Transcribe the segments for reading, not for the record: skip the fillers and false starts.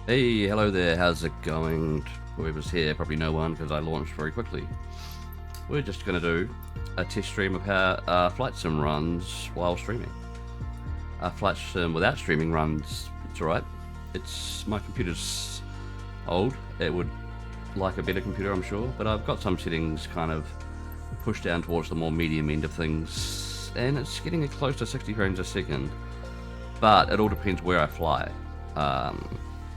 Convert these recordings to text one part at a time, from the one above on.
Hey, hello there, how's it going? Whoever's here, probably no one because I launched very quickly. We're just going to do a test stream of how Flight Sim runs while streaming. Flight Sim without streaming runs, it's alright. My computer's old, it would like a better computer I'm sure, but I've got some settings kind of pushed down towards the more medium end of things, and it's getting close to 60 frames a second, but it all depends where I fly.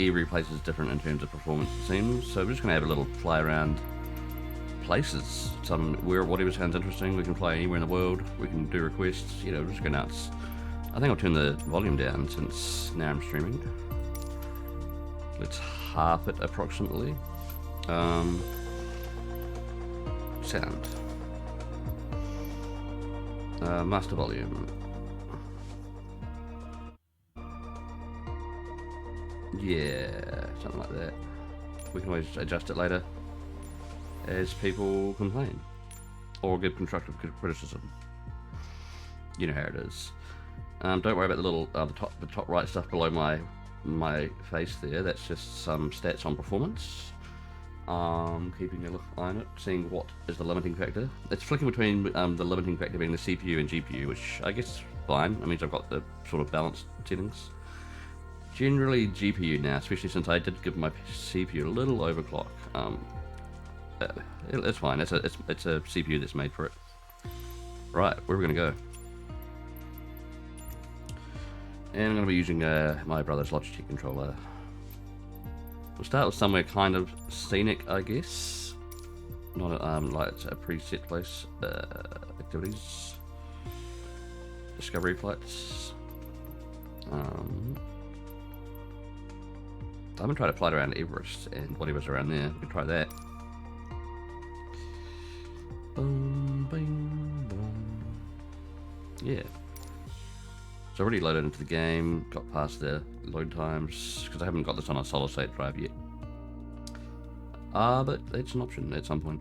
Every place is different in terms of performance, it seems. So we're just going to have a little fly around places. Whatever sounds interesting, we can fly anywhere in the world. We can do requests. Just go nuts. I think I'll turn the volume down since now I'm streaming. Let's half it approximately. Sound. Master volume. Yeah, something like that. We can always adjust it later as people complain or give constructive criticism. You know how it is. Don't worry about the top right stuff below my face there. That's just some stats on performance. Keeping a look on it, seeing what is the limiting factor. It's flicking between the limiting factor being the CPU and GPU, which I guess is fine. That means I've got the sort of balanced settings. Generally GPU now, especially since I did give my CPU a little overclock. It's fine. It's a CPU that's made for it. Right, where are we gonna go? And I'm gonna be using my brother's Logitech controller. We'll start with somewhere kind of scenic, I guess. Not like it's a preset place. Activities, discovery flights. I'm gonna try to fly around Everest and whatever's around there. We can try that. Boom, boom, boom. Yeah. So I already loaded into the game, got past the load times, because I haven't got this on a solid state drive yet. But it's an option at some point.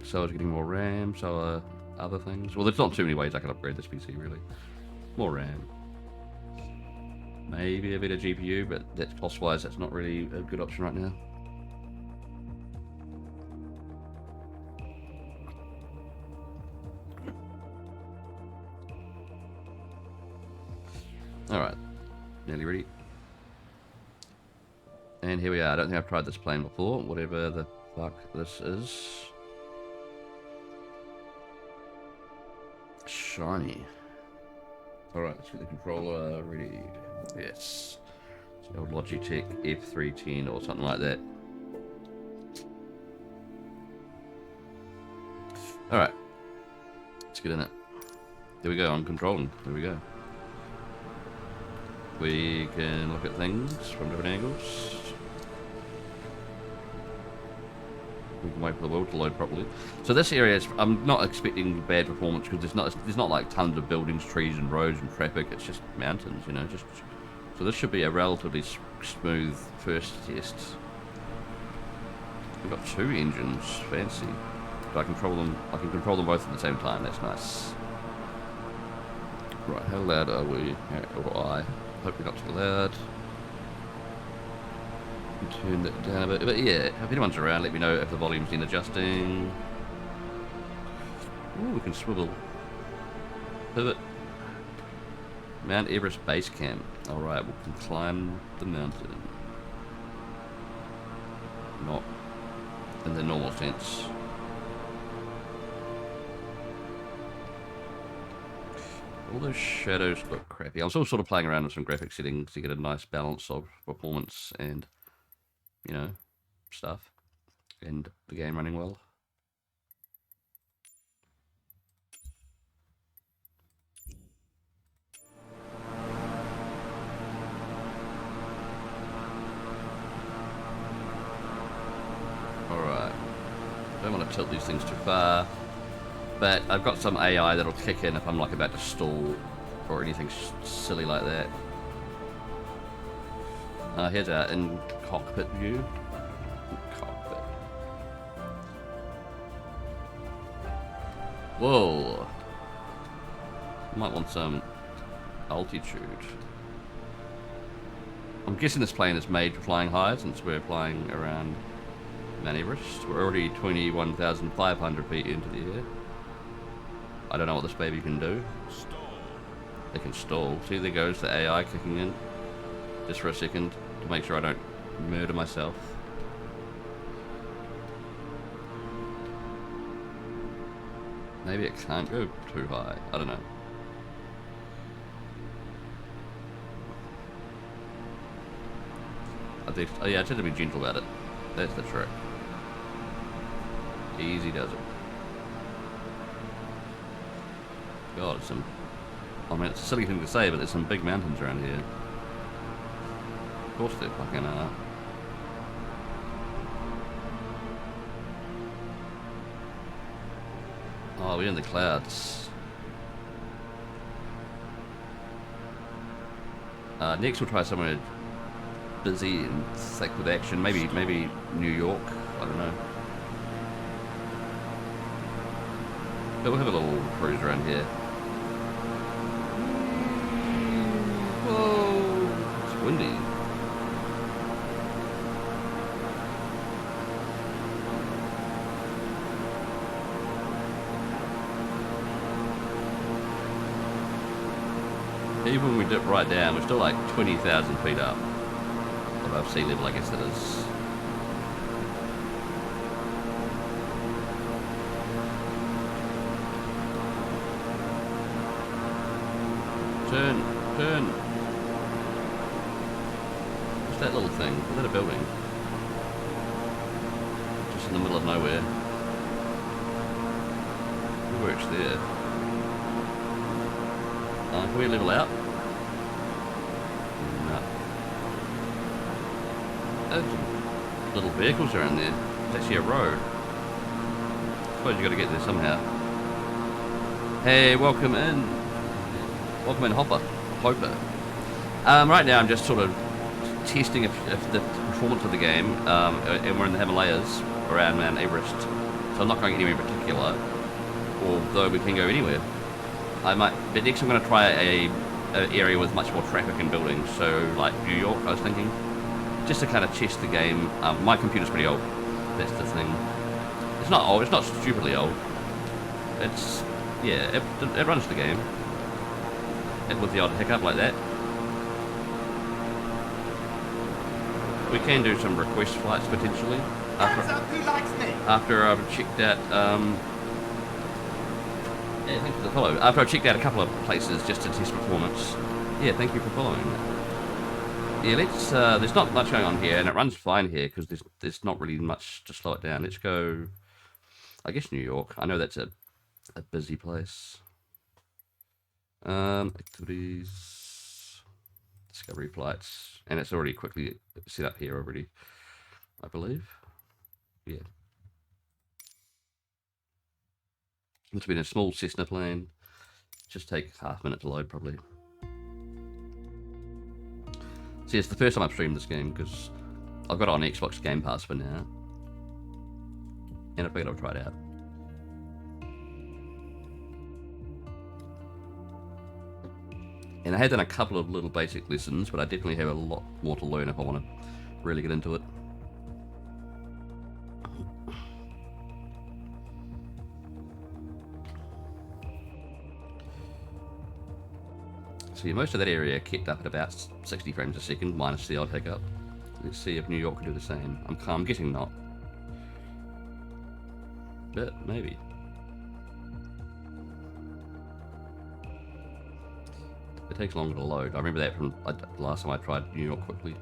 So it's getting more RAM, so are other things. Well, there's not too many ways I can upgrade this PC, really. More RAM. Maybe a bit of GPU, but that's cost-wise, that's not really a good option right now. Alright, nearly ready. And here we are. I don't think I've tried this plane before, whatever the fuck this is. Shiny. Alright, let's get the controller ready. Yes. It's the old Logitech F310 or something like that. Alright. Let's get in it. There we go, I'm controlling. There we go. We can look at things from different angles. We can wait for the world to load properly. So this area, I'm not expecting bad performance because there's not like tons of buildings, trees, and roads and traffic. It's just mountains, So this should be a relatively smooth first test. We've got two engines, fancy. So I can control them both at the same time. That's nice. Right, how loud are we? Or I hope we're not too loud. Turn that down a bit. But yeah, if anyone's around, let me know if the volume's in adjusting. Ooh, we can swivel. Pivot. Mount Everest Base Camp. Alright, we can climb the mountain. Not in the normal sense. All those shadows look crappy. I'm still sort of playing around with some graphic settings to get a nice balance of performance and stuff, and the game running well. Alright, don't want to tilt these things too far, but I've got some AI that'll kick in if I'm like about to stall or anything silly like that. Here's our in-cockpit view. Cockpit. Whoa. Might want some Altitude. I'm guessing this plane is made for flying high since we're flying around Mount Everest. We're already 21,500 feet into the air. I don't know what this baby can do. Stall. They can stall. See, there goes the AI kicking in. Just for a second to make sure I don't murder myself. Maybe it can't go too high. I don't know. Oh yeah, I tend to be gentle about it. That's the trick. Easy does it. God, it's some... I mean, it's a silly thing to say, but there's some big mountains around here. Of course there fucking are. Oh, we're in the clouds. Next we'll try somewhere busy and thick with action. Maybe New York. I don't know. But we'll have a little cruise around here. Whoa! It's windy. Even when we dip right down, we're still like 20,000 feet up above sea level, I guess it is. Turn. What's that little thing? Is that a building? Just in the middle of nowhere. Who works there? Can we level out? No. There's some little vehicles around there. It's actually a road. I suppose you got to get there somehow. Hey, welcome in. Welcome in, Hopper. Right now I'm just sort of testing if the performance of the game, and we're in the Himalayas around Mount Everest, so I'm not going anywhere in particular, although we can go anywhere. But next I'm going to try a area with much more traffic and buildings, so like New York, I was thinking, just to kind of test the game. My computer's pretty old, that's the thing. It's not old, it's not stupidly old. It's, yeah, it runs the game. And with the odd hiccup like that. We can do some request flights potentially. Hands up, who likes me? After I've checked out, yeah, thank you for the follow. After I've checked out a couple of places just to test performance. Yeah, thank you for following. Yeah, let's, there's not much going on here, and it runs fine here, because there's not really much to slow it down. Let's go, I guess New York. I know that's a busy place. Activities, discovery flights, and it's already quickly set up here already, I believe. Yeah. It's been a small Cessna plane. Just take half a minute to load, probably. See, it's the first time I've streamed this game because I've got it on Xbox Game Pass for now, and I figured I'll try it out. And I had done a couple of little basic lessons, but I definitely have a lot more to learn if I want to really get into it. See, most of that area kept up at about 60 frames a second, minus the odd hiccup. Let's see if New York can do the same. I'm guessing not. But maybe. It takes longer to load. I remember that from the last time I tried New York quickly.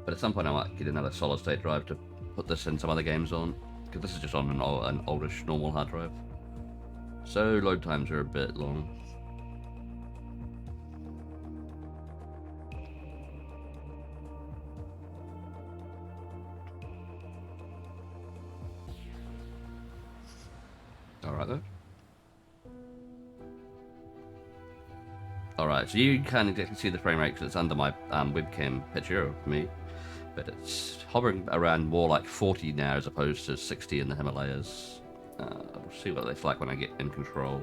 But at some point I might get another solid state drive to put this in some other games on, because this is just on an oldish normal hard drive. So load times are a bit long. Alright though. Alright, so you can't exactly see the frame rate because it's under my webcam picture of me, but it's hovering around more like 40 now as opposed to 60 in the Himalayas. We'll see what it's like when I get in control.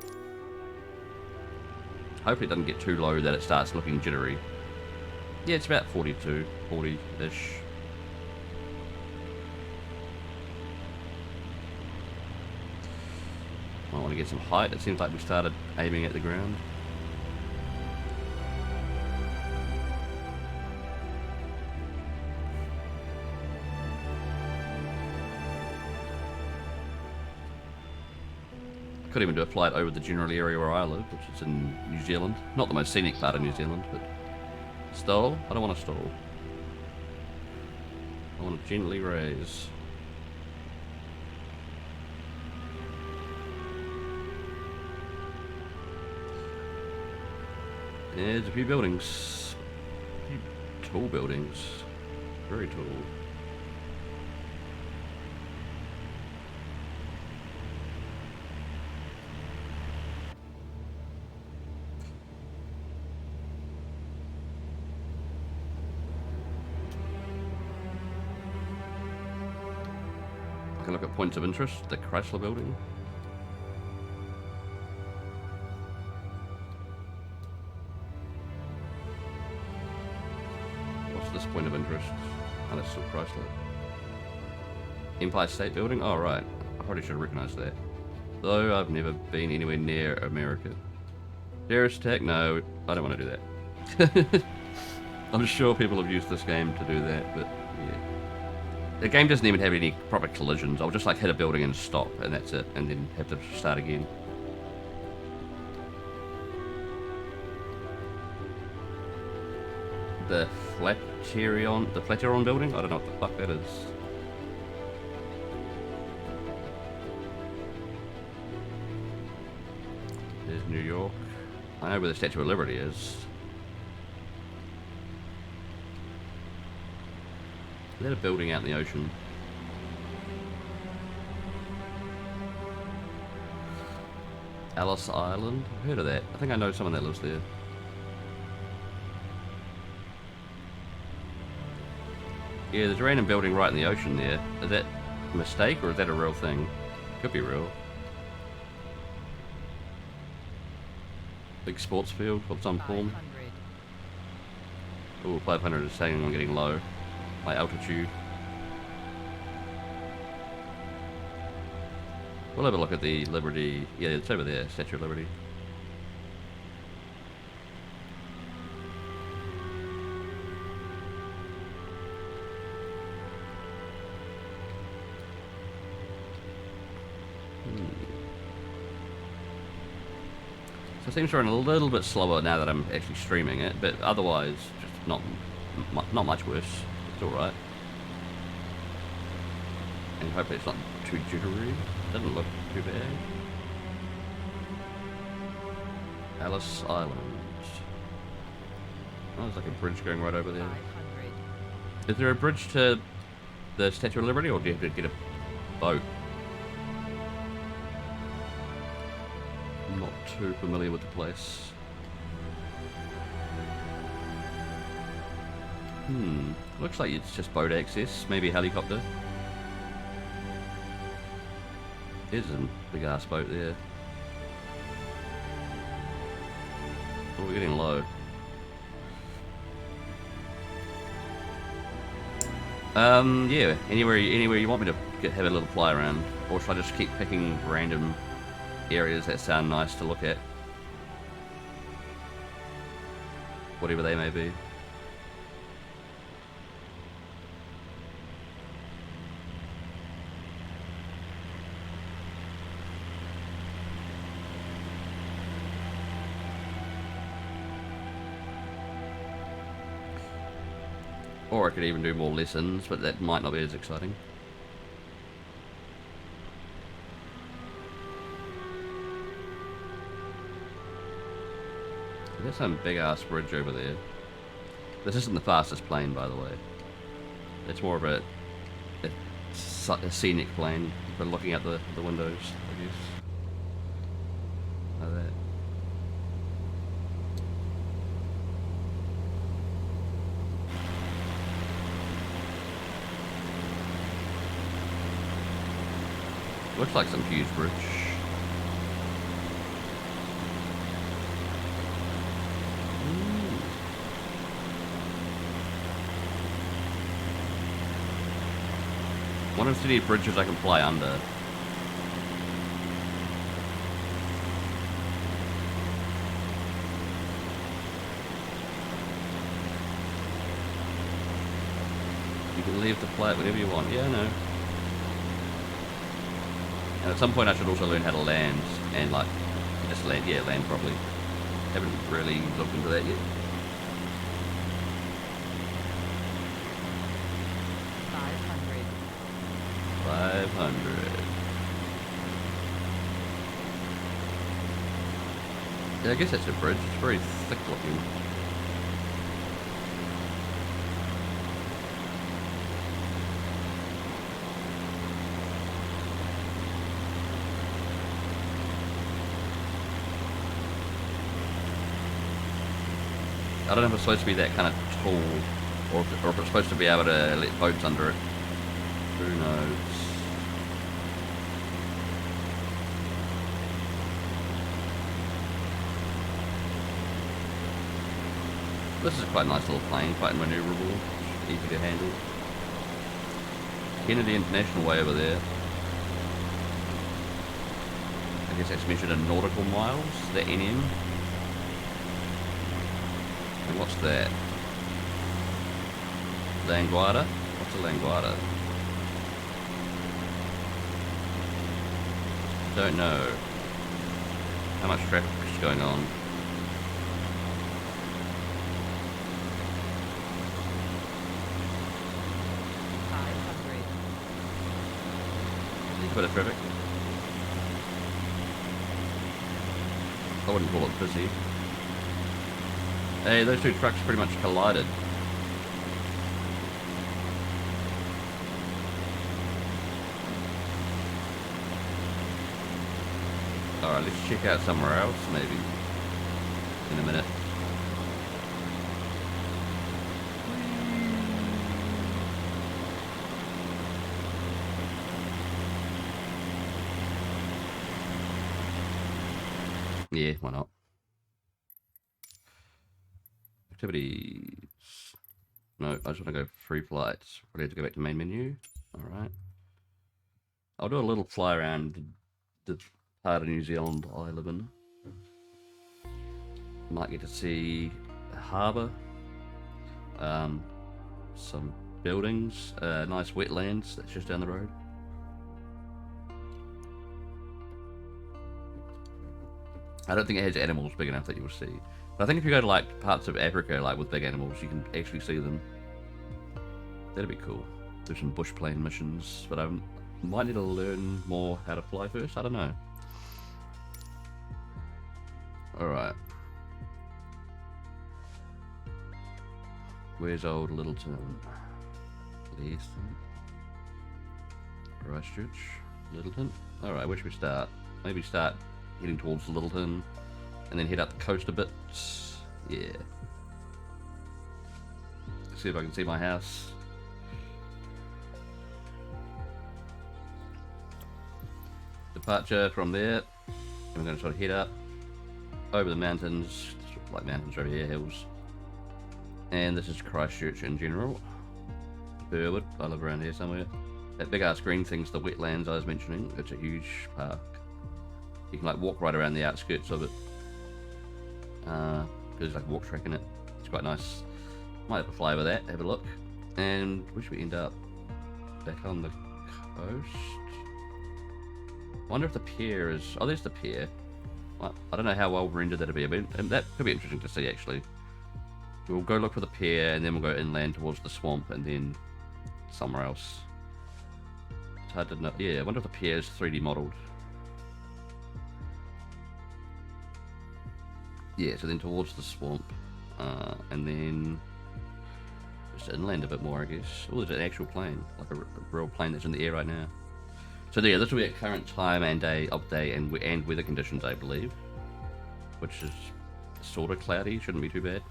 Hopefully it doesn't get too low that it starts looking jittery. Yeah, it's about 42, 40-ish. I want to get some height. It seems like we started aiming at the ground. Could even do a flight over the general area where I live, which is in New Zealand. Not the most scenic part of New Zealand, but stall? I don't want to stall. I want to gently raise. There's a few buildings. A few tall buildings. Very tall. I can look at points of interest, the Chrysler building. What's this point of interest? Oh, that's still Chrysler. Empire State Building? Oh, right. I probably should have recognised that. Though I've never been anywhere near America. Terrorist attack? No, I don't want to do that. I'm sure people have used this game to do that, but yeah. The game doesn't even have any proper collisions. I'll just like hit a building and stop, and that's it, and then have to start again. The Flatiron building? I don't know what the fuck that is. There's New York. I know where the Statue of Liberty is. Is that a building out in the ocean? Ellis Island? I've heard of that. I think I know someone that lives there. Yeah, there's a random building right in the ocean there. Is that a mistake or is that a real thing? Could be real. Big sports field of some form. Oh, 500 is saying I'm getting low. My altitude. We'll have a look at the Liberty. Yeah, it's over there, Statue of Liberty. So it seems to run a little bit slower now that I'm actually streaming it, but otherwise, just not much worse. It's alright. And hopefully it's not too jittery. Doesn't look too bad. Ellis Island. Oh, there's like a bridge going right over there. 500. Is there a bridge to the Statue of Liberty, or do you have to get a boat? I'm not too familiar with the place. Looks like it's just boat access, maybe helicopter. There's a big ass boat there. Oh, we're getting low. Yeah, anywhere you want me to have a little fly around, or should I just keep picking random areas that sound nice to look at? Whatever they may be. Or I could even do more lessons, but that might not be as exciting. There's some big ass bridge over there. This isn't the fastest plane, by the way. It's more of a scenic plane for looking out the windows, I guess. Like that. Looks like some huge bridge. Wonder if there's any bridges I can fly under. You can leave the flight whenever you want. Yeah, I know. And at some point I should also learn how to land and like just land. Yeah, land properly. Haven't really looked into that yet. 500. Yeah, I guess that's a bridge. It's very thick looking. I don't know if it's supposed to be that kind of tall, or if it's supposed to be able to let boats under it. Who knows? This is quite a nice little plane, quite maneuverable, easy to handle. Kennedy International way over there. I guess that's measured in nautical miles, the NM. And what's that? Languada? What's a Languada? Don't know. How much traffic is going on? Bit of traffic. I wouldn't call it busy. Hey, those two trucks pretty much collided. Alright, let's check out somewhere else, maybe. In a minute. Yeah, why not? Activities. No, I just want to go free flights. Probably have to go back to main menu. Alright. I'll do a little fly around the part of New Zealand I live in. Might get to see a harbour. Some buildings. Nice wetlands that's just down the road. I don't think it has animals big enough that you will see. But I think if you go to like parts of Africa, like with big animals, you can actually see them. That'd be cool. Do some bush plane missions, but I might need to learn more how to fly first. I don't know. Alright. Where's old Littleton? Leeston. Christchurch. Littleton. Alright, where should we start? Maybe start heading towards Littleton, and then head up the coast a bit. Yeah. See if I can see my house. Departure from there, and we're going to sort of head up over the mountains, like mountains over here, hills. And this is Christchurch in general. Burwood, I live around here somewhere. That big ass green thing's the wetlands I was mentioning. It's a huge park. You can like walk right around the outskirts of it. There's like a walk track in it. It's quite nice. Might have to fly over that, have a look. And where should we end up? Back on the coast? Wonder if the pier is... Oh, there's the pier. Well, I don't know how well rendered that'll be, but that could be interesting to see actually. We'll go look for the pier and then we'll go inland towards the swamp and then somewhere else. It's hard to know. Yeah, I wonder if the pier is 3D modelled. Yeah, so then towards the swamp, and then just inland a bit more, I guess. Oh, there's an actual plane, like a real plane that's in the air right now. So yeah, this will be at current time and day of day and weather conditions, I believe, which is sort of cloudy, shouldn't be too bad.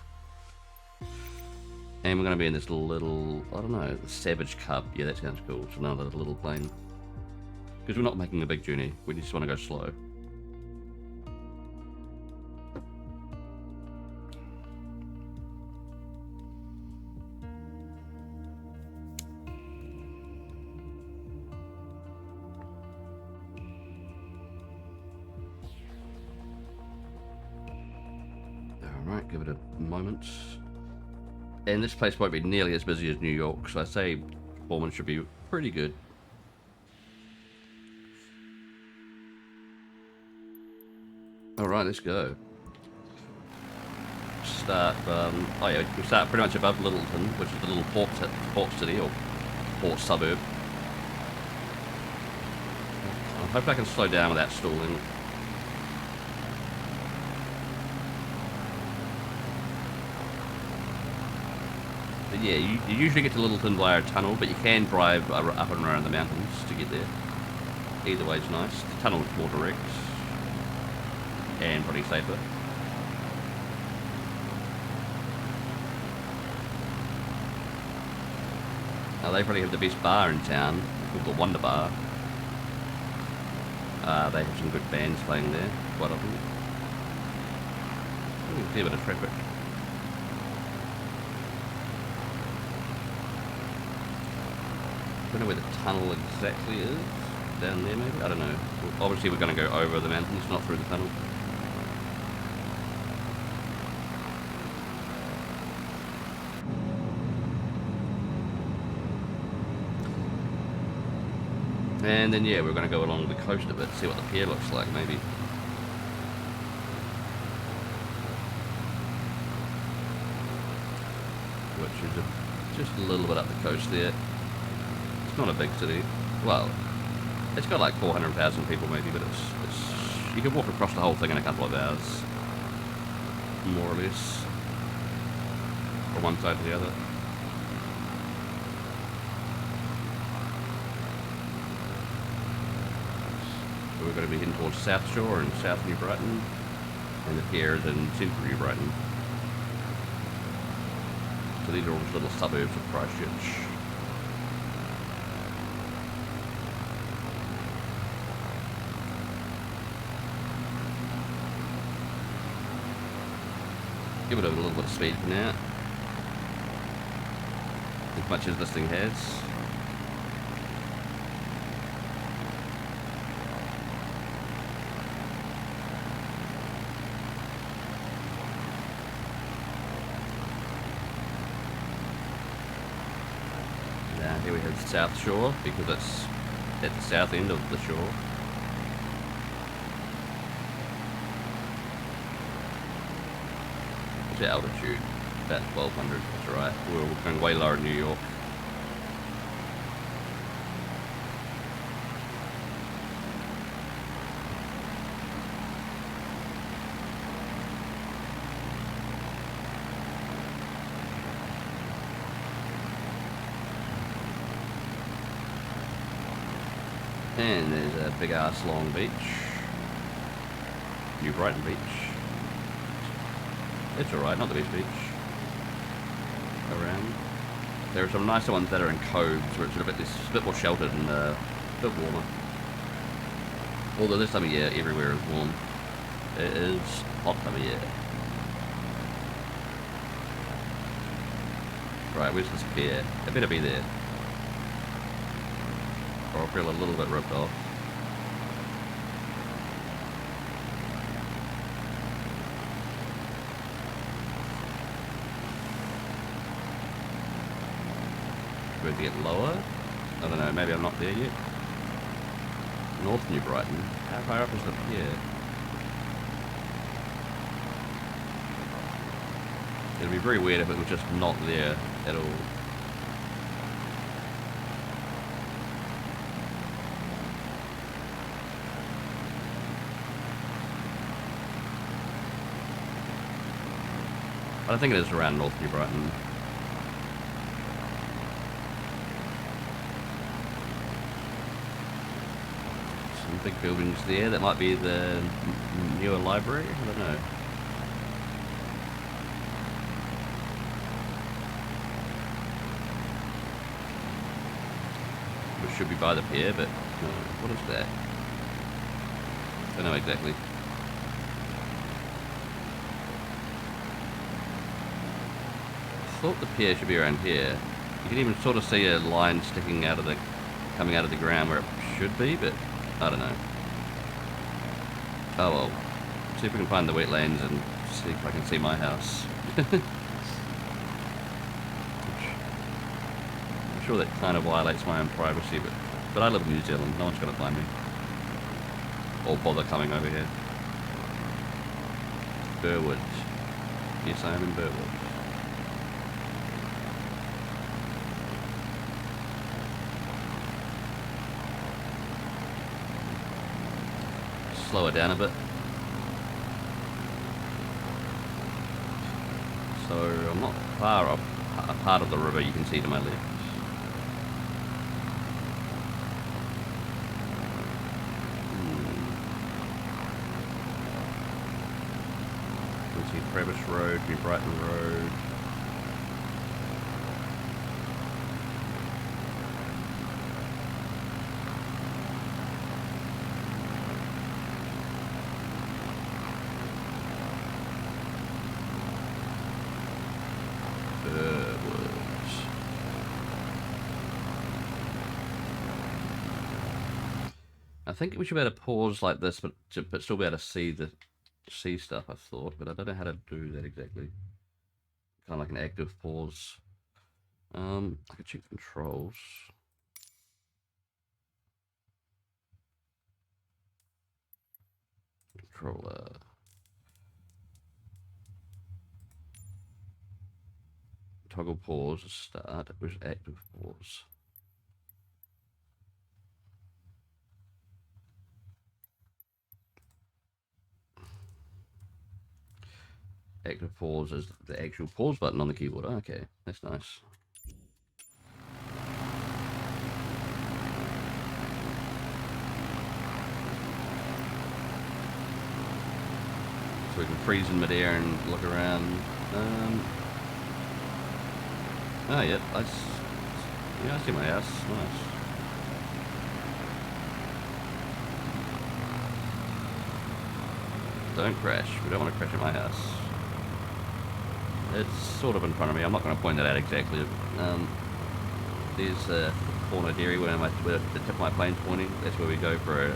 And we're going to be in this little, I don't know, the Savage Cub. Yeah, that sounds cool. It's another little plane. Because we're not making a big journey. We just want to go slow. Alright, give it a moment. And this place won't be nearly as busy as New York, so I say performance should be pretty good. Alright, let's go. Start, oh yeah, we start pretty much above Littleton, which is the little port city, or port suburb. I hope I can slow down without stalling. But yeah, you usually get to Littleton via a tunnel, but you can drive up and around the mountains to get there. Either way is nice. The tunnel is more direct and pretty safer. Now they probably have the best bar in town, called the Wonder Bar. They have some good bands playing there, quite often. Ooh, a fair bit of traffic. I don't know where the tunnel exactly is. Down there maybe? I don't know. Obviously we're going to go over the mountains, not through the tunnel. And then yeah, we're going to go along the coast a bit, see what the pier looks like maybe. Which is just a little bit up the coast there. It's not a big city. Well, it's got like 400,000 people maybe, but it's you can walk across the whole thing in a couple of hours, more or less, from one side to the other. So we're going to be heading towards South Shore and South New Brighton, and the pier is in Central New Brighton. So these are all little suburbs of Christchurch. Give it a little bit of speed for now, as much as this thing has. Now here we have South Shore, because it's at the south end of the shore. Altitude, about 1200, that's right. We're going way lower in New York. And there's a big ass long beach. New Brighton Beach. It's alright, not the best beach around. There are some nicer ones that are in coves where it's a bit more sheltered and a bit warmer. Although this time of year everywhere is warm. It is hot time of year. Right, where's this pier? It better be there. Or I'll feel a little bit ripped off. Should we get lower? I don't know, maybe I'm not there yet. North New Brighton. How far up is the pier? It'd be very weird if it was just not there at all. But I think it is around North New Brighton. Some big buildings there. That might be the newer library. I don't know. We should be by the pier, but No, what is that? Don't know exactly. I thought the pier should be around here. You can even sort of see a line sticking out of the, coming out of the ground where it should be, but I don't know. Oh well. See if we can find the wetlands and see if I can see my house. I'm sure that kind of violates my own privacy, but I live in New Zealand. No one's gonna find me or bother coming over here. Burwood. Yes, I am in Burwood. Slow it down a bit. So I'm not far off a part of the river you can see to my left. You can see Travis Road, New Brighton Road. I think we should be able to pause like this, but still be able to see stuff. I thought, but I don't know how to do that exactly. Kind of like an active pause. I could check controls. Controller. Toggle pause. Start. It was active pause. Active pause is the actual pause button on the keyboard. Okay, that's nice. So we can freeze in midair and look around. Oh, yep, I see my house. Nice. Don't crash. We don't want to crash at my house. It's sort of in front of me. I'm not going to point that out exactly. There's a corner dairy where the tip of my plane's pointing. That's where we go for a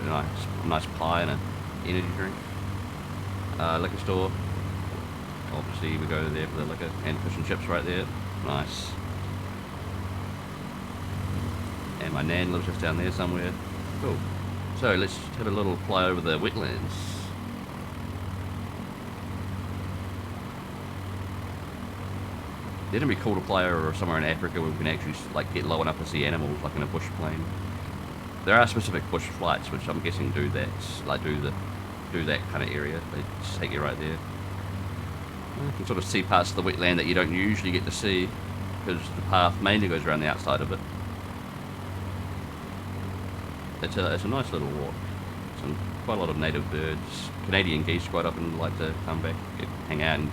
nice pie and an energy drink. Liquor store. Obviously, we go there for the liquor and fish and chips right there. Nice. And my nan lives just down there somewhere. Cool. So let's have a little fly over the wetlands. It'd be cool to fly over somewhere in Africa where we can actually like get low enough to see animals, like in a bush plane. There are specific bush flights which I'm guessing do that, like do that kind of area. They just take you right there. You can sort of see parts of the wetland that you don't usually get to see because the path mainly goes around the outside of it. It's a nice little walk. Quite a lot of native birds. Canadian geese quite often like to come back, hang out, and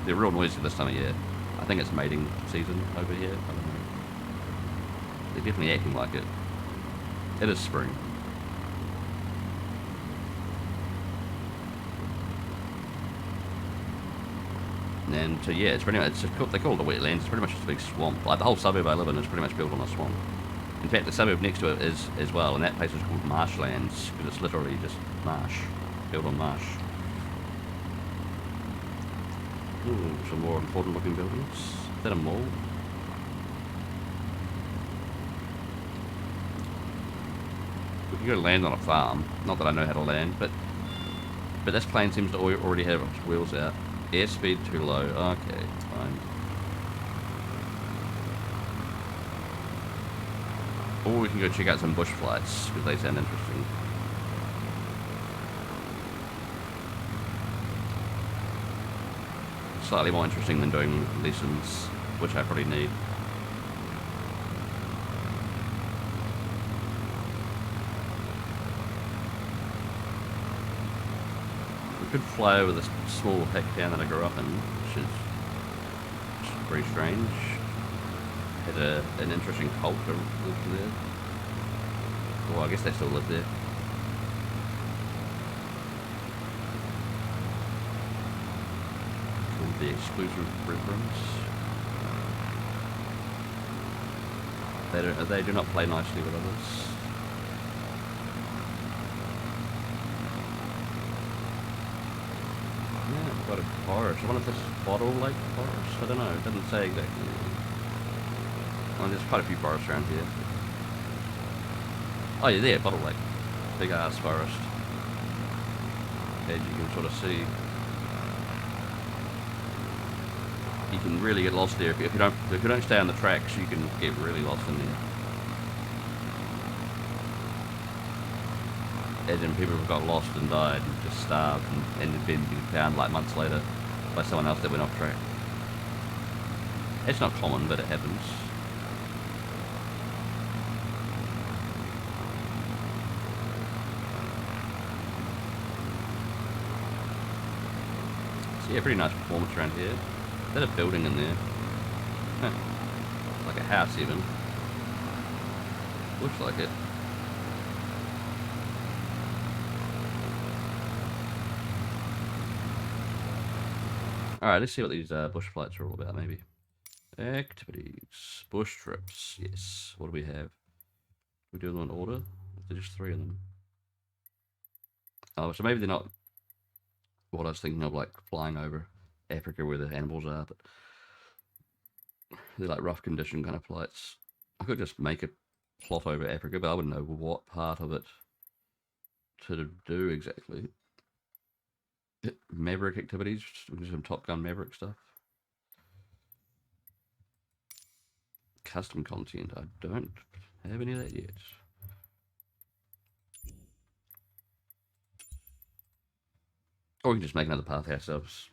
they're real noisy this time of year. I think it's mating season over here. I don't know. They're definitely acting like it. It is spring. And so yeah, it's pretty much they call it the wetlands. It's pretty much just a big swamp. Like the whole suburb I live in is pretty much built on a swamp. In fact, the suburb next to it is as well, and that place is called Marshlands because it's literally just marsh, built on marsh. Ooh, some more important looking buildings. Is that a mall? We can go land on a farm. Not that I know how to land, but this plane seems to already have its wheels out. Airspeed too low. Okay, fine. Or we can go check out some bush flights because they sound interesting. Slightly more interesting than doing lessons, which I probably need. We could fly over this small hick town that I grew up in, which is very strange. Had an interesting cult over there. Well, I guess they still live there. Called the Exclusive Reference. They do not play nicely with others. Yeah, we've got a forest. I wonder if this is Bottle Lake Forest? I don't know, it doesn't say exactly. Oh, there's quite a few forests around here. Oh yeah, there, Bottle Lake. Big ass forest. As you can sort of see. You can really get lost there. If you don't stay on the tracks, you can get really lost in there. As in people have got lost and died and just starved and then been found like months later by someone else that went off track. It's not common, but it happens. So yeah, pretty nice performance around here. Is that a building in there? Huh. Like a house even. Looks like it. Alright, let's see what these bush flights are all about, maybe. Activities. Bush trips. Yes. What do we have? We do them in order? There's just 3 of them. Oh, so maybe they're not what I was thinking of, like flying over Africa where the animals are, but they're like rough condition kind of flights. I could just make a plot over Africa, but I wouldn't know what part of it to do exactly. Maverick activities, some Top Gun Maverick stuff. Custom content, I don't have any of that yet. Or we can just make another path ourselves.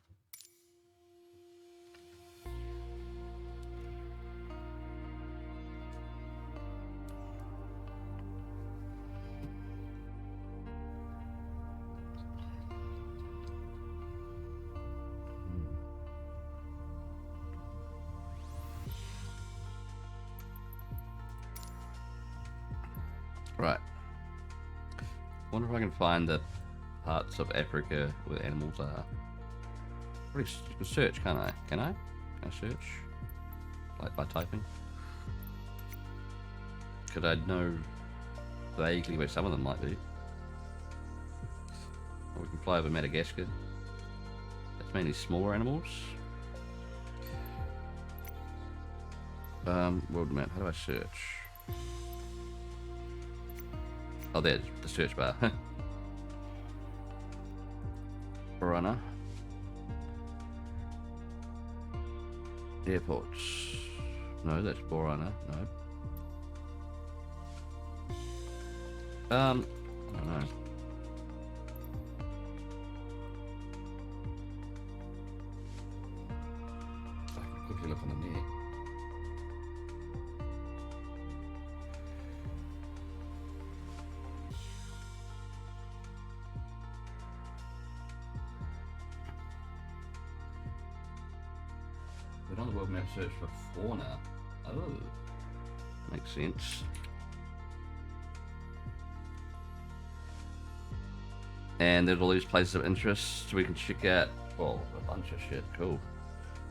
Right. Wonder if I can find the parts of Africa where animals are. You can search, can't I? Can I search? Like by typing? Could I know vaguely where some of them might be? Or we can fly over Madagascar. That's mainly smaller animals. World map, how do I search? Oh, there's the search bar. Runner. Airports. No, that's Borana. No. I don't know. I can quickly look on the net. But on the world map, search for fauna. Oh, makes sense. And there's all these places of interest, so we can check out, well, a bunch of shit. Cool.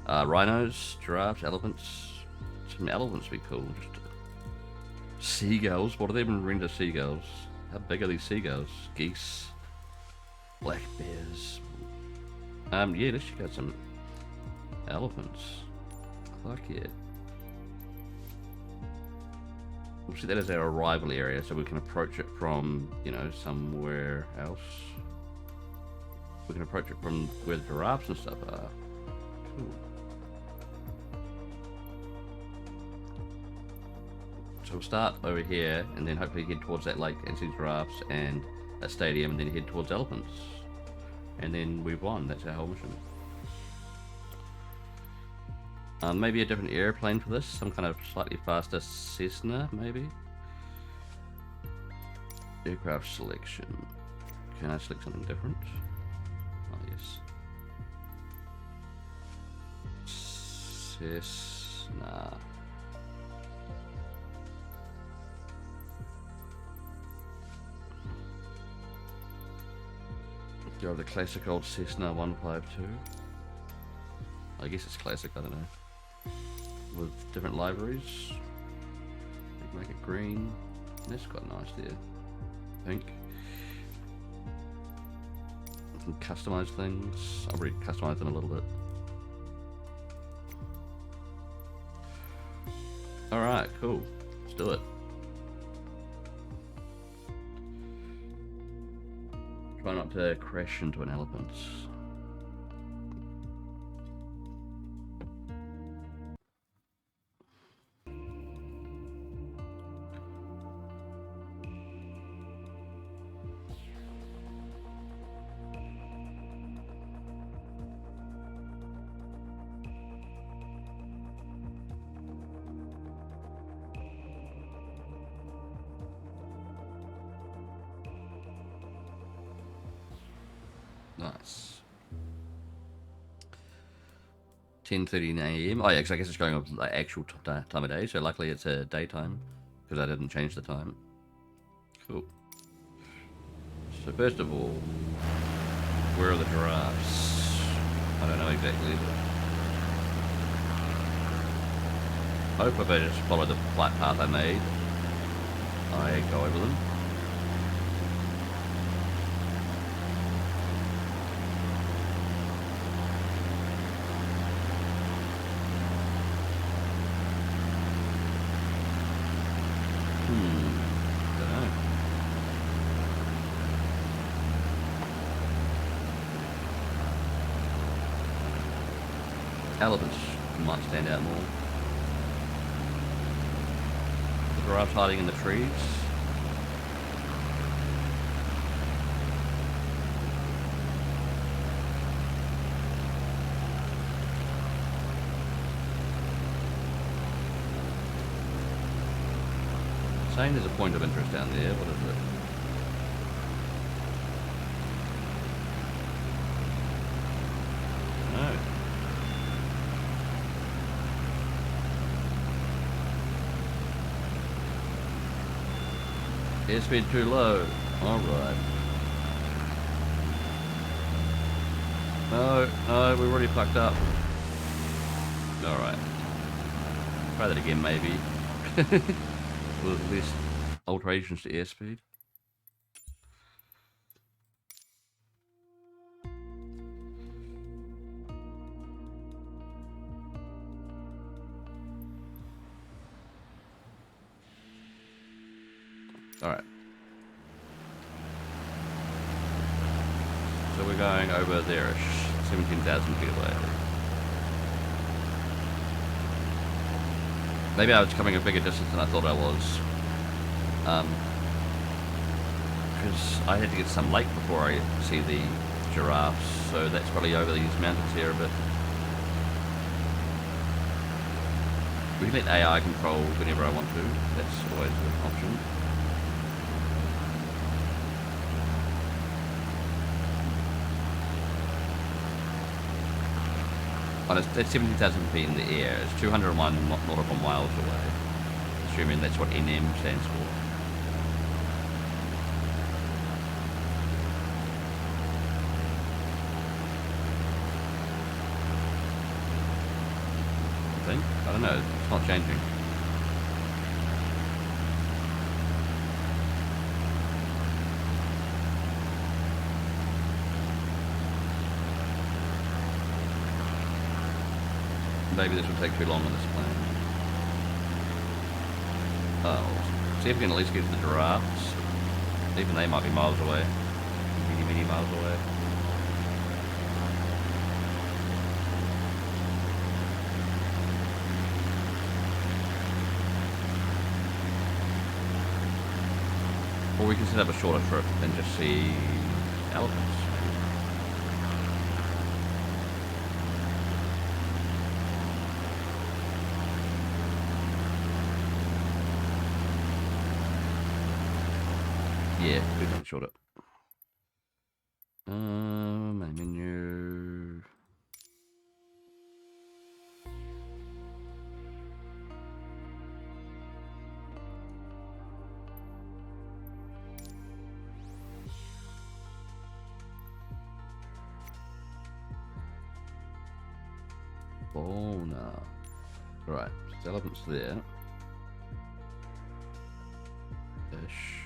Rhinos, giraffes, elephants. Some elephants would be cool. Just seagulls. What do they even render seagulls? How big are these seagulls? Geese. Black bears. Yeah, let's check out some elephants. Fuck yeah. We'll see that as our arrival area, so we can approach it from, you know, somewhere else. We can approach it from where the giraffes and stuff are. Cool. So we'll start over here, and then hopefully head towards that lake and see giraffes and a stadium, and then head towards elephants. And then we've won. That's our whole mission. Maybe a different airplane for this, some kind of slightly faster Cessna, maybe? Aircraft selection. Can I select something different? Oh, yes. Cessna. Drive the classic old Cessna 152. I guess it's classic, I don't know. With different liveries. Make it green. That's quite nice there. Pink. You can customize things. I'll already customize them a little bit. Alright, cool. Let's do it. Try not to crash into an elephant. Nice. 10:30 a.m. Oh yeah, because I guess it's going on like actual time of day. So luckily it's a daytime because I didn't change the time. Cool. So first of all, where are the giraffes? I don't know exactly. But I hope if I just follow the flight path I made, I go over them. Elephants might stand out more. The giraffes hiding in the trees. Saying there's a point of interest down there. What is it? Airspeed too low. Alright. No, we've already fucked up. Alright. Try that again, maybe. With at least alterations to airspeed. Alright. So we're going over there-ish, 17,000 feet away. Maybe I was coming a bigger distance than I thought I was. Because I had to get to some lake before I see the giraffes, so that's probably over these mountains here a bit. We can let AI control whenever I want to, that's always an option. But it's 70,000 feet in the air. It's 201 nautical miles away. Assuming that's what NM stands for. I think? I don't know. It's not changing. Maybe this will take too long on this plane. Oh, see if we can at least get to the giraffes. Even they might be miles away. Many miles away. Or we can set up a shorter trip and just see elephants. Yeah, we can short it. My menu. Fauna. Right, so elephants there. Ish.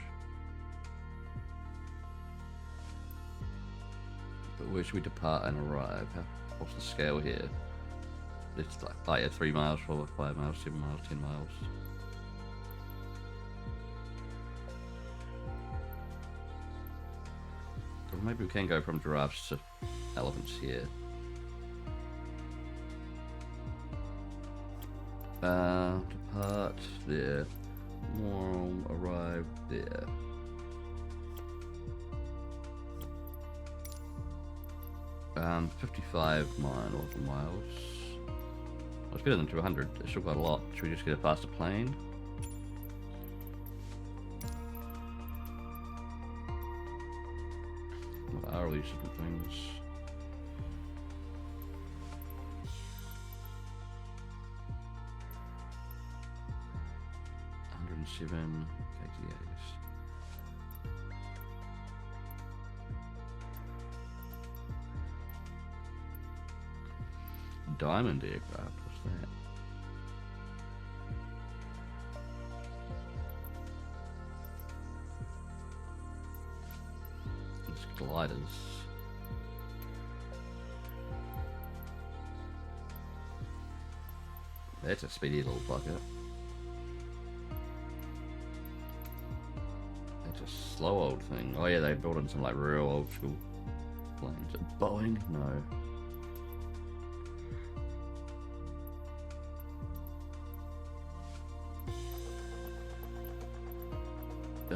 But where should we depart and arrive? What's the scale here? It's like 3 miles, 4 or 5 miles, 7 miles, 10 miles. Or maybe we can go from giraffes to elephants here. Depart there. Moral arrive there. Um, 55 miles. It's better than 200. It's still quite a lot. Should we just get a faster plane? What are all these different things? $107 KTAs. Diamond aircraft, what's that? It's gliders. That's a speedy little bucket. That's a slow old thing. Oh yeah, they built in some like real old school planes. Boeing? No.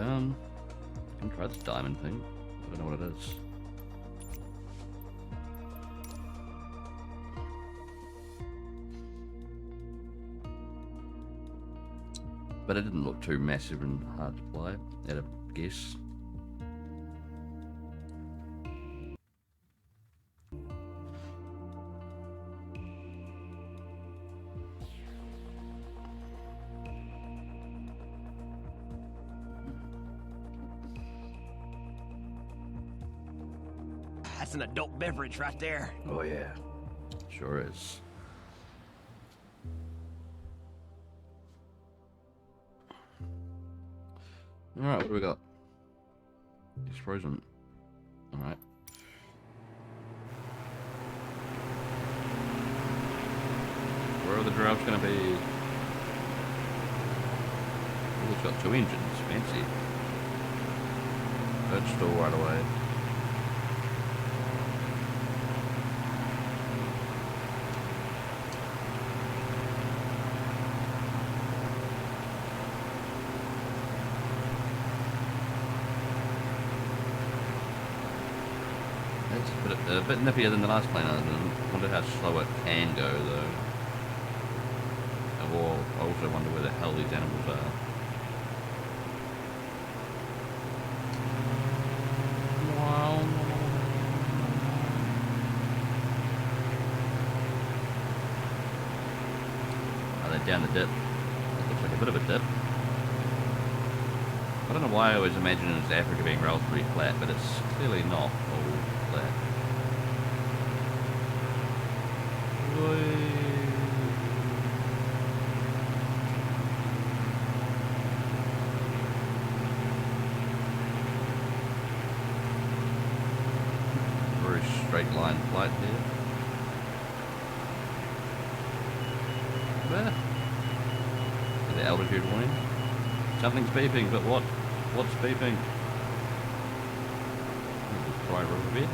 I can try this diamond thing. I don't know what it is. But it didn't look too massive and hard to fly, at a guess. That's an adult beverage right there. Oh yeah, sure is. Alright, what do we got? It's frozen. Alright. Where are the giraffes gonna be? Oh, it's got 2 engines. Fancy. Bird stall right away. It's a bit nippier than the last plane. I wonder how slow it can go, though. Or I also wonder where the hell these animals are. Wow. Are they down the dip? It looks like a bit of a dip. I don't know why I always imagine it's Africa being relatively flat, but it's clearly not all flat. Very straight line flight here. Where? The altitude warning. Something's beeping, but what? What's beeping? Dry river bed.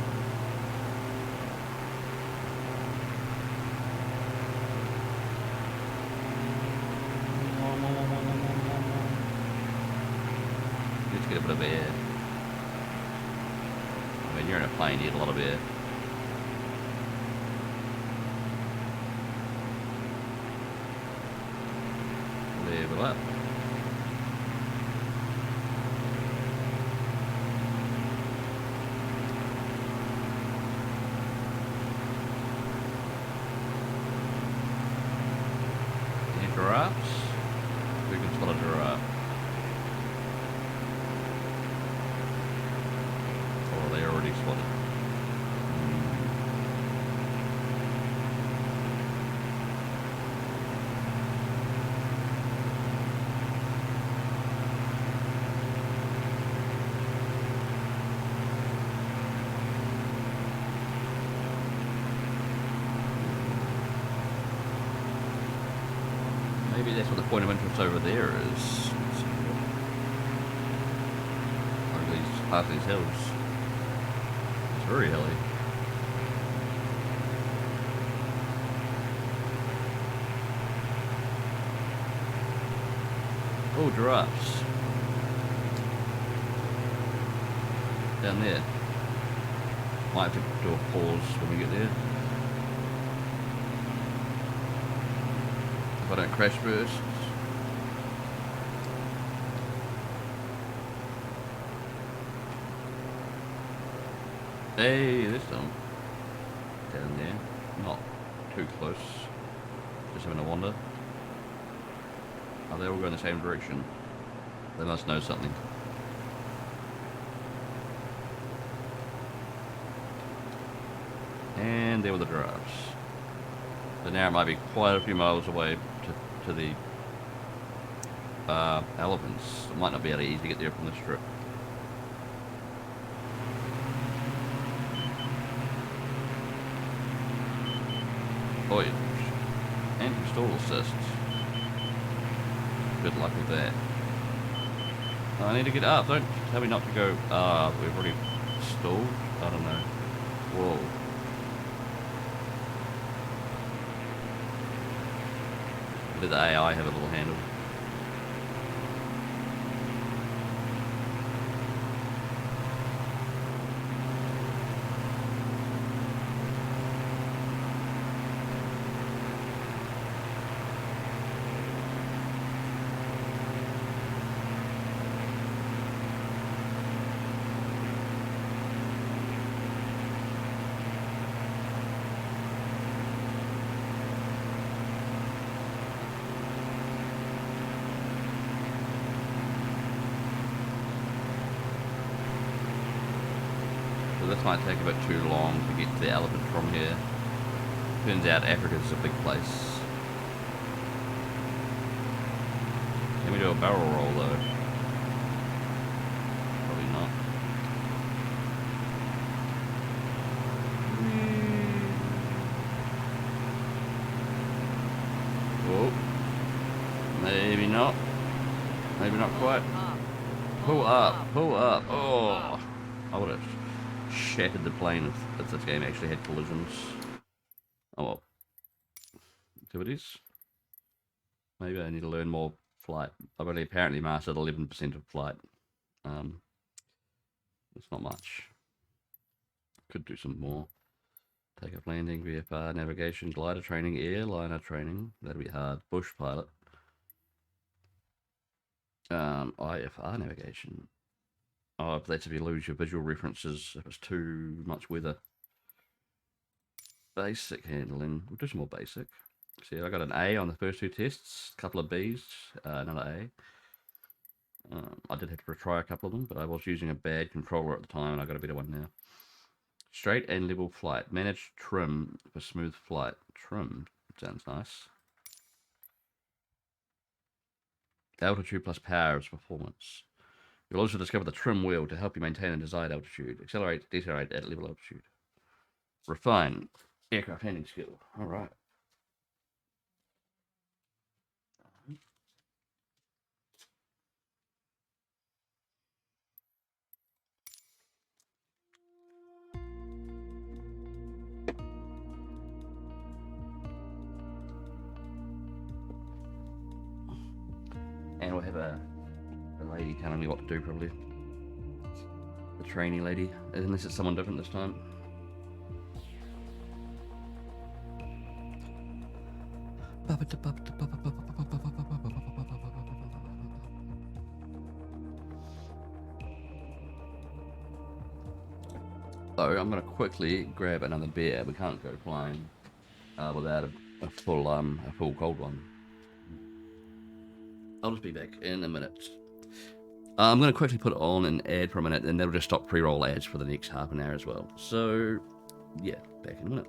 Let's get a bit of air. When you're in a plane, you need a lot of air. Level up. Giraffes? We can spot a giraffe. Or are they already spotted? Maybe that's what the point of interest over there is. Over these past these hills. It's very hilly. Oh, giraffes. Down there. Might have to do a pause when we get there. If I don't crash first. Hey, there's some. Down there. Not too close. Just having a wander. Oh, they all go in the same direction. They must know something. And there were the giraffes. So now it might be quite a few miles away to the elephants. It might not be able to easily get there from this trip. Voyage. Anti-stall assist. Good luck with that. I need to get up. Don't tell me not to go. We've already stalled. I don't know. Whoa. Let the AI have a little handle. So this might take a bit too long to get to the elephant from here. Turns out Africa's a big place. Can we do a barrel roll though? Probably not. Oh. Maybe not. Maybe not quite. Pull up. Pull up. Oh. I would have shattered the plane if this game actually had collisions. Oh well. Activities. Maybe I need to learn more flight. I've only apparently mastered 11% of flight. It's not much. Could do some more. Take up landing, VFR, navigation, glider training, airliner training. That'd be hard. Bush pilot. IFR navigation. Oh, if that's if you lose your visual references, if it's too much weather. Basic handling. We'll do some more basic. See, I got an A on the first two tests, a couple of Bs, another A. I did have to retry a couple of them, but I was using a bad controller at the time, and I got a better one now. Straight and level flight. Manage trim for smooth flight. Trim sounds nice. Altitude plus power is performance. You'll also discover the trim wheel to help you maintain a desired altitude. Accelerate, decelerate at level altitude. Refine. Aircraft handling skill. All right. And we'll have a lady telling me what to do, probably. The trainee lady, unless it's someone different this time. So I'm going to quickly grab another beer. We can't go flying without a full cold one. I'll just be back in a minute. I'm going to quickly put on an ad for a minute, and that'll just stop pre-roll ads for the next half an hour as well. So, yeah, back in a minute.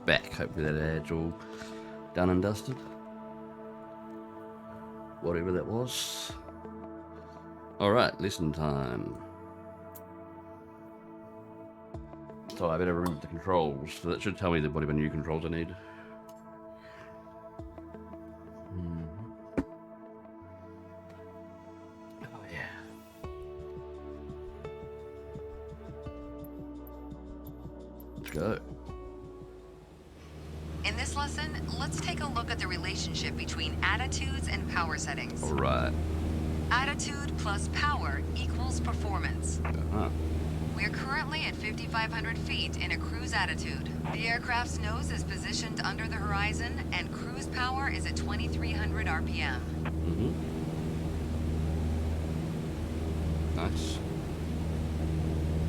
back. Hopefully that ad's all done and dusted. Whatever that was. Alright, lesson time. So I better remember the controls. So that should tell me whatever new controls I need. Oh yeah. Let's go. In this lesson, let's take a look at the relationship between attitudes and power settings. Alright. Attitude plus power equals performance. Uh-huh. We're currently at 5,500 feet in a cruise attitude. The aircraft's nose is positioned under the horizon, and cruise power is at 2,300 RPM. Mm-hmm. Nice.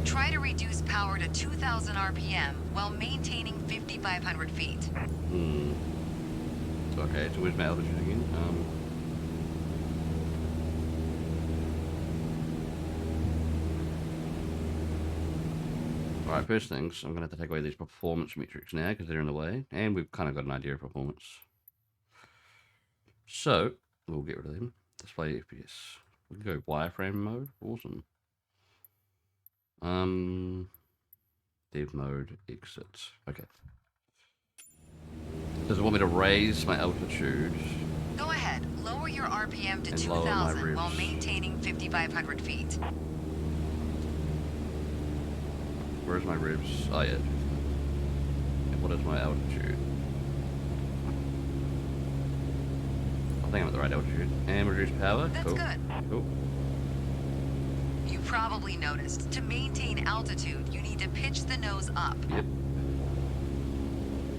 Try to reduce power to 2,000 RPM while maintaining 5,500 feet. Hmm. Okay, so where's my altitude again? Alright, first things, I'm going to have to take away these performance metrics now because they're in the way, and we've kind of got an idea of performance. So, we'll get rid of them. Display FPS. We can go wireframe mode. Awesome. Dev mode, exit. Okay. Does it want me to raise my altitude? Go ahead, lower your RPM to And lower my 2,000 while ribs. maintaining 5,500 feet. Where's my ribs? Oh, yeah. And what is my altitude? I think I'm at the right altitude. And reduce power. That's Cool. good. Cool. You probably noticed, to maintain altitude, you need to pitch the nose up. Yep.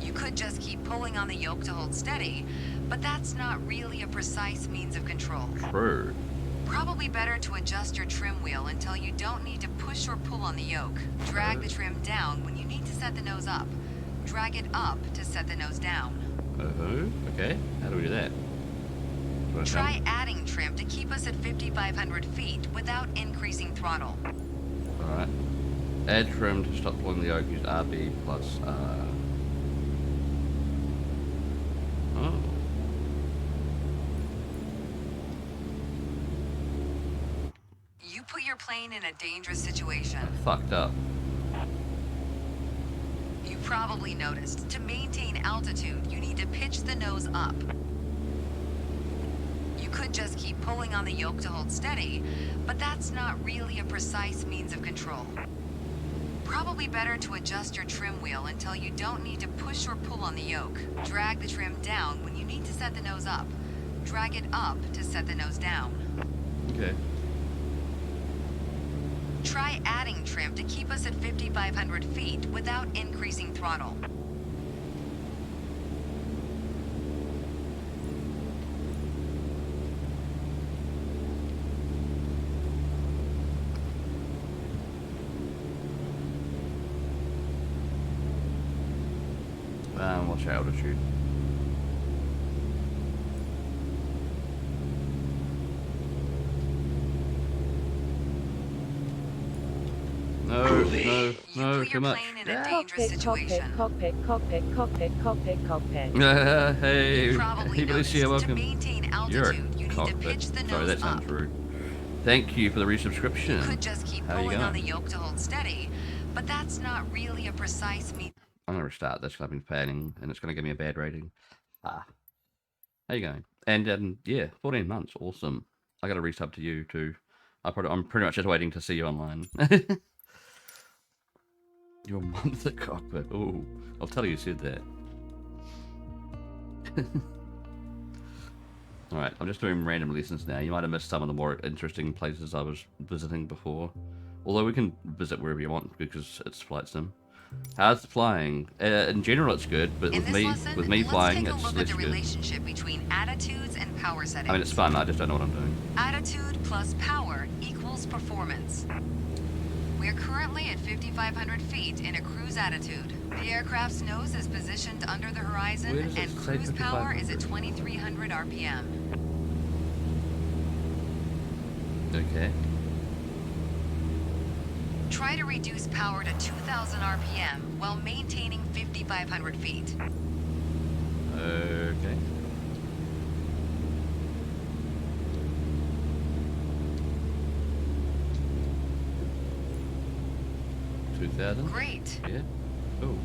You could just keep pulling on the yoke to hold steady, but that's not really a precise means of control. True. Probably better to adjust your trim wheel until you don't need to push or pull on the yoke. Drag the trim down when you need to set the nose up. Drag it up to set the nose down. Okay. How do we do that? Do I Try jump? adding trim to keep us at 5,500 feet without increasing throttle. Alright. Add trim to stop pulling the yoke. Use RB plus R. Oh. You put your plane in a dangerous situation. Fucked up. You probably noticed, to maintain altitude, you need to pitch the nose up. You could just keep pulling on the yoke to hold steady, but that's not really a precise means of control. Probably better to adjust your trim wheel until you don't need to push or pull on the yoke. Drag the trim down when you need to set the nose up. Drag it up to set the nose down. Okay. Try adding trim to keep us at 5,500 feet without increasing throttle. What's your altitude? No, no, You no, put too your much. plane in a dangerous situation. Cockpit. Hey, Probably hey, noticed, Felicia, to welcome. maintain You're altitude, you a need to cockpit. pitch the Sorry, that nose sounds up. rude. Thank you for the resubscription. You could just keep How you pulling on the going? yoke to hold steady, but that's not really a precise means. I'm gonna restart this because I've been fanning and it's gonna give me a bad rating. How you going? And yeah, 14 months, awesome. I got to resub to you too. I'm pretty much just waiting to see you online. Your month at cockpit. Oh, I'll tell you said that. Alright, I'm just doing random lessons now. You might have missed some of the more interesting places I was visiting before. Although we can visit wherever you want because it's flight sim. How's the flying? In general, it's good, but In with this me, lesson, flying, let's take a it's look at less the good. relationship between attitudes and power settings. I mean, it's fun. I just don't know what I'm doing. Attitude plus power equals performance. We're currently at 5,500 feet in a cruise attitude. The aircraft's nose is positioned under the Where horizon, does it and say cruise power is at 5,500? 2,300 RPM. Okay. Try to reduce power to 2,000 RPM while maintaining 5,500 feet. Okay. Great. Yeah. Oh.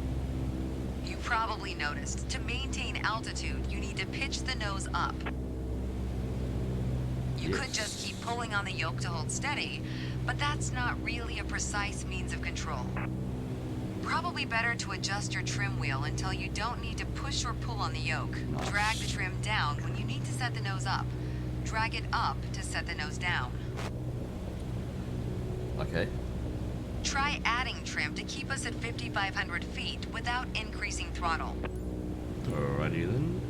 You probably noticed, to maintain altitude, you need to pitch the nose up. You could just keep pulling on the yoke to hold steady, but that's not really a precise means of control. Probably better to adjust your trim wheel until you don't need to push or pull on the yoke. Nice. Drag the trim down when you need to set the nose up. Drag it up to set the nose down. Okay. Try adding trim to keep us at 5,500 feet without increasing throttle. Alrighty then.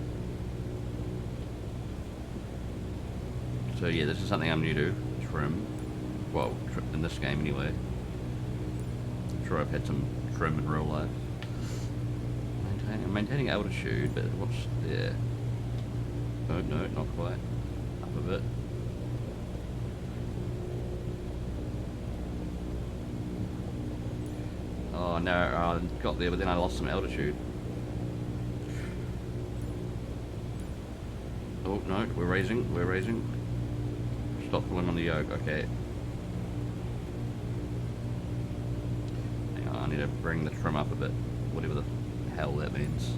So yeah, this is something I'm new to. Trim. Well, in this game anyway. I'm sure I've had some trim in real life. Maintaining altitude, but what's there? Oh no, not quite. Up a bit. Oh no, I got there, but then I lost some altitude. Oh no, we're raising. Stop pulling on the yoke, okay. Hang on, I need to bring the trim up a bit, whatever the hell that means.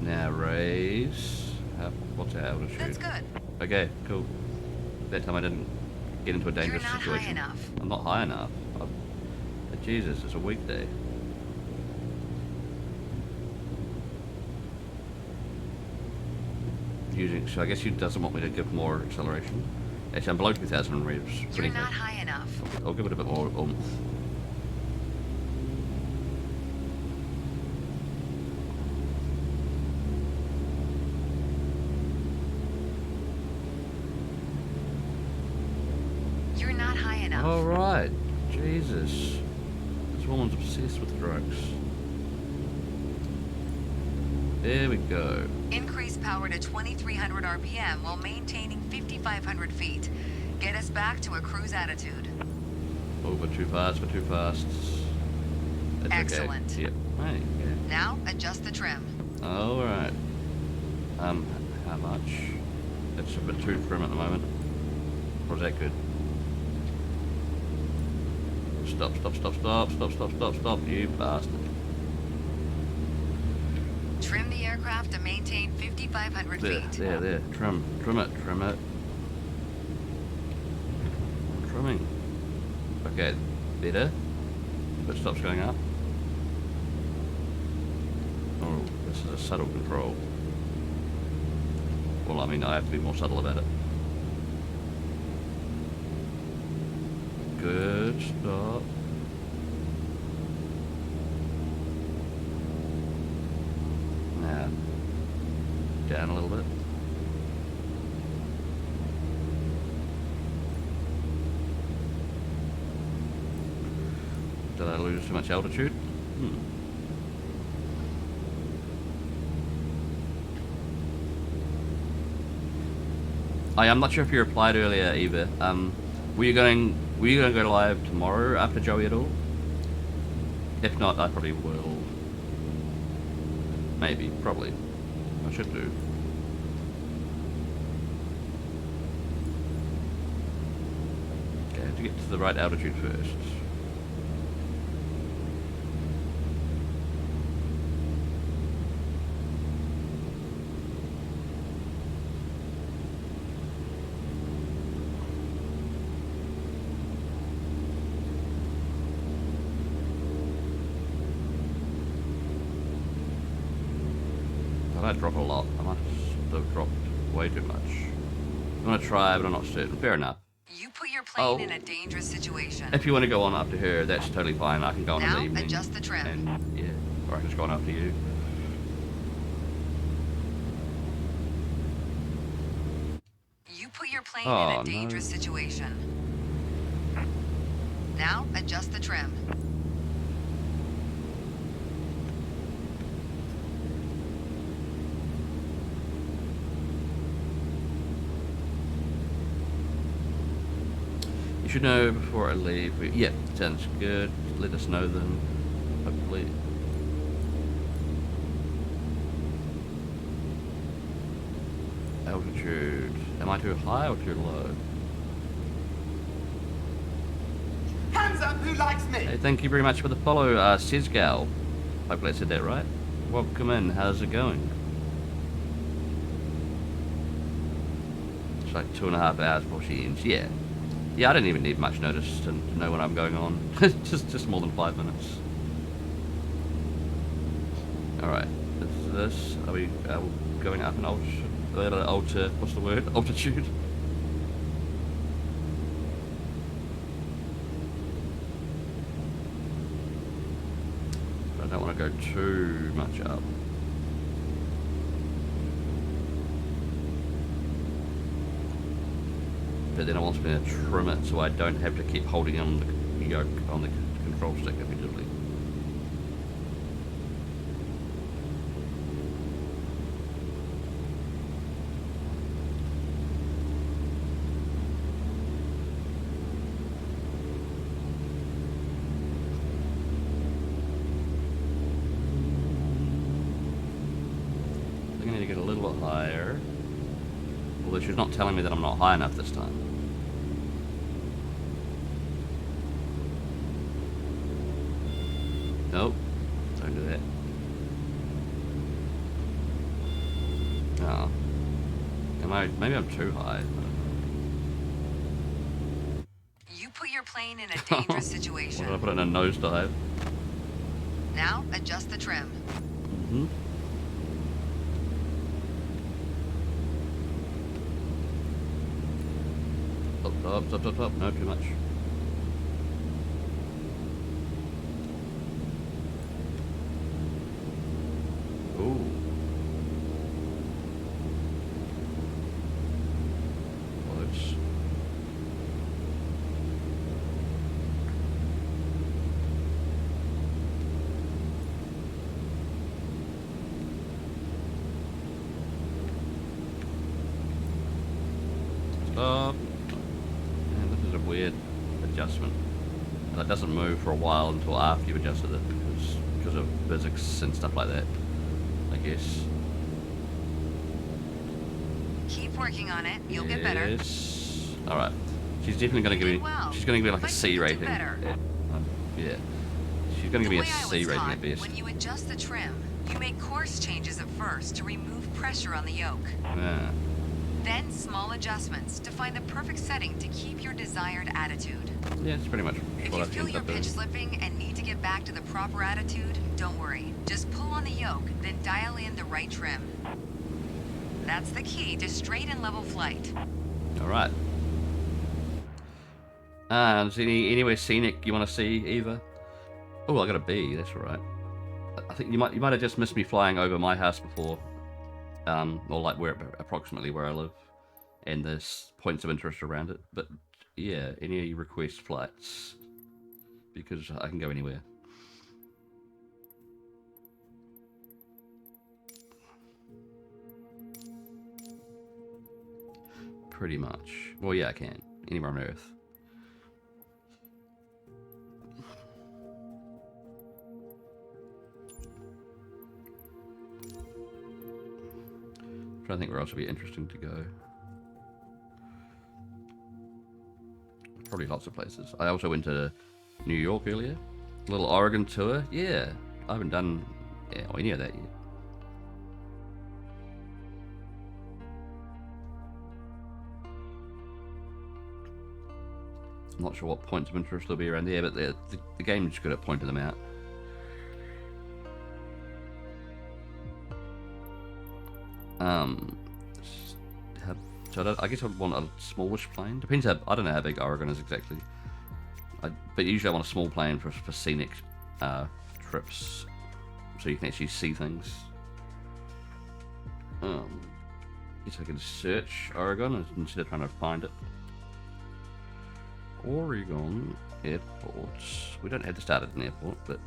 Now raise. What's our altitude? That's good. Okay, cool. That time I didn't get into a dangerous You're not situation. high enough. I'm not high enough. Jesus, it's a weekday. So I guess he doesn't want me to give more acceleration. Actually, I'm below 2,000 revs. You're not high enough. I'll give it a bit more oomph. You're not high enough. Alright. Jesus. This woman's obsessed with drugs. There we go. Increase power to 2,300 RPM while maintaining 5,500 feet. Get us back to a cruise attitude. Over too fast for too fast. That's Excellent. Okay. Yep. Hey, yeah. Now, adjust the trim. Alright. How much? It's a bit too trim at the moment. Or is that good? Stop, you bastard. Trim the aircraft to maintain 5,500 feet. There. Trim it. Trimming. Okay, better. If it stops going up. Oh, this is a subtle control. Well, I mean, I have to be more subtle about it. Good, stop. Now, down a little bit. Did I lose too much altitude? I'm not sure if you replied earlier, Eva. Were you going to go live tomorrow after Joey at all? If not, I probably will. Maybe, probably. I should do. Okay, I have to get to the right altitude first. I drop a lot. I must have dropped way too much. I'm gonna try, but I'm not certain. Fair enough. You put your plane in a dangerous situation. If you want to go on up to her, that's totally fine. I can go on in the evening. Now, adjust the trim. And, yeah, or I can just go on after you. You put your plane in a dangerous situation. Now, adjust the trim. should know before I leave. Yeah, sounds good. Let us know then. Hopefully. Altitude. Am I too high or too low? Hands up who likes me. Hey, thank you very much for the follow, Sizgal. Hopefully I said that right. Welcome in. How's it going? It's like 2.5 hours before she ends. Yeah. Yeah, I didn't even need much notice to know when I'm going on. just more than 5 minutes. Alright. Is this... Are we going up an what's the word? Altitude? I don't want to go too much up. But then I want me to trim it so I don't have to keep holding on the yoke on the control stick repeatedly. I think I need to get a little bit higher. Although she's not telling me that I'm not high enough this time. Nope. Don't do that. Oh. Maybe I'm too high. You put your plane in a dangerous situation. What did I put it in a nosedive? Now, adjust the trim. Mm-hmm. Up. No, too much. Ooh. Close. Stop. Man, this is a weird adjustment. And it doesn't move for a while until after you've adjusted it because of physics and stuff like that, I guess. Keep working on it. You'll get better. Yes. All right. She's definitely going to give me. Well, She's going to give me like a but C you can rating. do better. Yeah. She's going to give me a The way I C was rating taught, at best. when you adjust the trim, you make course changes at first to remove pressure on the yoke. Yeah. Then small adjustments to find the perfect setting to keep your desired attitude. Yeah, it's pretty much If what you I've feel ended you're up doing. pitch slipping and need to get back to the proper attitude, don't worry. Just pull on the yoke, then dial in the right trim. That's the key to straight and level flight. All right. Is there anywhere scenic you want to see, Eva? Oh, I got a B. That's all right. I think you might have just missed me flying over my house before, or like approximately where I live, and there's points of interest around it. But yeah, any request flights, because I can go anywhere. Pretty much. Well, yeah, I can. Anywhere on Earth. I think where else would be interesting to go. Probably lots of places. I also went to New York earlier. A little Oregon tour. Yeah, I haven't done any of that yet. I'm not sure what points of interest there'll be around there, but the game's good at pointing them out. So I guess I'd want a smallish plane. Depends how, I don't know how big Oregon is exactly. But usually I want a small plane for scenic trips, so you can actually see things. Guess I can search Oregon instead of trying to find it. Oregon Airport. We don't have to start at an airport, but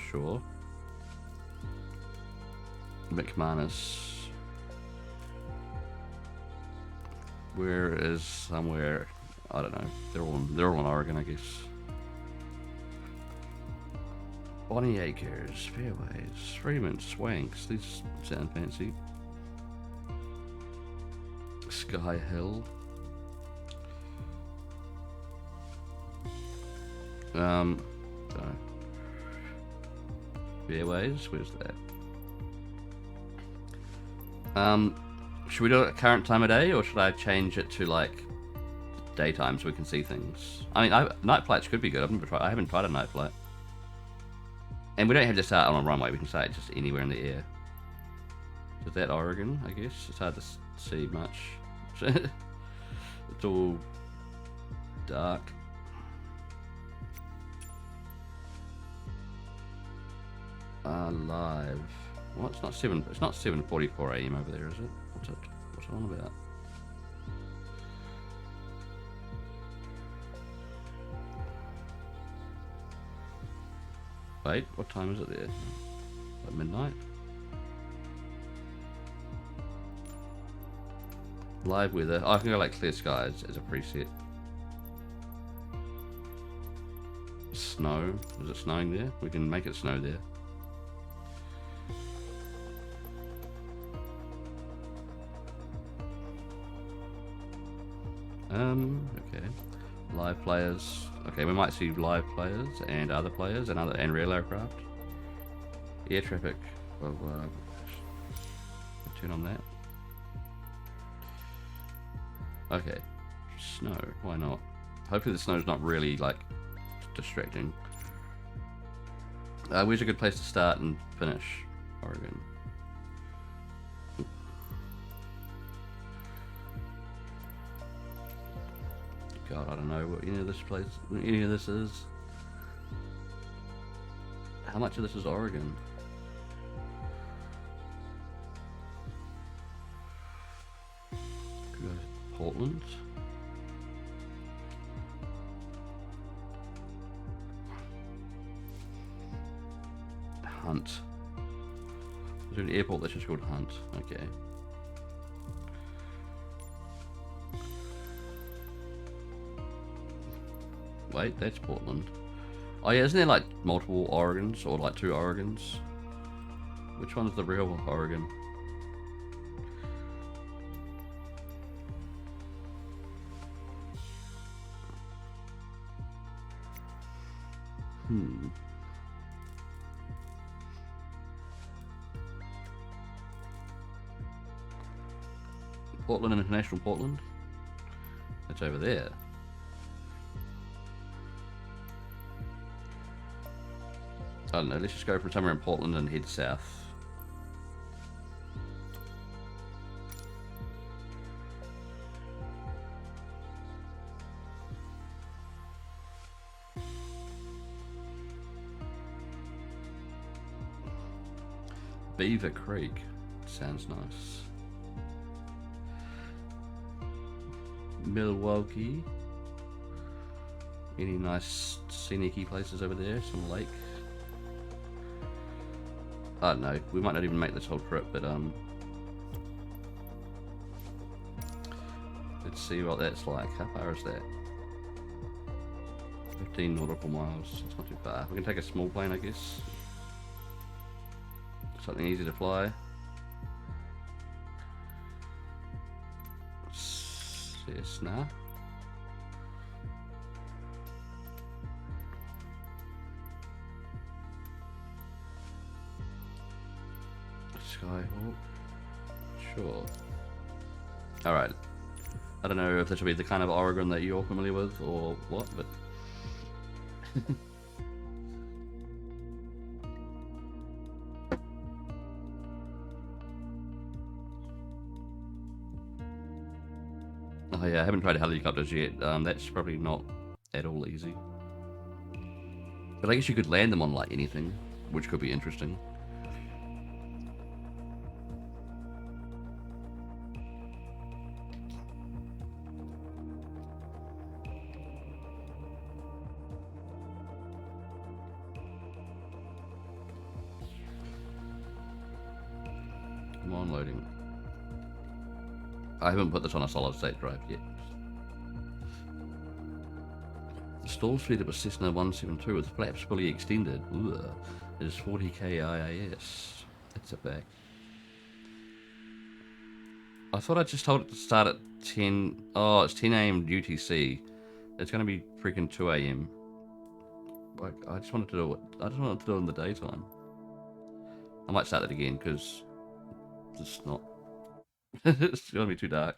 sure. McManus. Where is somewhere? I don't know. They're all in Oregon, I guess. Bonnie Acres, Fairways, Freeman, Swanks. These sound fancy. Sky Hill. Don't know. Fairways, where's that? Should we do it at current time of day, or should I change it to like daytime so we can see things? I mean, night flights could be good. I haven't tried a night flight. And we don't have to start on a runway. We can start just anywhere in the air. Is that Oregon? I guess it's hard to see much. It's all dark. Live. Well, it's not 7:44 AM over there, is it? What's it on about? Wait, what time is it there? Like midnight? Live weather. Oh, I can go like clear skies as a preset. Snow. Is it snowing there? We can make it snow there. Okay. Live players. Okay, we might see live players and other players and real aircraft. Air traffic. Well, turn on that. Okay. Snow. Why not? Hopefully the snow's not really like distracting. Where's a good place to start and finish? Oregon. God, I don't know what any of this is. How much of this is Oregon? Could go to Portland. Hunt. Is there an airport that's just called Hunt? Okay. Wait, that's Portland. Oh yeah, isn't there like multiple Oregons or like 2 Oregons? Which one's the real Oregon? Portland International Portland? That's over there. I don't know, let's just go from somewhere in Portland and head south. Beaver Creek. Sounds nice. Milwaukee. Any nice scenic places over there? Some lake. I don't know, we might not even make this whole trip, but let's see what that's like. How far is that? 15 nautical miles. It's not too far. We can take a small plane, I guess. Something easy to fly. Cessna. Skyhawk. Sure. Alright. I don't know if this will be the kind of Oregon that you're familiar with or what, but... Oh yeah, I haven't tried helicopters yet. That's probably not at all easy. But I guess you could land them on like anything, which could be interesting. Come on, loading. I haven't put this on a solid state drive yet. stall speed of a Cessna 172 with flaps fully extended. Ooh, it is 40k IAS. That's a back. I thought I just told it to start at 10. Oh, it's 10 a.m. UTC. It's going to be freaking 2 a.m. Like, I just wanted to do it. I just wanted to do it in the daytime. I might start that again because it's not. It's going to be too dark.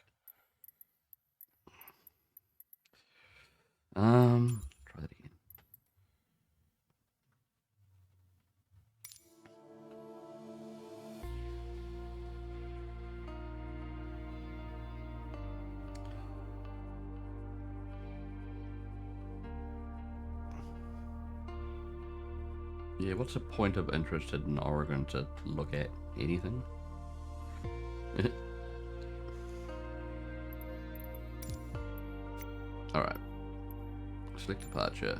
Try that again. Yeah, what's the point of interest in Oregon to look at anything? Alright. Select departure.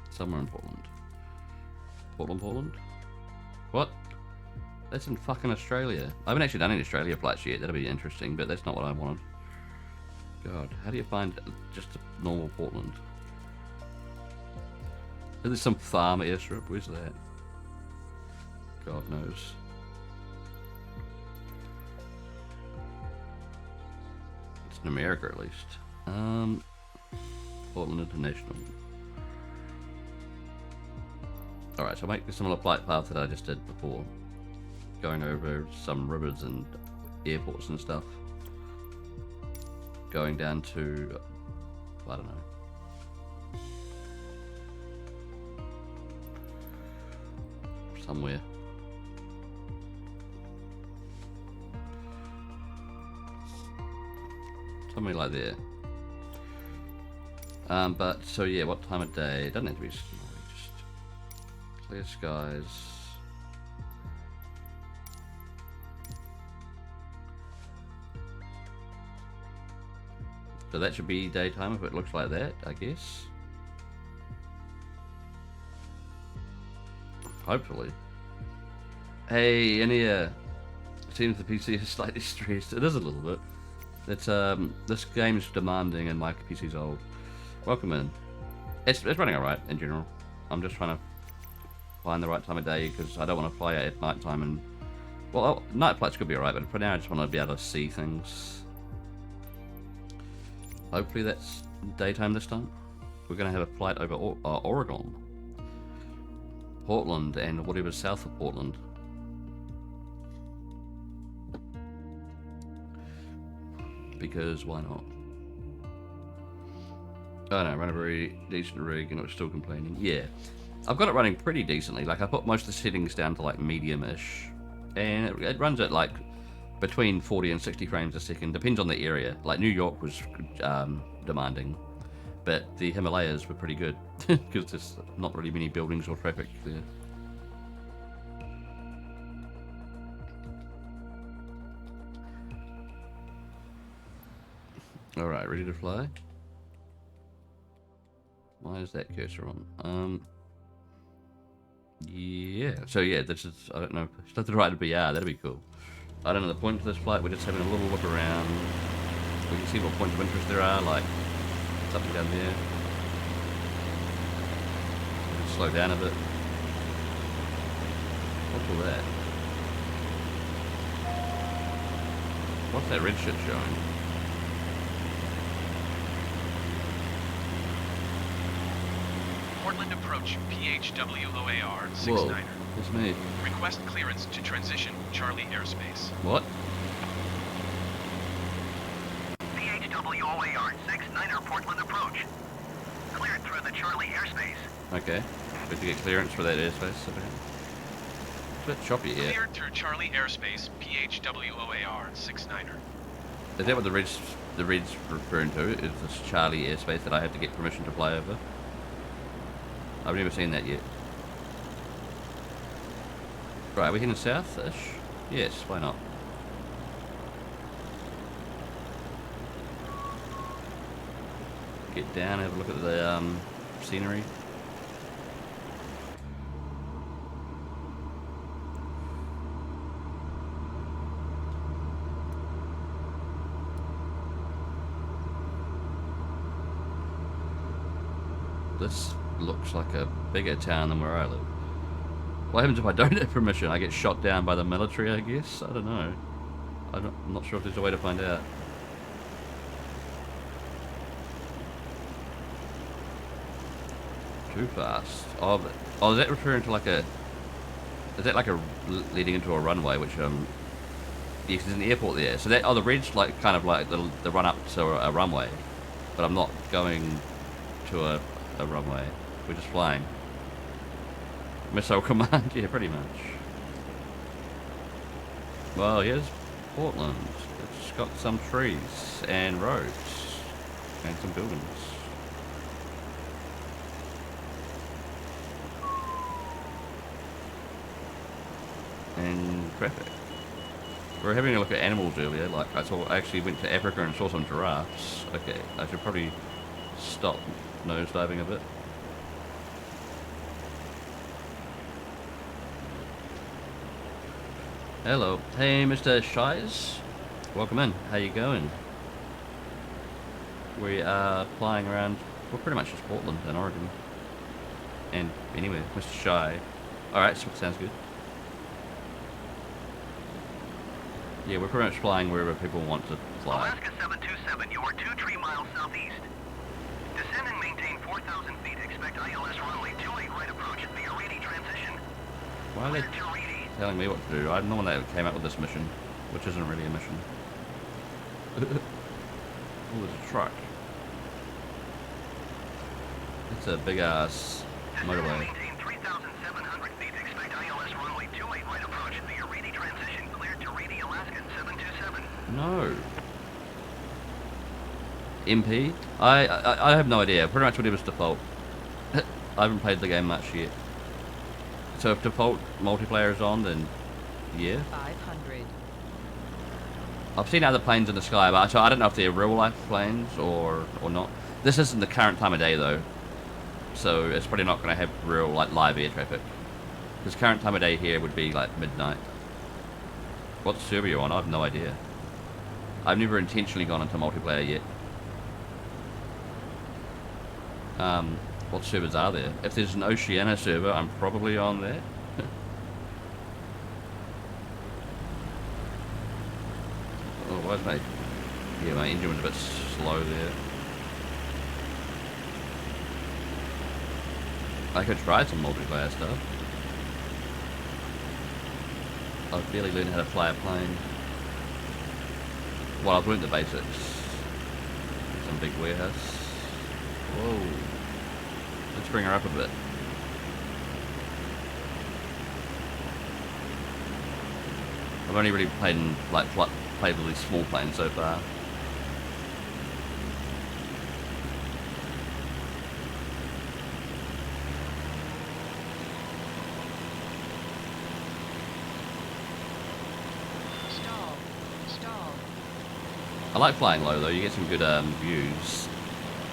Somewhere in Portland. Portland? What? That's in fucking Australia. I haven't actually done any Australia flights yet. That'll be interesting, but that's not what I wanted. God, how do you find just a normal Portland? Is there some farm airstrip? Where's that? God knows. It's in America at least. Portland International. Alright, so I'll make a similar flight path that I just did before. Going over some rivers and airports and stuff. Going down to, I don't know, somewhere. Somewhere like there. But, so yeah, what time of day? It doesn't have to be snowy, just clear skies. So that should be daytime if it looks like that, I guess. Hopefully. Hey, Ania. It seems the PC is slightly stressed. It is a little bit. It's this game's demanding and my PC's old. Welcome in. It's running alright in general. I'm just trying to find the right time of day because I don't want to fly at night time and well, night flights could be alright, but for now I just want to be able to see things. Hopefully that's daytime this time. We're going to have a flight over Oregon, Portland, and whatever's south of Portland. Because why not? Oh no, run a very decent rig and it's still complaining. Yeah, I've got it running pretty decently. Like I put most of the settings down to like medium-ish, and it runs at like between 40 and 60 frames a second, depends on the area. Like New York was demanding, but the Himalayas were pretty good because there's not really many buildings or traffic there. Alright, ready to fly? Why is that cursor on? Yeah, so yeah, this is, I don't know, if it's the right to BR, that'd be cool. I don't know the point of this flight, we're just having a little look around. We can see what points of interest there are, like something down there. We can slow down a bit. What's all that? What's that red shit showing? Portland approach, PHWOAR 69er. Whoa, it's me. Request clearance to transition Charlie airspace. What? PHWOAR 69er Portland approach. Cleared through the Charlie airspace. Okay. We have to get clearance for that airspace. It's a bit choppy here. Cleared through Charlie airspace, PHWOAR 69er. Is that what the red's referring to? Is this Charlie airspace that I have to get permission to fly over? I've never seen that yet. Right, are we heading south-ish? Yes, why not? Get down, have a look at the scenery. This looks like a bigger town than where I live. What happens if I don't have permission? I get shot down by the military, I guess? I don't know. I'm not sure if there's a way to find out. Too fast. Oh, is that referring to like a... Is that like a leading into a runway, which yeah, 'cause there's an airport there. So that the red's like kind of like the run up to a runway, but I'm not going to a runway. We're just flying. Missile command, yeah, pretty much. Well, here's Portland. It's got some trees and roads and some buildings. And traffic. We were having a look at animals earlier. Like I actually went to Africa and saw some giraffes. Okay, I should probably stop nosediving a bit. Hello, hey, Mr. Shies. Welcome in. How you going? We are flying around. Well, pretty much just Portland and Oregon. And anyway, Mr. Shy. All right, sounds good. Yeah, we're pretty much flying wherever people want to fly. Alaska 727, you are 2 miles southeast. Descend and maintain 4,000 feet. Expect ILS runway 28 right approach at the Aridi transition. Why are they Clear to Aridi. telling me what to do? I'm the one that came up with this mission, which isn't really a mission. Oh, there's a truck. It's a big ass Descend and motorway. maintain 3,700 feet. Expect ILS runway 28 right approach at the Aridi transition. Clear to Aridi, Alaska 727. No. MP? I have no idea. Pretty much whatever's default. I haven't played the game much yet. So if default multiplayer is on, then yeah. 500. I've seen other planes in the sky, but so I don't know if they're real life planes or not. This isn't the current time of day though, so it's probably not going to have real like live air traffic. Because current time of day here would be like midnight. What server are you on? I have no idea. I've never intentionally gone into multiplayer yet. What servers are there? If there's an Oceania server, I'm probably on there. Oh, why's my... Yeah, my engine was a bit slow there. I could try some multiplayer stuff. I've barely learned how to fly a plane. Well, I've learned the basics. Some big warehouse. Whoa. Let's bring her up a bit. I've only really played in, like, played with these small planes so far. Stall. I like flying low though, you get some good views,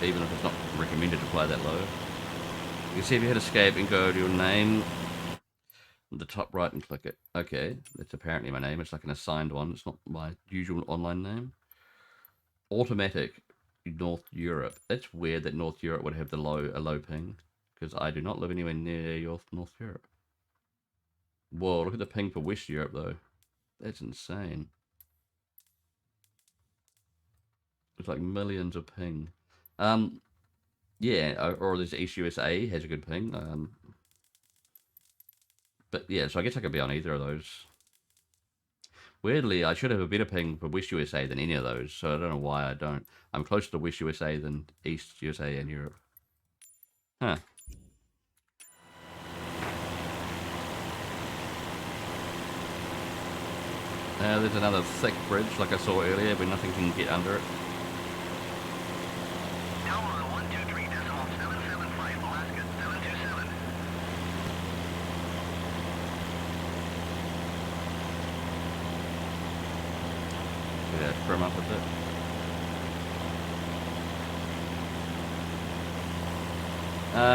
even if it's not recommended to fly that low. You can see if you hit escape and go to your name, the top right and click it. Okay, that's apparently my name, it's like an assigned one, it's not my usual online name. Automatic, North Europe. That's weird that North Europe would have a low ping, because I do not live anywhere near North Europe. Whoa, look at the ping for West Europe though. That's insane. It's like millions of ping. Yeah, or there's East USA has a good ping. But yeah, so I guess I could be on either of those. Weirdly, I should have a better ping for West USA than any of those, so I don't know why I don't. I'm closer to West USA than East USA and Europe. Huh. There's another thick bridge like I saw earlier, but nothing can get under it. Tower 123.775, Alaska 727. Yeah, trim up a bit.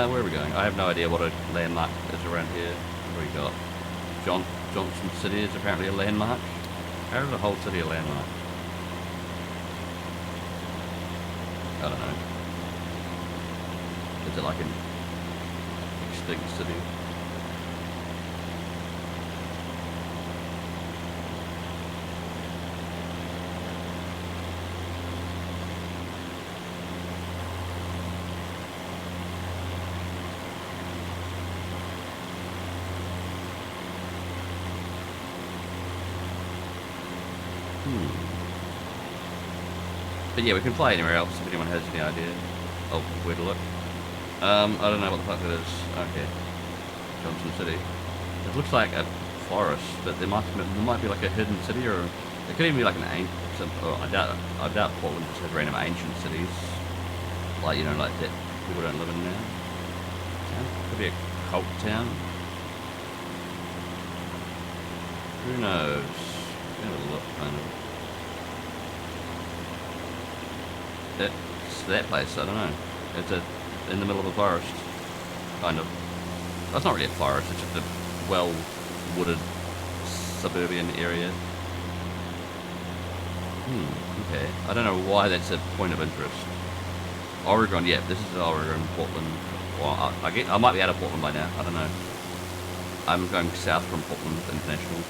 Where are we going? I have no idea what a landmark is around here. What do we got? Johnson City is apparently a landmark. How is the whole city a landmark? I don't know. Is it like an extinct city? But yeah, we can fly anywhere else if anyone has any idea of where to look. I don't know what the fuck that is. Okay. Johnson City. It looks like a forest, but there might be like a hidden city, or it could even be like an ancient. Or I doubt Portland just has random ancient cities, like like that people don't live in now. Could be a cult town. Who knows? Have a look, kind of. It's that place. I don't know. It's in the middle of a forest, kind of. That's not really a forest. It's just a well-wooded suburban area. Okay. I don't know why that's a point of interest. Oregon. Yeah, this is Oregon, Portland. Well, I might be out of Portland by now. I don't know. I'm going south from Portland International.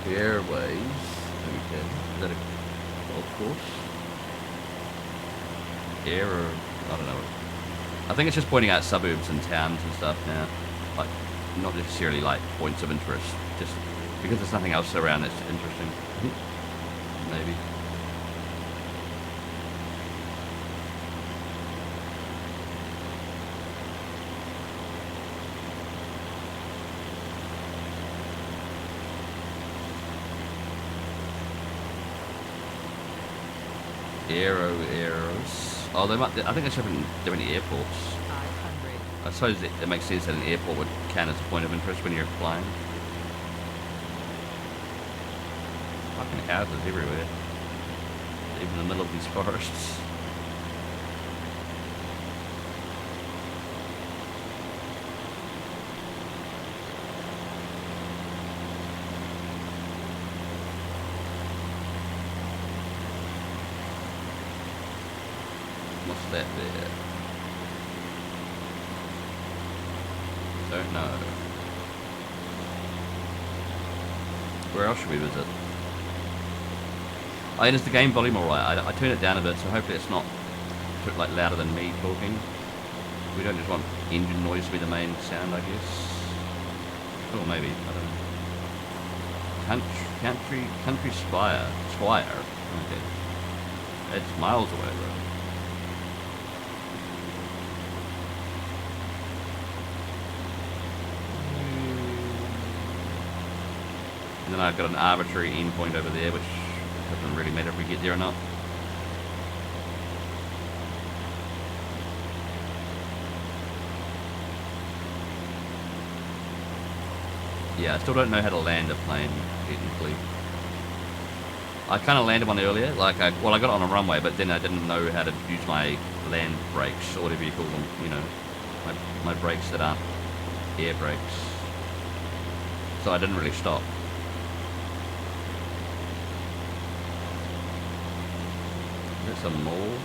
Airways. Okay. Is that a golf course? Air or I don't know. I think it's just pointing out suburbs and towns and stuff now. Like not necessarily like points of interest. Just because there's nothing else around that's interesting. Maybe. Arrows. Oh, they might. I think it's different airports. 500. I suppose it makes sense that an airport would count as a point of interest when you're flying. Fucking houses everywhere, even in the middle of these forests. What's that there? Don't know. Where else should we visit? Oh, and is the game volume alright? I turned it down a bit, so hopefully it's not like louder than me talking. We don't just want engine noise to be the main sound, I guess. Or maybe, I don't know. Country Squire. Okay. It's miles away, though. And then I've got an arbitrary endpoint over there, which doesn't really matter if we get there or not. Yeah, I still don't know how to land a plane, technically. I kind of landed one earlier, I got it on a runway, but then I didn't know how to use my land brakes, or whatever you call them, my brakes that aren't air brakes. So I didn't really stop. Is this a mall?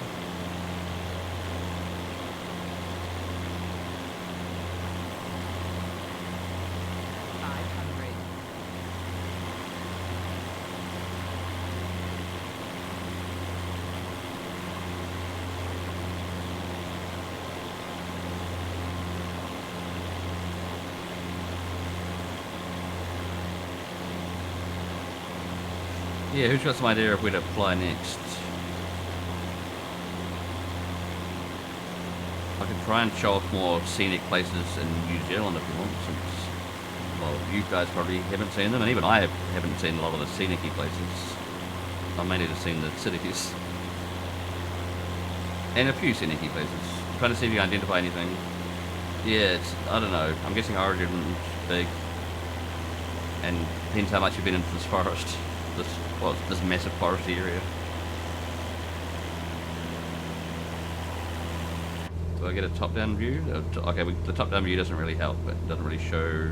Yeah, who's got some idea of where to fly next? I could try and show off more scenic places in New Zealand if you want, since, well, you guys probably haven't seen them, and even I haven't seen a lot of the scenic-y places. I've mainly just seen the cities. And a few scenic-y places. I'm trying to see if you can identify anything. Yeah, I don't know. I'm guessing Origin's big. And depends how much you've been into this forest. This massive forest area. Do I get a top-down view? Okay, the top-down view doesn't really help. It doesn't really show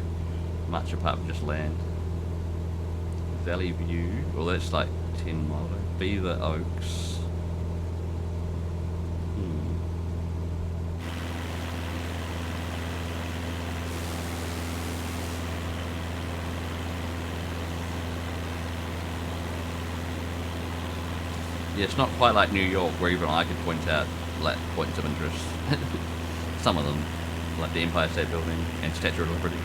much apart from just land. Valley View. Well, that's like 10 miles away. Beaver Oaks. Yeah, it's not quite like New York, where even I could point out like points of interest. Some of them, like the Empire State Building and Statue of Liberty.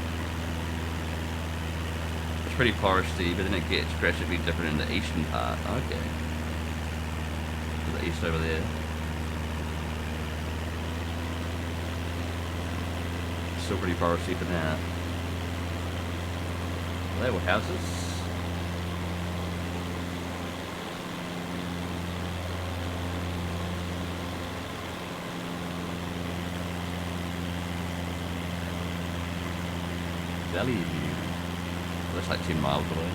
It's pretty foresty, but then it gets drastically different in the eastern part. Okay. To the east over there. Still pretty foresty for now. Well, there were houses. Valley View. That's like 10 miles away.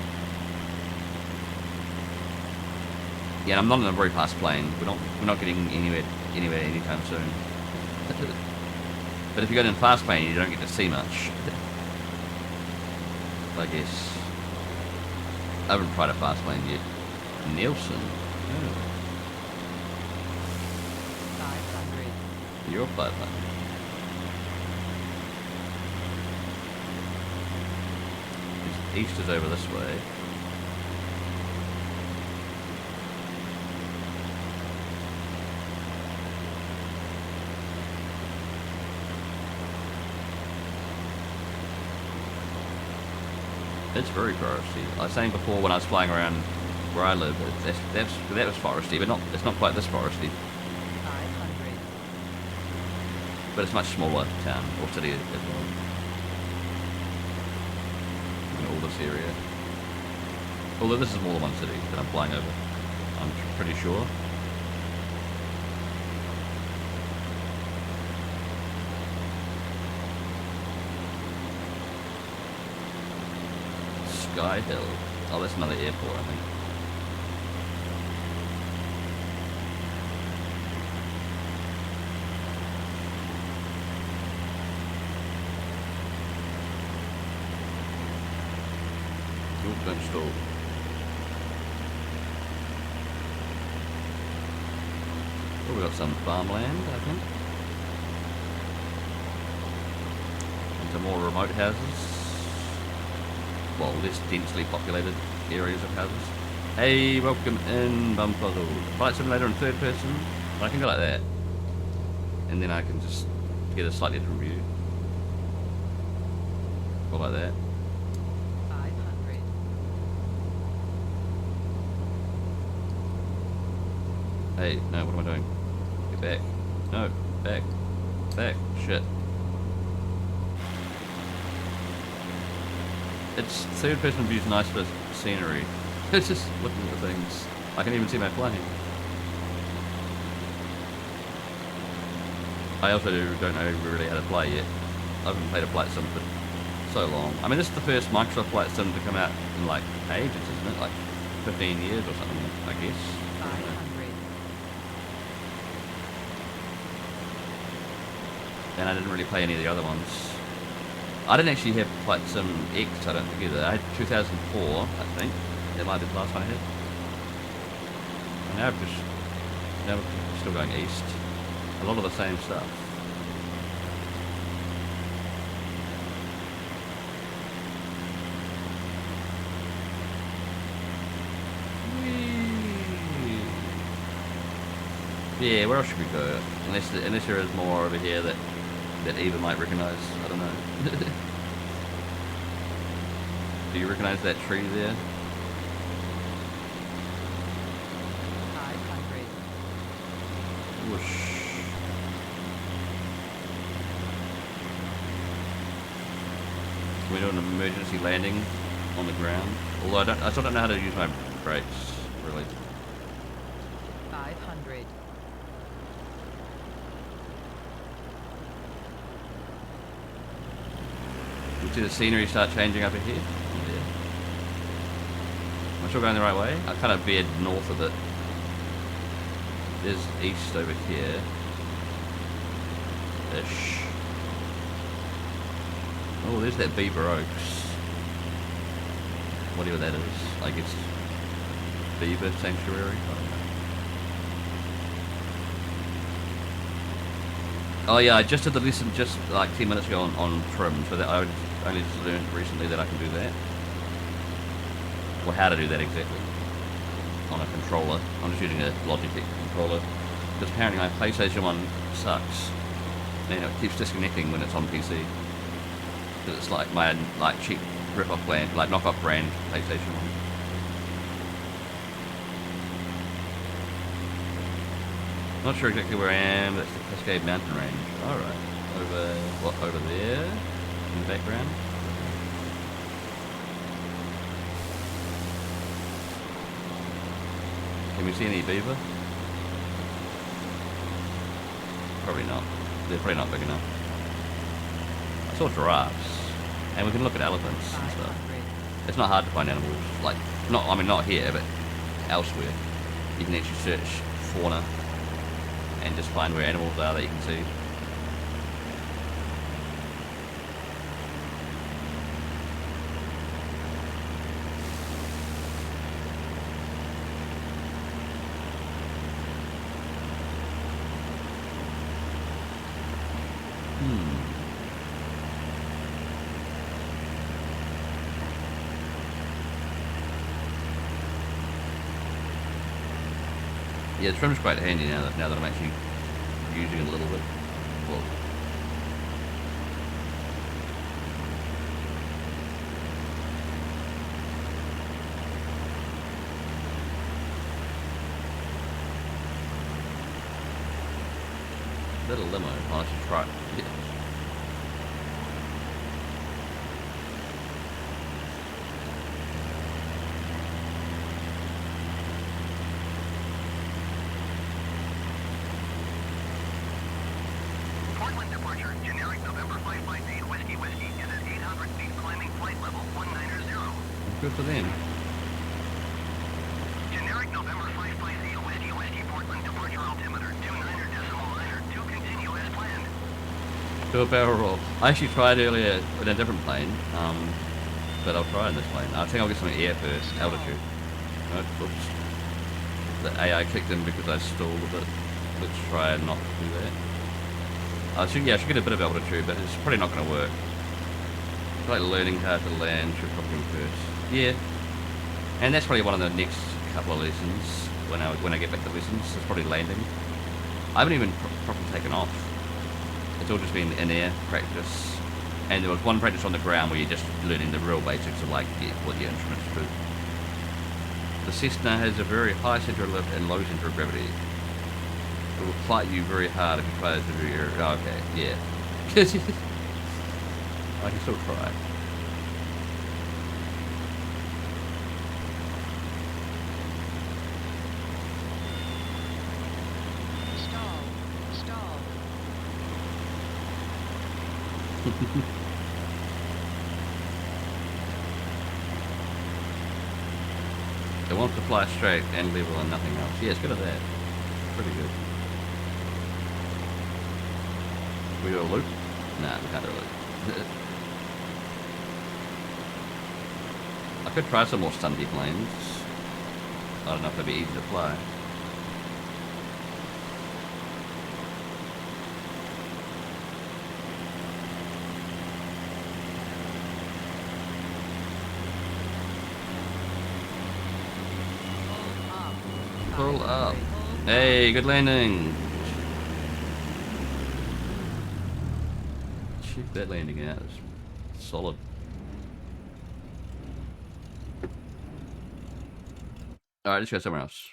Yeah, I'm not in a very fast plane. We're not getting anywhere anytime soon. But if you go in a fast plane, you don't get to see much. I guess. I haven't tried a fast plane yet. Nielsen. Oh. 500. You're 500. East is over this way. It's very foresty. I was saying before when I was flying around where I live, that was foresty, but it's not quite this foresty. 500. But it's a much smaller town or city as well. All this area. Although this is more than one city that I'm flying over, I'm pretty sure. Sky Hill. Oh, that's another airport, I think. Don't stall. Oh, we got some farmland, I think. And some more remote houses. Well, less densely populated areas of houses. Hey, welcome in, Bumpuzzle. Flight Simulator in third person. I can go like that. And then I can just get a slightly different view. Or like that. Hey, no, what am I doing? Get back. No, back. Back. Shit. It's third person view's nice for scenery. It's just looking at the things. I can even see my plane. I also don't know really how to fly yet. I haven't played a flight sim for so long. I mean, this is the first Microsoft flight sim to come out in like ages, isn't it? Like 15 years or something, I guess. 500. And I didn't really play any of the other ones. I didn't actually have Flight Sim X, I don't think either. I had 2004, I think. That might be the last one I had. And now we're still going east. A lot of the same stuff. Whee! Yeah, where else should we go? Unless there is more over here that Eva might recognize. I don't know. Do you recognize that tree there? 500. Whoosh. Can we do an emergency landing on the ground? Although I still don't know how to use my brakes, really. 500. You see the scenery start changing up here? Yeah. Am I still going the right way? I kind of veered north of it. There's east over here. ish. Oh, there's that Beaver Oaks. Whatever that is. I guess Beaver Sanctuary. I don't know. Oh yeah, I just did the lesson just like 10 minutes ago on trim, so that I only just learned recently that I can do that. Well, how to do that exactly on a controller. I'm just using a Logitech controller because apparently my PlayStation 1 sucks and it keeps disconnecting when it's on PC. Because it's like my cheap rip-off brand, like knockoff brand PlayStation 1. Not sure exactly where I am. That's the Cascade Mountain Range. All right, over there in the background. Can we see any beaver? Probably not. They're probably not big enough. I saw giraffes, and we can look at elephants and stuff. 500. It's not hard to find animals, like, not here, but elsewhere. You can actually search fauna and just find where animals are that you can see. Yeah, the trim's quite handy now that I'm actually using it a little bit. Well, little limo. Oh, I should try it. Yeah. Portland departure, generic November 558 Whiskey Whiskey is at 800 feet, climbing flight level 190. Good for them. Generic November 558 Whiskey Whiskey Portland departure altimeter 29.9, to continue as planned. Do a barrel roll. I actually tried earlier in a different plane, but I'll try in this plane. I think I'll get some air first, altitude. Right, oops. The AI kicked in because I stalled a bit. Let's try and not do that. I should get a bit of altitude, but it's probably not going to work. It's like learning how to land should probably come first. Yeah, and that's probably one of the next couple of lessons when I get back to lessons. It's probably landing. I haven't even properly taken off. It's all just been in air practice, and there was one practice on the ground where you're just learning the real basics of like what your instruments do. The Cessna has a very high center of lift and low center of gravity. It will fight you very hard if you try to do your... Oh, okay, yeah. I can still try. Stall. It wants to fly straight and level and nothing else. Yeah, it's good at that. Pretty good. We do a loop? Nah, we can't do a loop. I could try some more stunty planes. I don't know if they'd be easy to fly. Pull up. Hey, good landing. Check that landing out. It's solid. Alright, let's go somewhere else.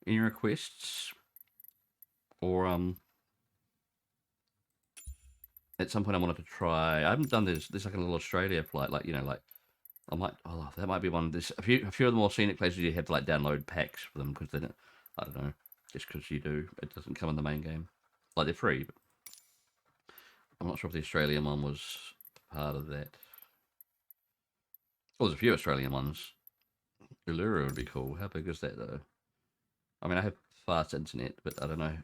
Any requests? Or, at some point I wanted to try... I haven't done this. This like a little Australia flight. Like, you know, like... I might... Oh, that might be one. There's a few of the more scenic places you have to, like, download packs for them. Because they don't... I don't know. Just because you do. It doesn't come in the main game. Like, they're free, but... I'm not sure if the Australian one was part of that. Well, there's a few Australian ones. Uluru would be cool. How big is that, though? I mean, I have fast internet, but I don't know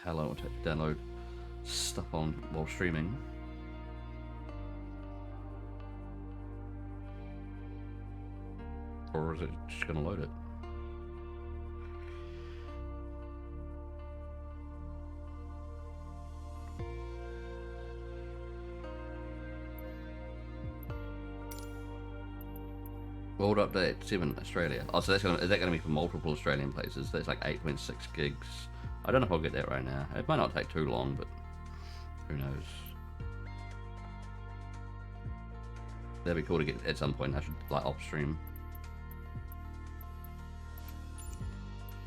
how long it would take to download stuff on while streaming. Or is it just gonna load it? World update 7 Australia. Oh, so that's gonna, is that gonna be for multiple Australian places? That's like 8.6 gigs. I don't know if I'll get that right now. It might not take too long, but who knows? That'd be cool to get at some point. I should like off stream.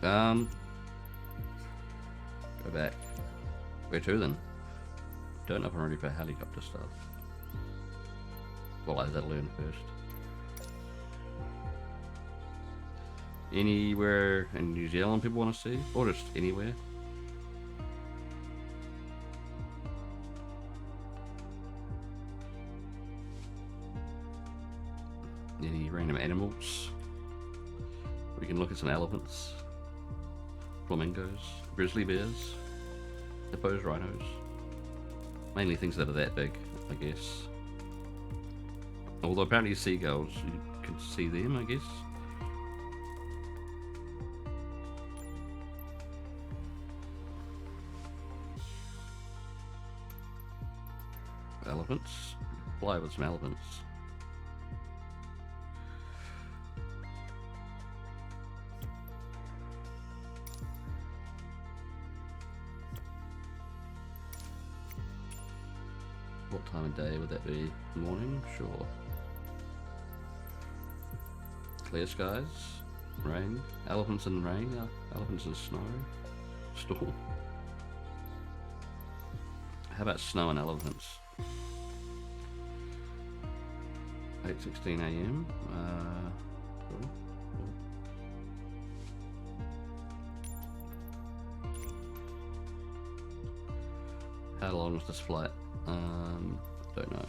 Go back. Where to then? Don't know if I'm ready for helicopter stuff. Well, I gotta learn first. Anywhere in New Zealand people want to see? Or just anywhere? Any random animals? We can look at some elephants, flamingos, grizzly bears, hippos, rhinos. Mainly things that are that big, I guess. Although apparently seagulls, you can see them, I guess. Elephants? Fly with some elephants. What time of day would that be? Morning? Sure. Clear skies? Rain? Elephants in rain? Elephants in snow? Storm? How about snow and elephants? 8:16 AM. Cool. How long is this flight? Don't know.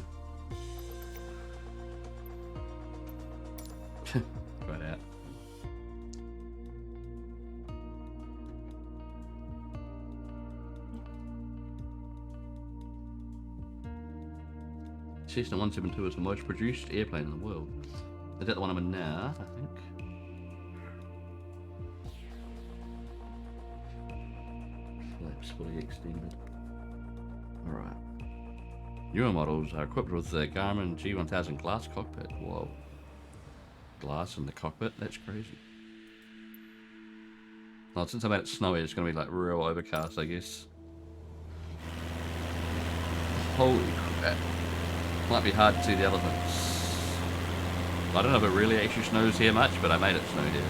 Right out. Cessna 172 is the most produced airplane in the world. Is that the one I'm in now, I think? Flaps fully extended. Alright. Newer models are equipped with the Garmin G1000 glass cockpit. Whoa. Glass in the cockpit? That's crazy. Well, since I made it snowy, it's going to be like real overcast, I guess. Holy crap. Might be hard to see the elephants. I don't know if it really actually snows here much, but I made it snow here.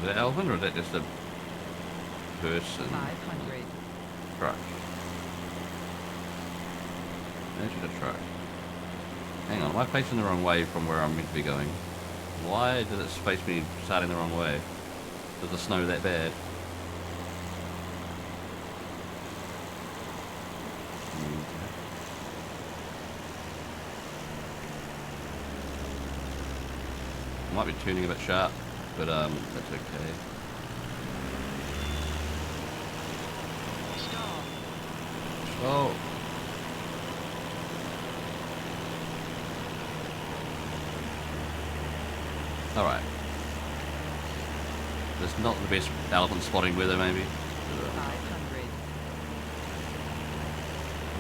Is that elephant or is that just a person? 500. Truck. That's just a truck. Hang on, am I facing the wrong way from where I'm meant to be going? Why did it space me starting the wrong way? Does the snow that bad? Might be tuning a bit sharp, but that's okay. Oh. Alright. That's not the best elephant spotting weather, maybe. 500.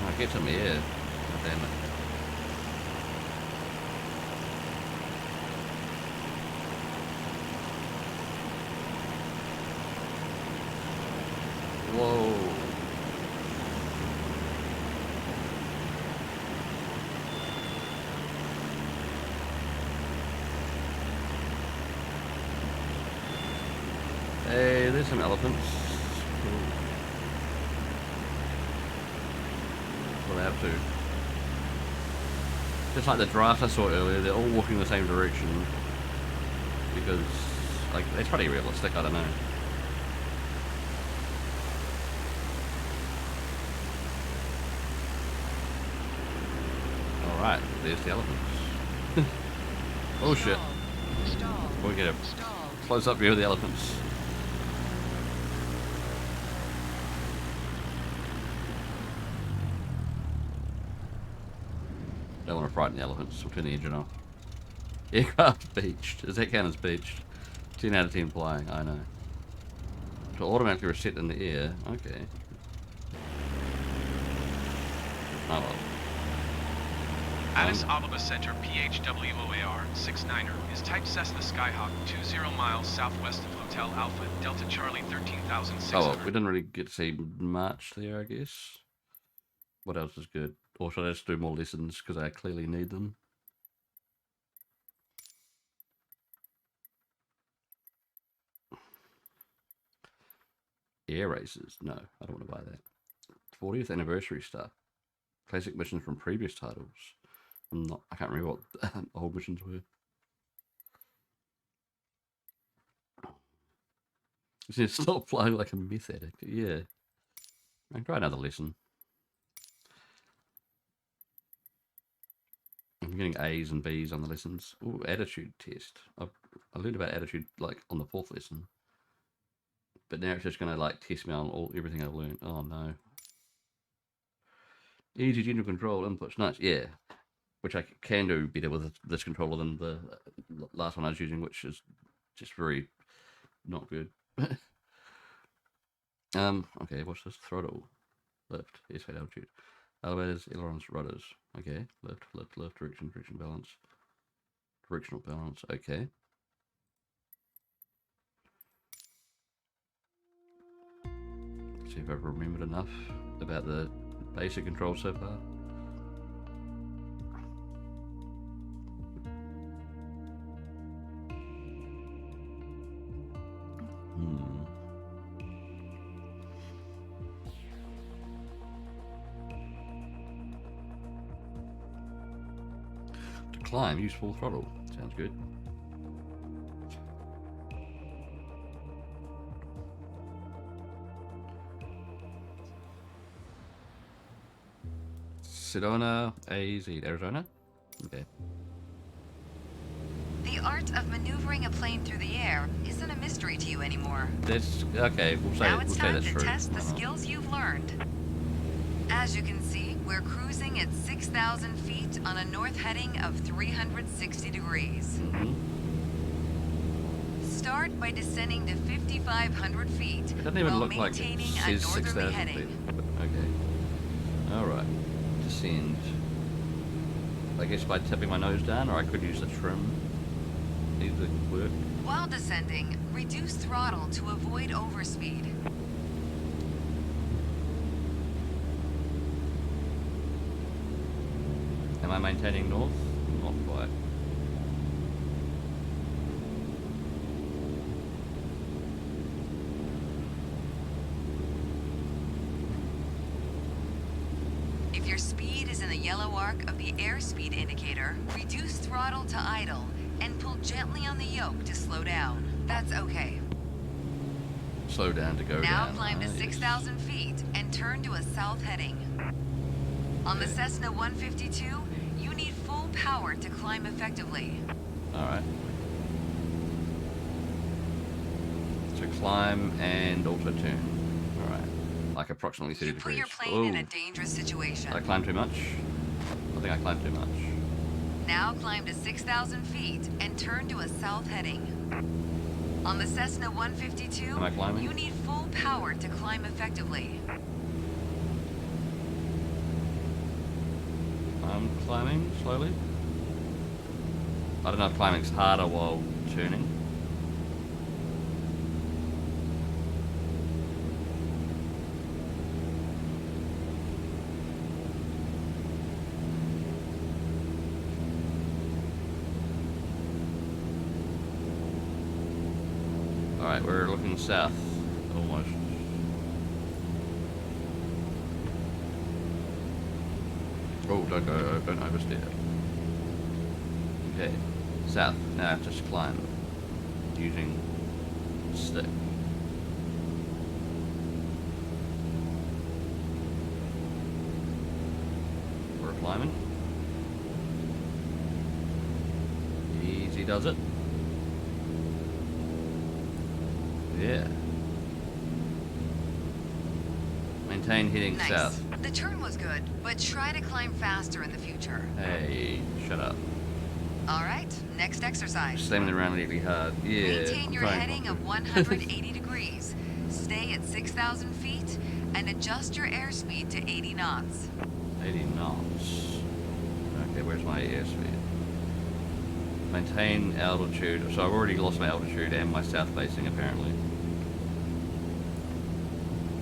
Oh, get some air. God damn it. Whoa. Hey, there's some elephants. Cool. Well, they have to. Just like the giraffe I saw earlier, they're all walking the same direction. Because, like, it's pretty realistic, I don't know. Alright, there's the elephants. Oh shit. Stall. We get a Stall. close-up view of the elephants. Don't want to frighten the elephants. We'll turn the engine off. Aircraft beached. Does that count as beached? 10 out of 10 flying, I know. To automatically reset in the air. Okay. Oh well. Addis Ababa Center PHWOAR 69er is type Cessna Skyhawk 20 miles southwest of Hotel Alpha Delta Charlie 13,600. Oh well, we didn't really get to see much there, I guess. What else is good? Or should I just do more lessons because I clearly need them? Air races? No, I don't want to buy that. 40th anniversary stuff. Classic missions from previous titles. I can't remember what old missions were. Stop flying like a meth addict. Yeah. I can try another lesson. I'm getting A's and B's on the lessons. Ooh, attitude test. I learned about attitude like on the 4th lesson. But now it's just going to like test me on everything I've learned. Oh no. Easy general control inputs. Nice. Yeah. Which I can do better with this controller than the last one I was using, which is just very not good. Okay, what's this? Throttle. Lift. Airspeed altitude. Elevators, ailerons, rudders. Okay. Lift, lift, lift, direction, direction balance. Directional balance. Okay. See if I've remembered enough about the basic controls so far. To climb, use full throttle. Sounds good. Sedona, AZ, Arizona? Okay. The art of maneuvering a plane through the air isn't a mystery to you anymore. That's okay. Now it's time that's to true. test the skills you've learned. As you can see, we're cruising at 6,000 feet on a north heading of 360 degrees. Start by descending to 5,500 feet It doesn't even while look like it maintaining a says northerly 6,000 heading. feet. Okay. Alright. Descend. I guess by tipping my nose down, or I could use the trim. Either work. While descending, reduce throttle to avoid overspeed. Am I maintaining north? Not quite. If your speed is in the yellow arc of the airspeed indicator, reduce throttle to idle and pull gently on the yoke to slow down. That's okay. Slow down to go Now down. climb to 6,000 feet and turn to a south heading. On the Cessna 152, you need full power to climb effectively. Alright. So climb and also turn. Alright. Like approximately 30 You put degrees. your plane in a Ooh. dangerous situation. Did I climb too much? I think I climbed too much. Now climb to 6,000 feet and turn to a south heading. On the Cessna 152, Am I climbing? you need full power to climb effectively. I'm climbing slowly. I don't know if climbing's harder while turning. Alright, we're looking south, almost. Oh, don't oversteer. Okay, south. Now I have to just climb using stick. We're climbing. Easy does it. Yeah. Maintain heading Nice. south. The turn was good, but try to climb faster in the future. Hey, shut up. All right, next exercise. Slamming around really hard. Yeah. Maintain I'm your trying. heading of 180 degrees. Stay at 6,000 feet and adjust your airspeed to 80 knots. 80 knots. Okay, where's my airspeed? Maintain altitude. So I've already lost my altitude and my south facing apparently.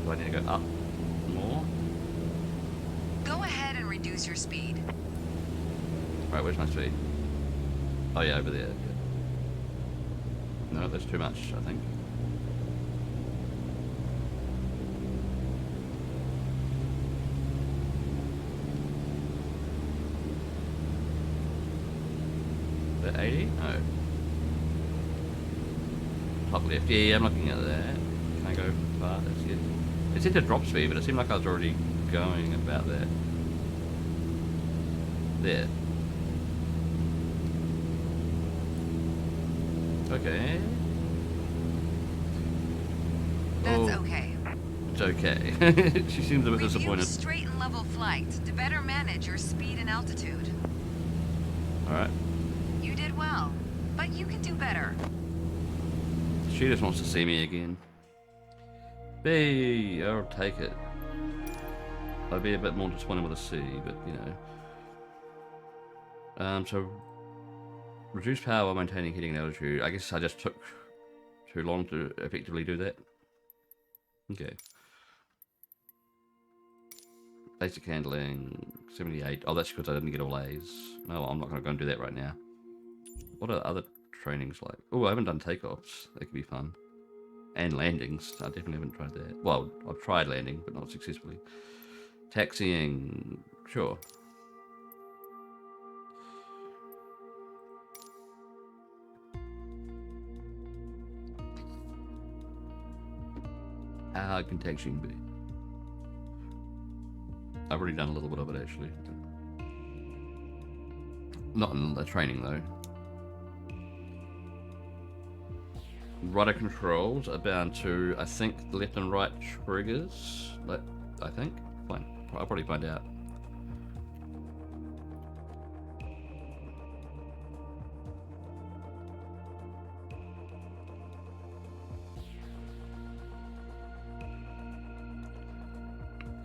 Do I need to go up more? Go ahead and reduce your speed. Right, where's my speed? Oh yeah, over there. Yeah. No, that's too much, I think. Is that 80? No. Top left. Yeah, I'm looking at that. Can I go far? That's it. It said to drop speed, but it seemed like I was already going about that. There. Okay. That's Oh, okay. it's okay. She seems a bit Review disappointed. straight and level flight to better manage your speed and altitude. Alright. You did well, but you can do better. She just wants to see me again. B, I'll take it. I'd be a bit more disappointed with a C, but you know. So reduce power while maintaining heading altitude. I guess I just took too long to effectively do that. Okay. Basic handling 78. Oh, that's because I didn't get all A's. No, I'm not going to go and do that right now. What are other trainings like? Oh, I haven't done takeoffs. That could be fun. And landings. I definitely haven't tried that. Well, I've tried landing, but not successfully. Taxiing. Sure. How hard can taxiing be? I've already done a little bit of it actually. Not in the training though. Rudder controls are bound to, I think, left and right triggers. I think. Fine. I'll probably find out.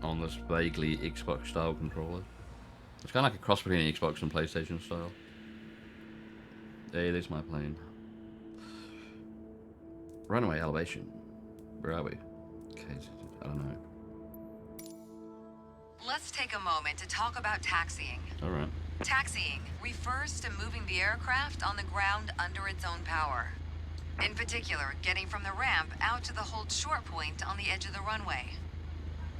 On this vaguely Xbox style controller. It's kind of like a cross between Xbox and PlayStation style. Hey, there's my plane. Runway elevation. Where are we? Okay, I don't know. Let's take a moment to talk about taxiing. Alright. Taxiing refers to moving the aircraft on the ground under its own power. In particular, getting from the ramp out to the hold short point on the edge of the runway.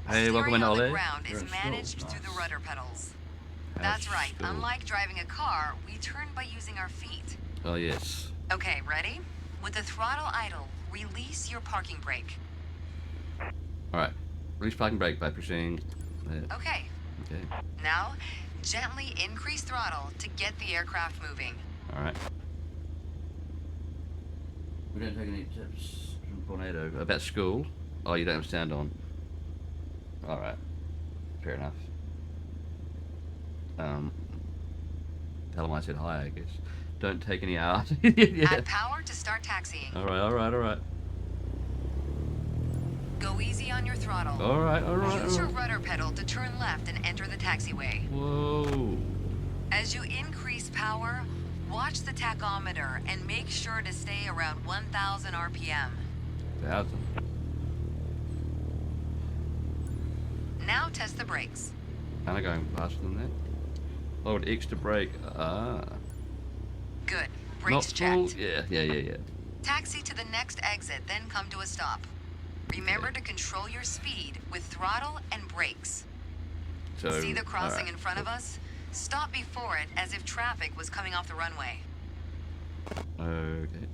Hey, welcome Steering in on the Ollie. ground You're is in school. managed through the Nice. rudder pedals. How's That's right. school? Unlike driving a car, we turn by using our feet. Oh yes. Okay, ready? With the throttle idle, release your parking brake. Alright. Release parking brake by pushing that. Okay. Okay. Now, gently increase throttle to get the aircraft moving. Alright. We don't take any tips from Tornado about school. Oh, you don't have sound on. Alright. Fair enough. Tell him I said hi, I guess. Don't take any out. Yeah. Add power to start taxiing. Alright. Go easy on your throttle. Alright. Use your rudder pedal to turn left and enter the taxiway. Whoa. As you increase power, watch the tachometer and make sure to stay around 1,000 RPM. 1,000. Now test the brakes. Kinda going faster than that. Lowered X to brake. Good. Not Brakes full. checked. Yeah. Taxi to the next exit, then come to a stop. Remember to control your speed with throttle and brakes. So, See the crossing alright. in front of us? Stop before it as if traffic was coming off the runway. Okay.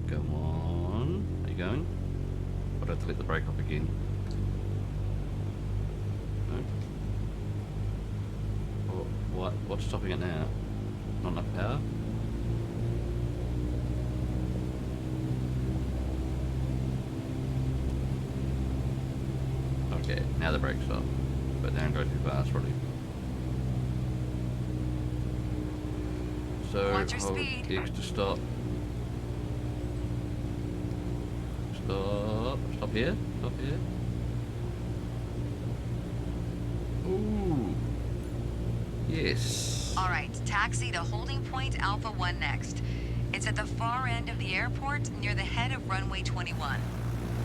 Come on. Are you going? I'd have to let the brake off again. No. Oh, what's stopping it now? Not enough power? Now the brakes stop. But they don't go too fast, probably. So, Watch your hold speed. X to stop. Stop. Stop here. Stop here. Ooh. Yes. Alright, taxi to holding point Alpha 1 next. It's at the far end of the airport near the head of runway 21.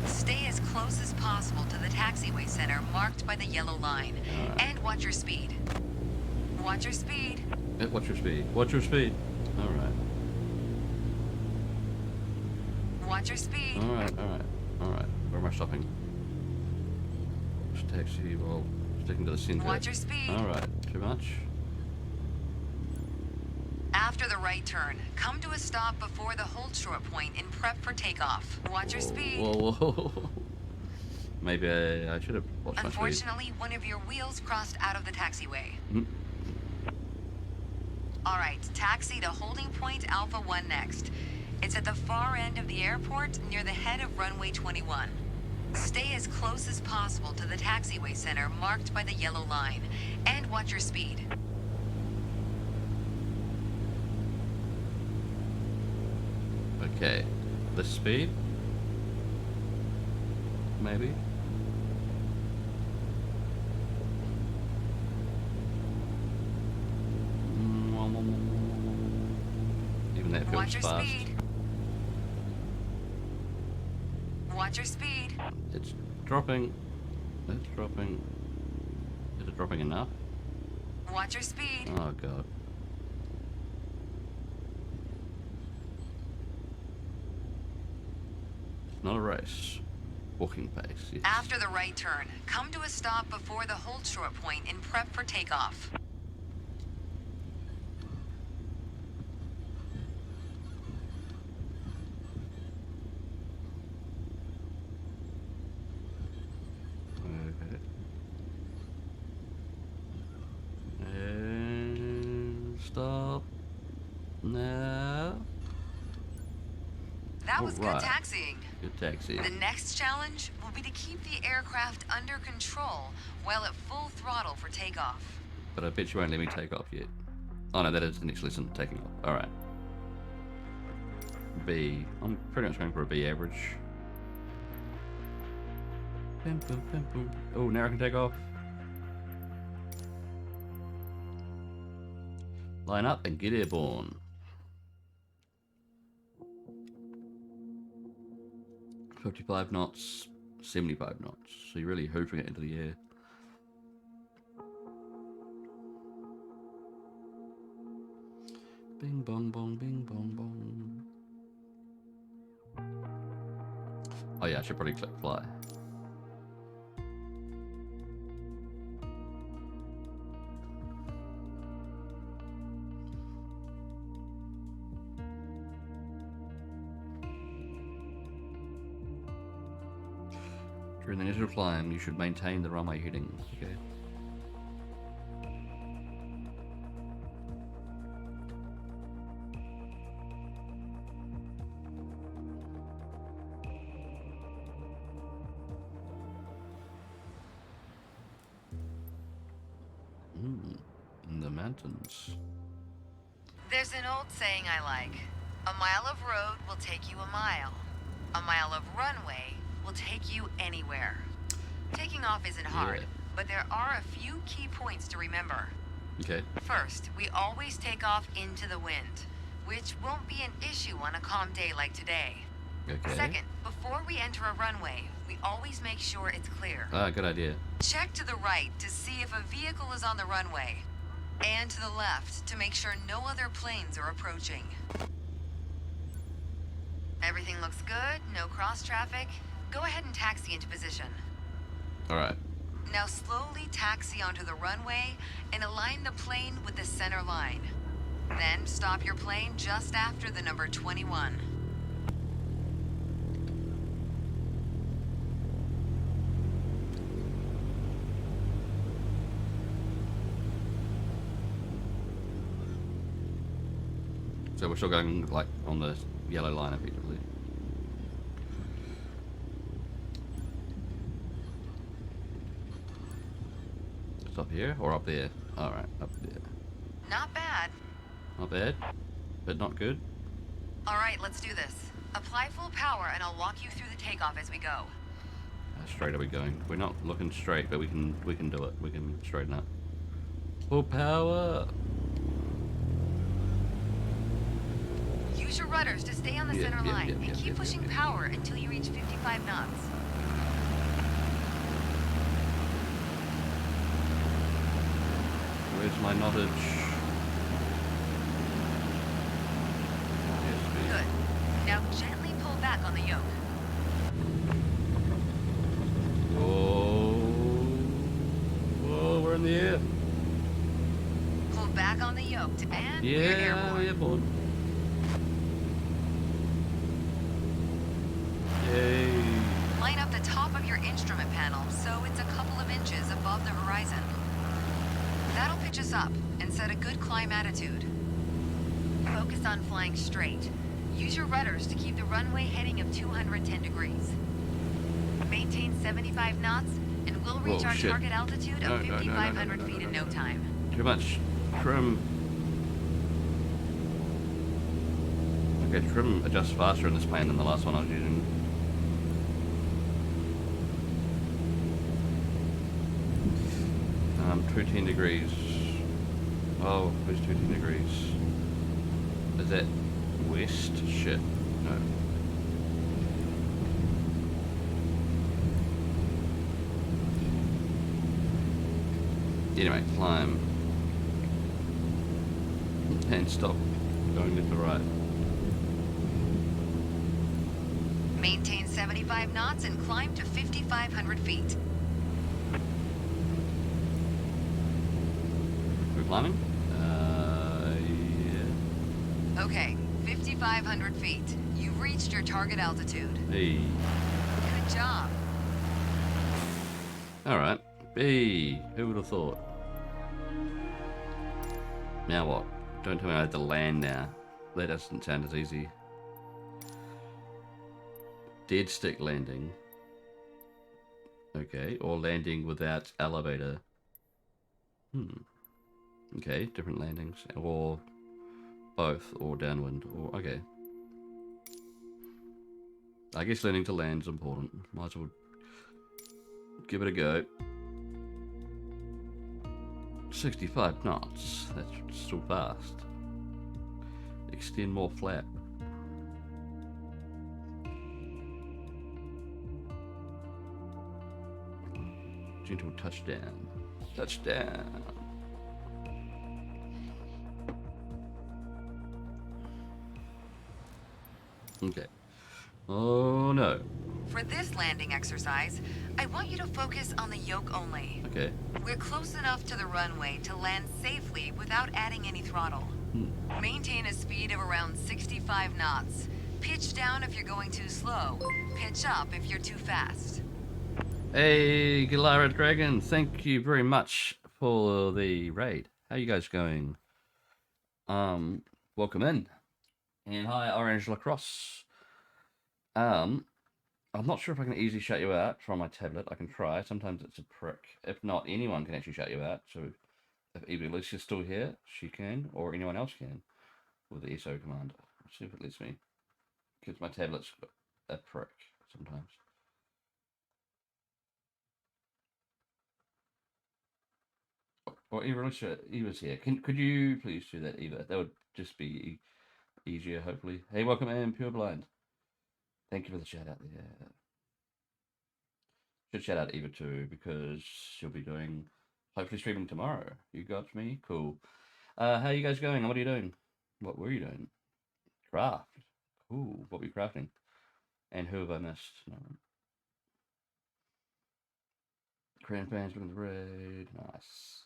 Stay as close as possible to the taxiway center marked by the yellow line. And watch your speed. Watch your speed. Yeah, watch your speed. Watch your speed. Alright. Watch your speed. Alright. Where am I stopping? Just taxi while sticking to the center. Watch your speed. Alright. Too much? After the right turn, come to a stop before the hold short point and prep for takeoff. Watch your speed. Whoa. Maybe I should have watched my speed. Unfortunately, one of your wheels crossed out of the taxiway. Mm. Alright, taxi to holding point Alpha 1 next. It's at the far end of the airport near the head of runway 21. Stay as close as possible to the taxiway center marked by the yellow line. And watch your speed. Okay. The speed? Maybe? Even that feels Watch your fast. speed. Watch your speed. It's dropping. It's dropping. Is it dropping enough? Watch your speed. Oh god. It's not a race. Walking pace, yes. After the right turn, come to a stop before the hold short point and prep for takeoff. Okay. And stop. Now. That was Alright. good taxiing. Good taxi. The next challenge will be to keep the aircraft under control while at full throttle for takeoff. But I bet you won't let me take off yet. Oh no, that is the next lesson, taking off. Alright. B. I'm pretty much going for a B average. Bim, bim, bim, bim. Oh, now I can take off. Line up and get airborne. 55 knots, 75 knots. So you're really hoofing it into the air. Bing bong bong, bing bong bong. Oh yeah, I should probably click fly. During the initial climb, you should maintain the runway headings. Okay. In the mountains. There's an old saying I like. A mile of road will take you a mile. A mile of runway will take you anywhere. Taking off isn't hard, Yeah. but there are a few key points to remember. Okay. First, we always take off into the wind, which won't be an issue on a calm day like today. Okay. Second, before we enter a runway, we always make sure it's clear. Ah, good idea. Check to the right to see if a vehicle is on the runway, and to the left to make sure no other planes are approaching. Everything looks good, no cross traffic. Go ahead and taxi into position. Alright. Now slowly taxi onto the runway and align the plane with the center line. Then stop your plane just after the number 21. So we're still going like on the yellow line effectively. Stop here or up there? Alright, up there. Not bad. Not bad, but not good. All right, let's do this. Apply full power and I'll walk you through the takeoff as we go. How straight are we going? We're not looking straight, but we can do it. We can straighten up. Full power. Use your rudders to stay on the center line and keep pushing power until you reach 55 knots. Where's my knottage? Good. Now gently pull back on the yoke. Whoa. Whoa, we're in the air. Pull back on the yoke and we're Yeah, airborne. airborne. Yay. Line up the top of your instrument panel so it's a couple of inches above the horizon. That'll pitch us up and set a good climb attitude. Focus on flying straight. Use your rudders to keep the runway heading of 210 degrees. Maintain 75 knots and we'll reach Whoa, our shit. target altitude No, of no, no, no, 5,500 no, no, feet no, in no, no time. Too much trim. Okay, trim adjusts faster in this plane than the last one I was using. Um, 210 degrees. Oh, where's 210 degrees? Is that west? Shit. No. Anyway, climb. And stop going left to right. Maintain 75 knots and climb to 5,500 feet. We're climbing? Yeah. Okay, 5,500 feet. You've reached your target altitude. Hey. Good job. Alright. B. Who would have thought? Now what? Don't tell me I have to land now. That doesn't sound as easy. Dead stick landing. Okay, or landing without elevator. Okay, different landings. Or both, or downwind, or okay. I guess learning to land is important. Might as well give it a go. 65 knots. That's still fast. Extend more flap. Gentle touchdown. Touchdown. Okay. Oh no. For this landing exercise, I want you to focus on the yoke only. Okay. We're close enough to the runway to land safely without adding any throttle. Maintain a speed of around 65 knots. Pitch down if you're going too slow. Pitch up if you're too fast. Hey, Galara Dragon, thank you very much for the raid. How you guys going? Welcome in. And hi, Orange Lacrosse. I'm not sure if I can easily shut you out from my tablet. I can try. Sometimes it's a prick. If not, anyone can actually shut you out. So if Evie Alicia's still here, she can, or anyone else can, with the SO command. Let's see if it lets me. Because my tablet's a prick sometimes. Or Eva Alicia, Eva's here. Could you please do that, Eva? That would just be easier, hopefully. Hey, welcome in, Pure Blind. Thank you for the shout out there. Should shout out Eva too, because she'll be doing, hopefully streaming tomorrow. You got me? Cool. How you guys going? What are you doing? What were you doing? Craft. Cool. What were you crafting? And who have I missed? No. Korean fans looking to raid. Nice.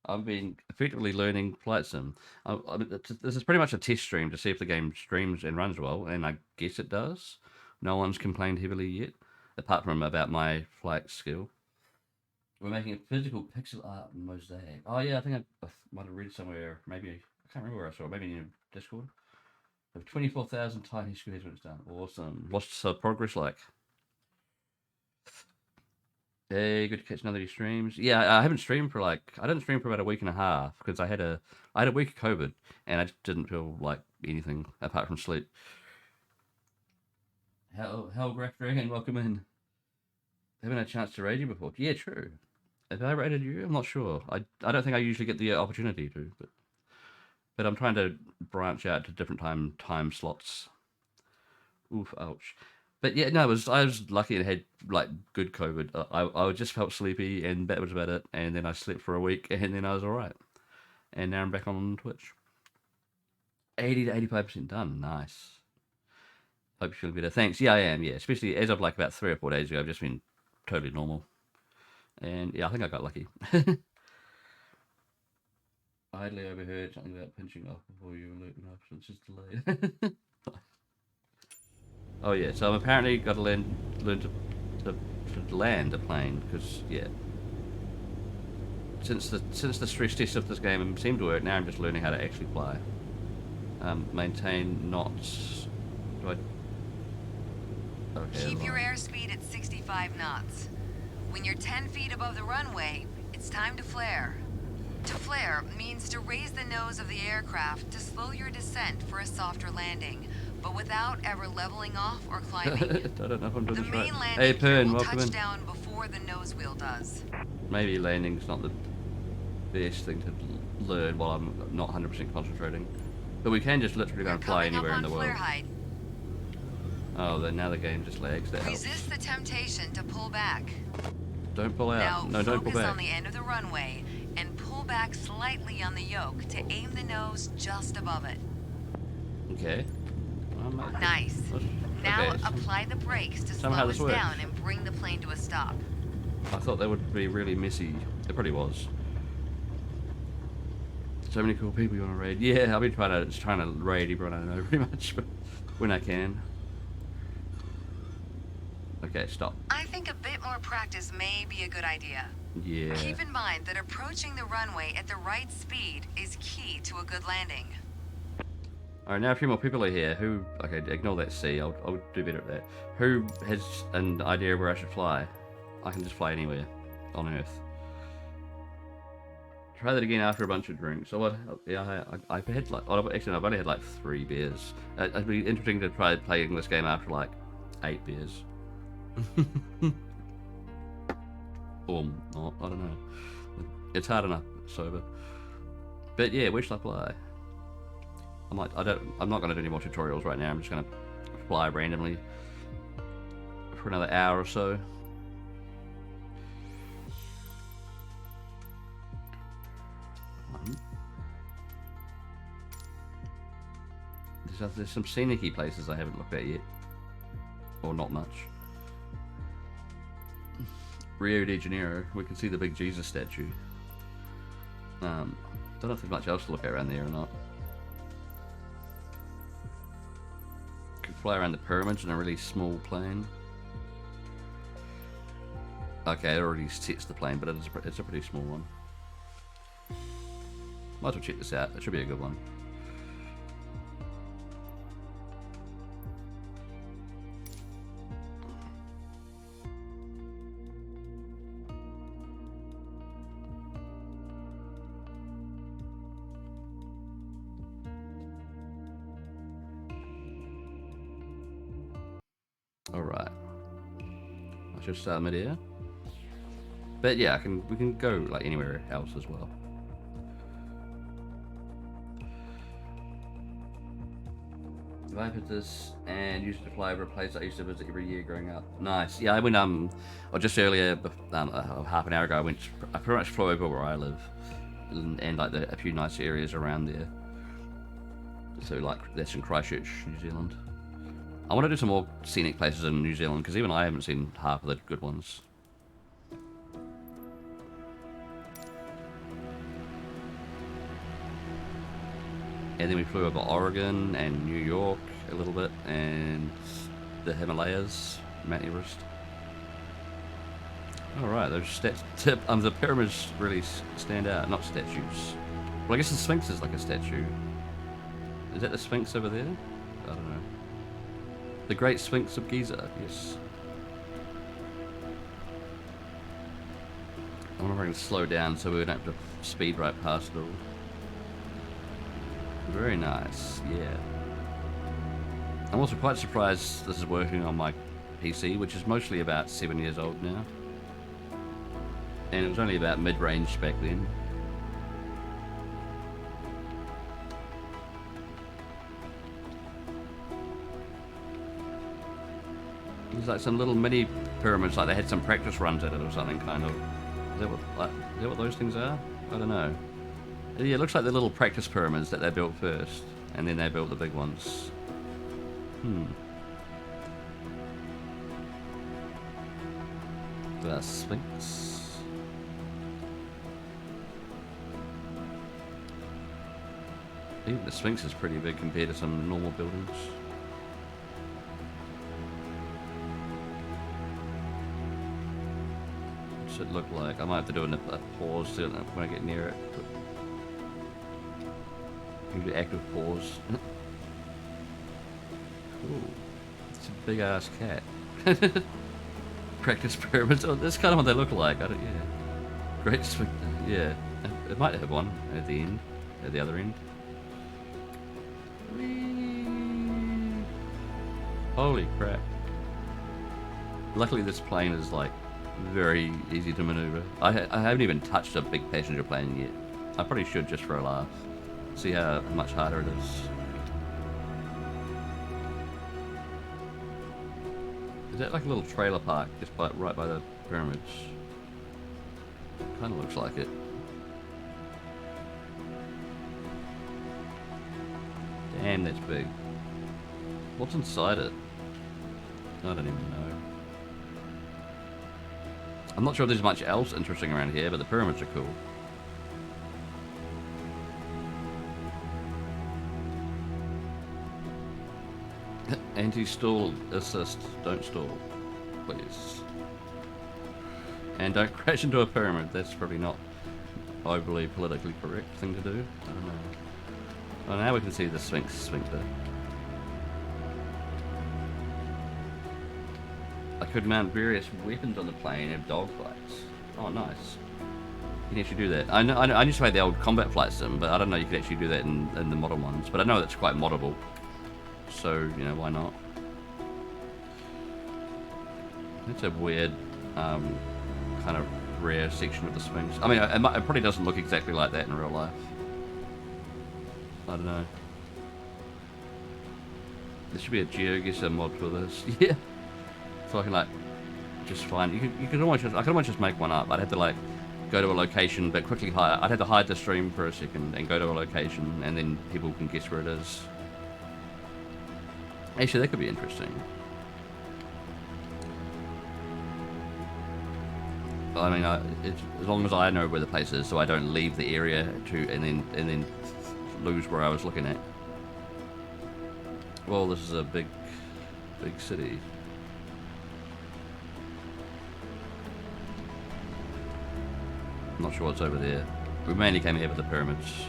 I've been effectively learning Flight Sim. This is pretty much a test stream to see if the game streams and runs well, and I guess it does. No one's complained heavily yet, apart from about my flight skill. We're making a physical pixel art mosaic. Oh yeah, I think I might have read somewhere, maybe, I can't remember where I saw it, maybe in Discord. Of 24,000 tiny squares when it's done. Awesome. What's the progress like? Hey, good to catch another of your streams. Yeah, I haven't streamed for like I didn't stream for about a week and a half because I had a week of COVID and I just didn't feel like anything apart from sleep. Hellgraph Dragon, welcome in. Haven't had a chance to raid you before. Yeah, true. Have I raided you? I'm not sure. I don't think I usually get the opportunity to, but I'm trying to branch out to different time slots. Oof, ouch. But yeah, no, I was lucky and had like good COVID. I just felt sleepy and that was about it. And then I slept for a week and then I was all right. And now I'm back on Twitch. 80 to 85% done. Nice. Hope you're feeling better. Thanks. Yeah, I am. Yeah, especially as of like about 3 or 4 days ago, I've just been totally normal. And yeah, I think I got lucky. I idly overheard something about pinching off before you alert enough, so it's just delayed. Oh yeah, so I'm apparently got to learn to land a plane because yeah. Since the stress test of this game seemed to work, now I'm just learning how to actually fly. Maintain knots. Do I? Okay. Keep your airspeed at 65 knots. When you're 10 feet above the runway, it's time to flare. To flare means to raise the nose of the aircraft to slow your descent for a softer landing, but without ever leveling off or climbing. I don't know if I'm doing The this main right. landing Hey, gear Pern, will welcome touch in. down before the nose wheel does. Maybe landing's not the best thing to learn while I'm not 100% concentrating. But we can just literally go and fly Coming up anywhere in on the world. flare height. Oh, then now the game just lags. That helps. Resist the temptation to pull back. Don't pull out. Now No, don't pull focus back. on the end of the runway and pull back slightly on the yoke to aim the nose just above it. Okay. Nice. Now Okay. apply the brakes to slow Somehow us this works. down and bring the plane to a stop. I thought that would be really messy. It probably was. So many cool people you want to raid. Yeah, I've been trying to raid everyone I know pretty much, but when I can. Okay, stop. I think a bit more practice may be a good idea. Yeah. Keep in mind that approaching the runway at the right speed is key to a good landing. Alright, now a few more people are here. Who? Okay, ignore that C. I'll do better at that. Who has an idea where I should fly? I can just fly anywhere on Earth. Try that again after a bunch of drinks. So what? Yeah, I've had like. Actually, no, I've only had like 3 beers. It'd be interesting to try playing this game after like 8 beers. Or not, I don't know. It's hard enough sober. But yeah, where should I fly? I'm not gonna do any more tutorials right now. I'm just gonna fly randomly for another hour or so. There's some scenic-y places I haven't looked at yet. Or not much. Rio de Janeiro, we can see the big Jesus statue. Don't know if there's much else to look at around there or not. Could fly around the pyramids in a really small plane. Okay, it already sets the plane, but it's a pretty small one. Might as well check this out, it should be a good one. Alright. I should start mid-air. But yeah, we can go like anywhere else as well. I put this and used to fly over a place I used to visit every year growing up. Nice. Yeah, I went or just earlier, half an hour ago, I pretty much flew over where I live, and like a few nice areas around there. So like that's in Christchurch, New Zealand. I want to do some more scenic places in New Zealand because even I haven't seen half of the good ones. And then we flew over Oregon and New York a little bit, and the Himalayas, Mount Everest. Alright, those the pyramids really stand out, not statues. Well, I guess the Sphinx is like a statue. Is that the Sphinx over there? I don't know. The Great Sphinx of Giza, yes. I wonder if I can slow down so we don't have to speed right past it all. Very nice, yeah. I'm also quite surprised this is working on my PC, which is mostly about 7 years old now. And it was only about mid-range back then. There's like some little mini pyramids, like they had some practice runs at it or something, kind of. Is that what those things are? I don't know. Yeah, it looks like the little practice pyramids that they built first, and then they built the big ones. The Sphinx. Even the Sphinx is pretty big compared to some normal buildings. What's it look like? I might have to do a pause when I get near it. You do active pause. Cool. It's a big ass cat. Practice pyramids. Oh, that's kind of what they look like. Yeah. Great Sphinx. Yeah. It might have one at the end. At the other end. Whee! Holy crap. Luckily this plane is like very easy to maneuver. I haven't even touched a big passenger plane yet. I probably should just for a laugh. See how much harder it is. Is that like a little trailer park just right by the pyramids? Kind of looks like it. Damn, that's big. What's inside it? I don't even know. I'm not sure if there's much else interesting around here, but the pyramids are cool. Anti-stall assist. Don't stall, please. And don't crash into a pyramid. That's probably not overly politically correct thing to do. I don't know. Oh, now we can see the Sphinx sphincter. I could mount various weapons on the plane and have dogfights. Oh, nice. You can actually do that. I used to play the old Combat Flight Sim, but I don't know you could actually do that in the modern ones. But I know that's quite moddable. So, you know, why not? It's a weird, kind of rare section of the Sphinx. I mean, it probably doesn't look exactly like that in real life. I don't know. There should be a GeoGuessr mod for this. Yeah. So I can like just find. You could almost just. I could almost just make one up. I'd have to like go to a location, but quickly hide. I'd have to hide the stream for a second and go to a location, and then people can guess where it is. Actually, that could be interesting. I mean, as long as I know where the place is, so I don't leave the area and then lose where I was looking at. Well, this is a big city. I'm not sure what's over there. We mainly came here for the pyramids.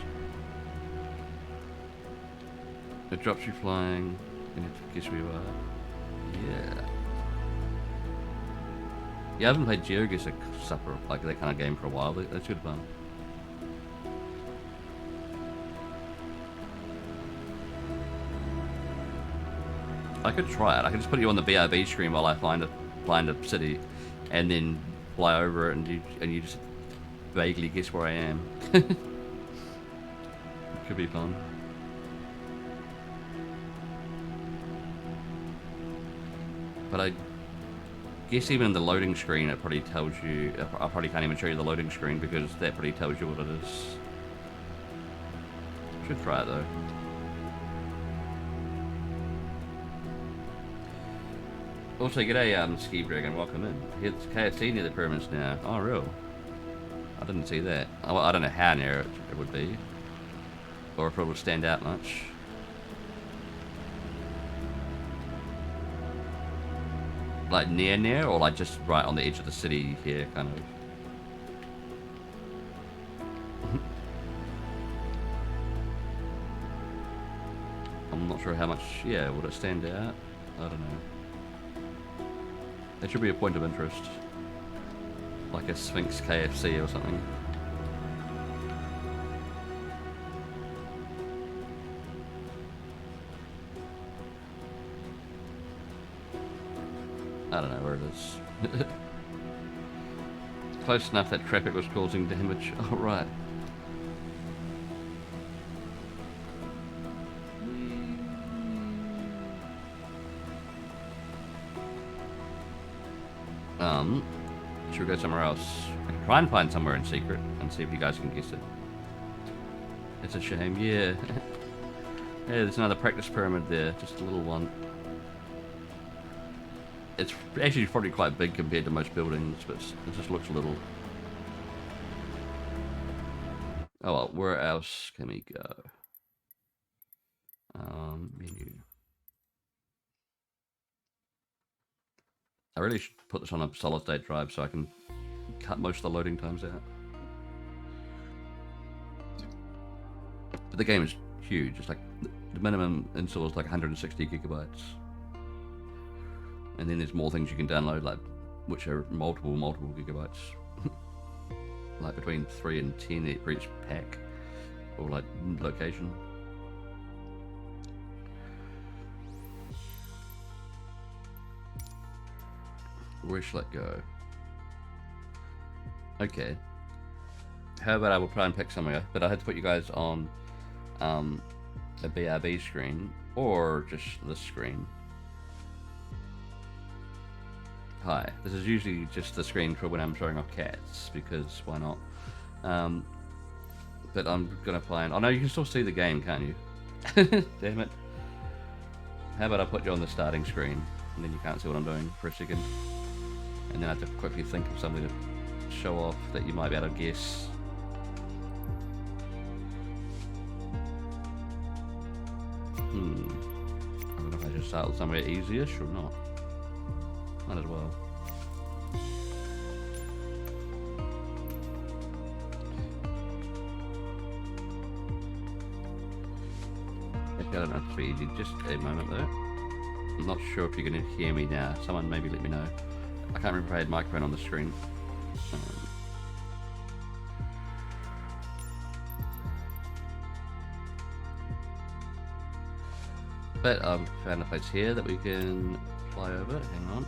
It drops you flying. And it guess where you are. Yeah. Yeah, I haven't played GeoGuessr Supper, like that kind of game for a while. That's good fun. I could try it. I could just put you on the BRB screen while I find a city, and then fly over it, and you just vaguely guess where I am. It could be fun. But I guess even in the loading screen, it probably tells you. I probably can't even show you the loading screen because that probably tells you what it is. Should try it though. Also, g'day, Ski Dragon, welcome in. It's KFC near the pyramids now. Oh, real? I didn't see that. I don't know how near it would be, or if it would stand out much. Like near, or like just right on the edge of the city here, kind of. I'm not sure how much. Yeah, would it stand out? I don't know. That should be a point of interest. Like a Sphinx KFC or something. I don't know where it is. Close enough that traffic was causing damage. Oh, right. Should we go somewhere else? I can try and find somewhere in secret and see if you guys can guess it. It's a shame, yeah. Yeah, there's another practice pyramid there, just a little one. It's actually probably quite big compared to most buildings, but it just looks little. Oh well, where else can we go? Menu. I really should put this on a solid state drive so I can cut most of the loading times out. But the game is huge. It's like the minimum install is like 160 gigabytes. And then there's more things you can download, like which are multiple gigabytes. Like between 3 and 10 for each pack or like location. Where shall it go? Okay. How about I will try and pick somewhere, but I had to put you guys on a BRB screen or just this screen. Hi. This is usually just the screen for when I'm showing off cats, because why not? But I'm gonna find. Oh no, you can still see the game, can't you? Damn it. How about I put you on the starting screen, and then you can't see what I'm doing for a second. And then I have to quickly think of something to show off that you might be able to guess. I don't know if I should start with somewhere easiest or not. Might as well. I don't know if it's easy. Just a moment though. I'm not sure if you're going to hear me now. Someone maybe let me know. I can't remember if I had microphone on the screen. But I've found a place here that we can fly over. Hang on.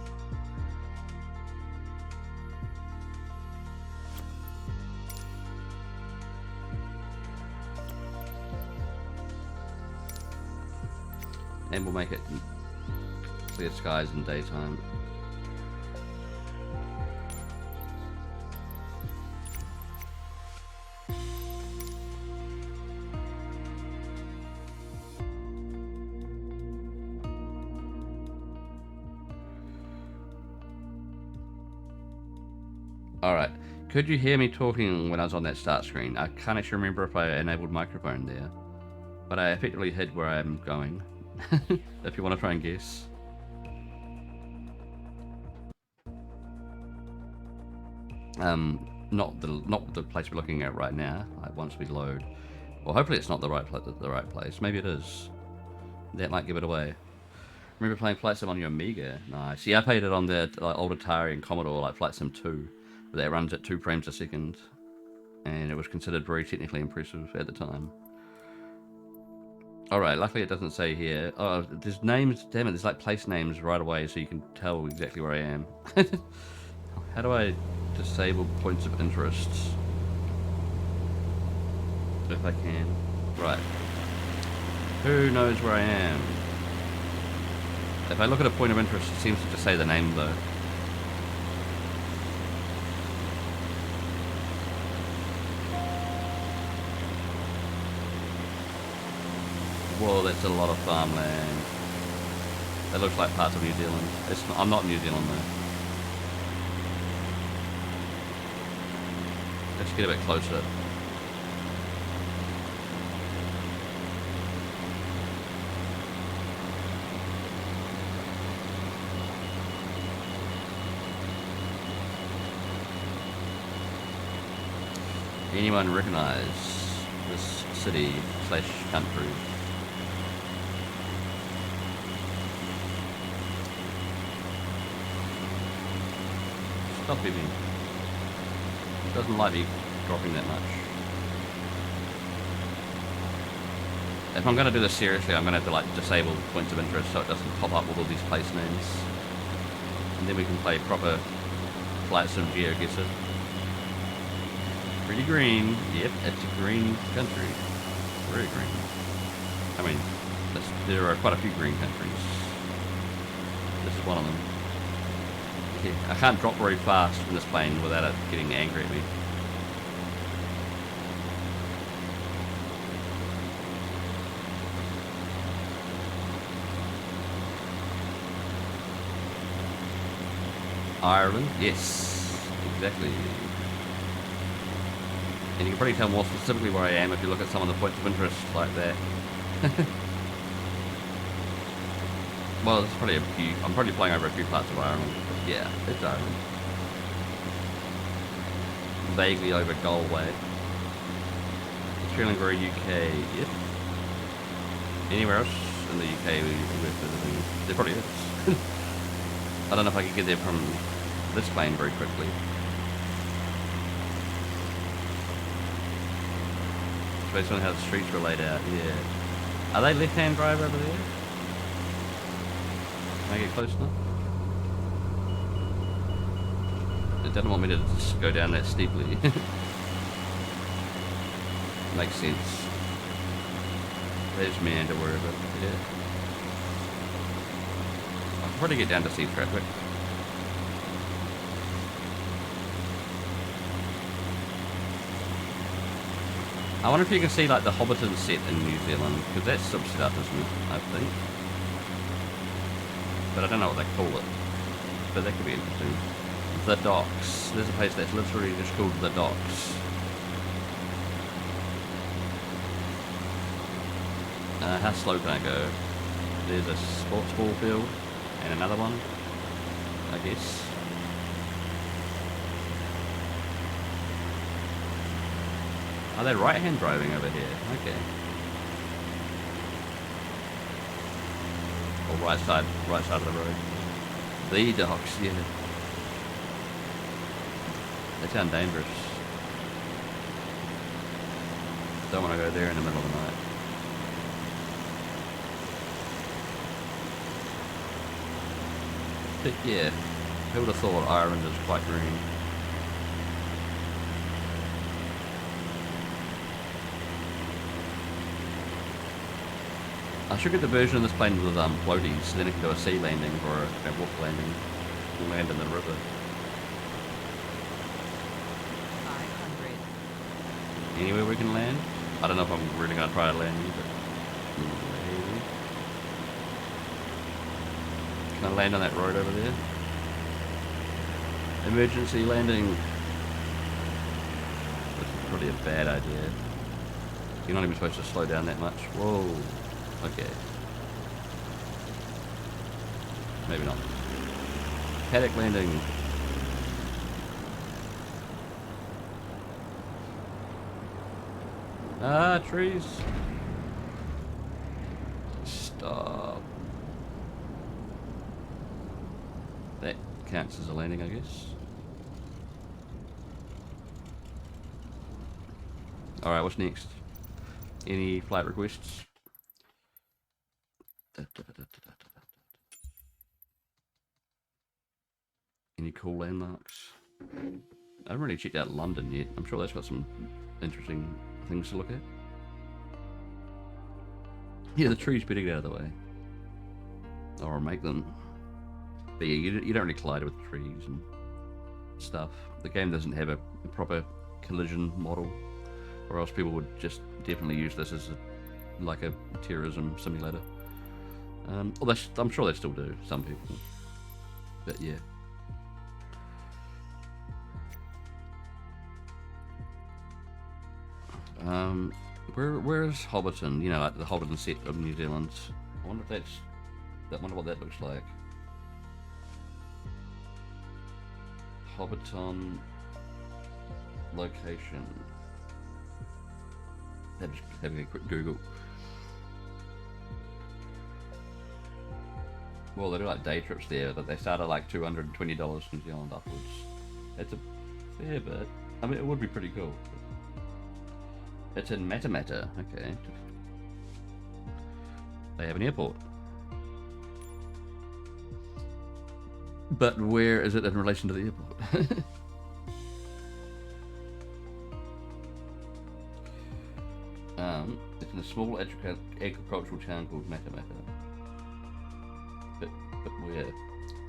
And we'll make it clear skies in daytime. Alright, could you hear me talking when I was on that start screen? I can't actually remember if I enabled microphone there, but I effectively hid where I am going, if you want to try and guess. Not the place we're looking at right now, like once we load. Well, hopefully it's not the right place. Maybe it is. That might give it away. Remember playing Flight Sim on your Amiga? Nice. Yeah, I played it on the old Atari and Commodore, like Flight Sim 2. That runs at 2 frames a second, and it was considered very technically impressive at the time. Alright, luckily it doesn't say here. Oh, there's names, damn it, there's like place names right away so you can tell exactly where I am. How do I disable points of interest? If I can. Right. Who knows where I am? If I look at a point of interest, it seems to just say the name though. Whoa, that's a lot of farmland. That looks like parts of New Zealand. I'm not in New Zealand though. Let's get a bit closer. Anyone recognize this city / country? Stop beeping. Doesn't like me dropping that much. If I'm going to do this seriously, I'm going to have to like disable points of interest so it doesn't pop up with all these place names. And then we can play proper Flight Sim GeoGuessr. Pretty green. Yep, it's a green country. Very green. I mean, there are quite a few green countries. This is one of them. Yeah, I can't drop very fast from this plane without it getting angry at me. Ireland, yes, exactly. And you can probably tell more specifically where I am if you look at some of the points of interest like that. Well, there's probably a few. I'm probably playing over a few parts of Ireland, but yeah, it's Ireland. Vaguely over Galway. Australian Grey UK, yep. Anywhere else in the UK we're visiting? There probably is. I don't know if I could get there from this plane very quickly. Based on how the streets were laid out, yeah. Are they left-hand drive over there? Can I get close enough? It doesn't want me to just go down that steeply. Makes sense. There's meander wherever, yeah. I can probably get down to sea traffic. I wonder if you can see like the Hobbiton set in New Zealand, because that's some stuff, isn't it? I think. But I don't know what they call it. But that could be interesting. The Docks. There's a place that's literally just called The Docks. How slow can I go? There's a sports ball field and another one, I guess. Are they right-hand driving over here? Okay. Or right side of the road. The docks, yeah. They sound dangerous. Don't want to go there in the middle of the night. But yeah, who would have thought Ireland is quite green? I should get the version of this plane with floaties, so then it can do a sea landing or a wolf landing. We'll land in the river. 500. Anywhere we can land? I don't know if I'm really going to try to land, but maybe. Can I land on that road over there? Emergency landing. This is probably a bad idea. You're not even supposed to slow down that much. Whoa. Okay. Maybe not. Paddock landing. Ah, trees. Stop. That counts as a landing, I guess. Alright, what's next? Any flight requests? Any cool landmarks? I haven't really checked out London yet. I'm sure that's got some interesting things to look at. Yeah, the trees better get out of the way. Or make them. But yeah, you don't really collide with trees and stuff. The game doesn't have a proper collision model, or else people would just definitely use this as like a terrorism simulator. Well, I'm sure they still do, some people. But yeah. Where is Hobbiton? You know, like the Hobbiton set of New Zealand. I wonder if I wonder what that looks like. Hobbiton location. Having a quick Google. Well, they do like day trips there, but they start at like $220 New Zealand upwards. That's a fair bit. I mean, it would be pretty cool. It's in Matamata, okay. They have an airport. But where is it in relation to the airport? It's in a small agricultural town called Matamata. But where?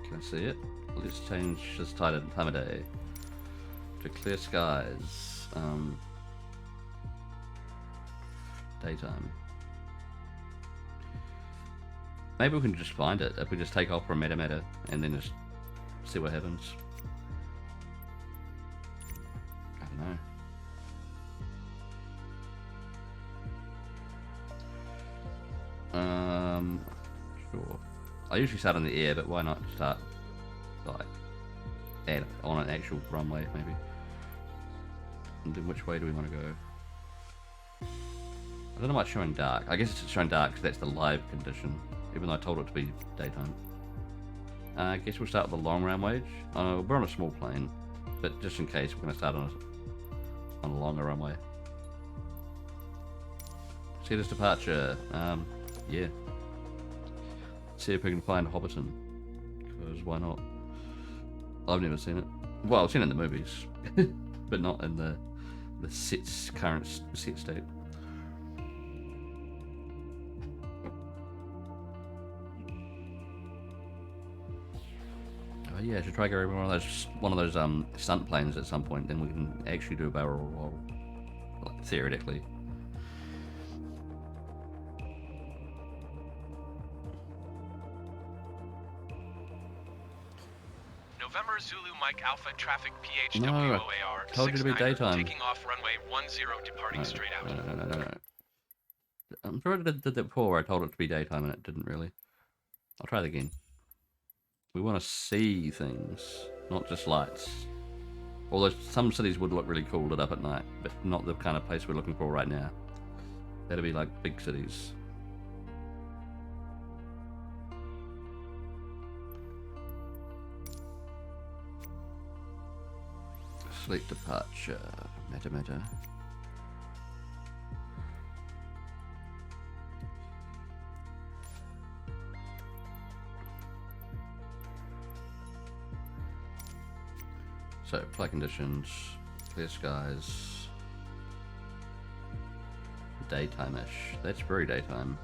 Can I see it? Let's change this time of day to clear skies. Daytime. Maybe we can just find it if we just take off from Matamata and then just see what happens. I don't know. Sure. I usually start in the air, but why not start like on an actual runway maybe? And then which way do we want to go? I don't know why it's showing dark. I guess it's showing dark because that's the live condition, even though I told it to be daytime. I guess we'll start with the long runway. We're on a small plane, but just in case, we're going to start on a longer runway. See this departure. Yeah. See if we can find Hobbiton, because why not? I've never seen it. Well, I've seen it in the movies, but not in the current set state. Oh yeah, I should try grabbing one of those stunt planes at some point. Then we can actually do a barrel roll, like, theoretically. November Zulu Mike Alpha traffic PHWOAR No, I told you to be 69er, daytime. taking off runway 10 departing straight out. No. I'm sure I did that before where I told it to be daytime and it didn't really. I'll try it again. We want to see things, not just lights. Although some cities would look really cool lit up at night, but not the kind of place we're looking for right now. That'd be like big cities. Fleet departure, Matamata. So, flight conditions, clear skies, daytime-ish. That's very daytime.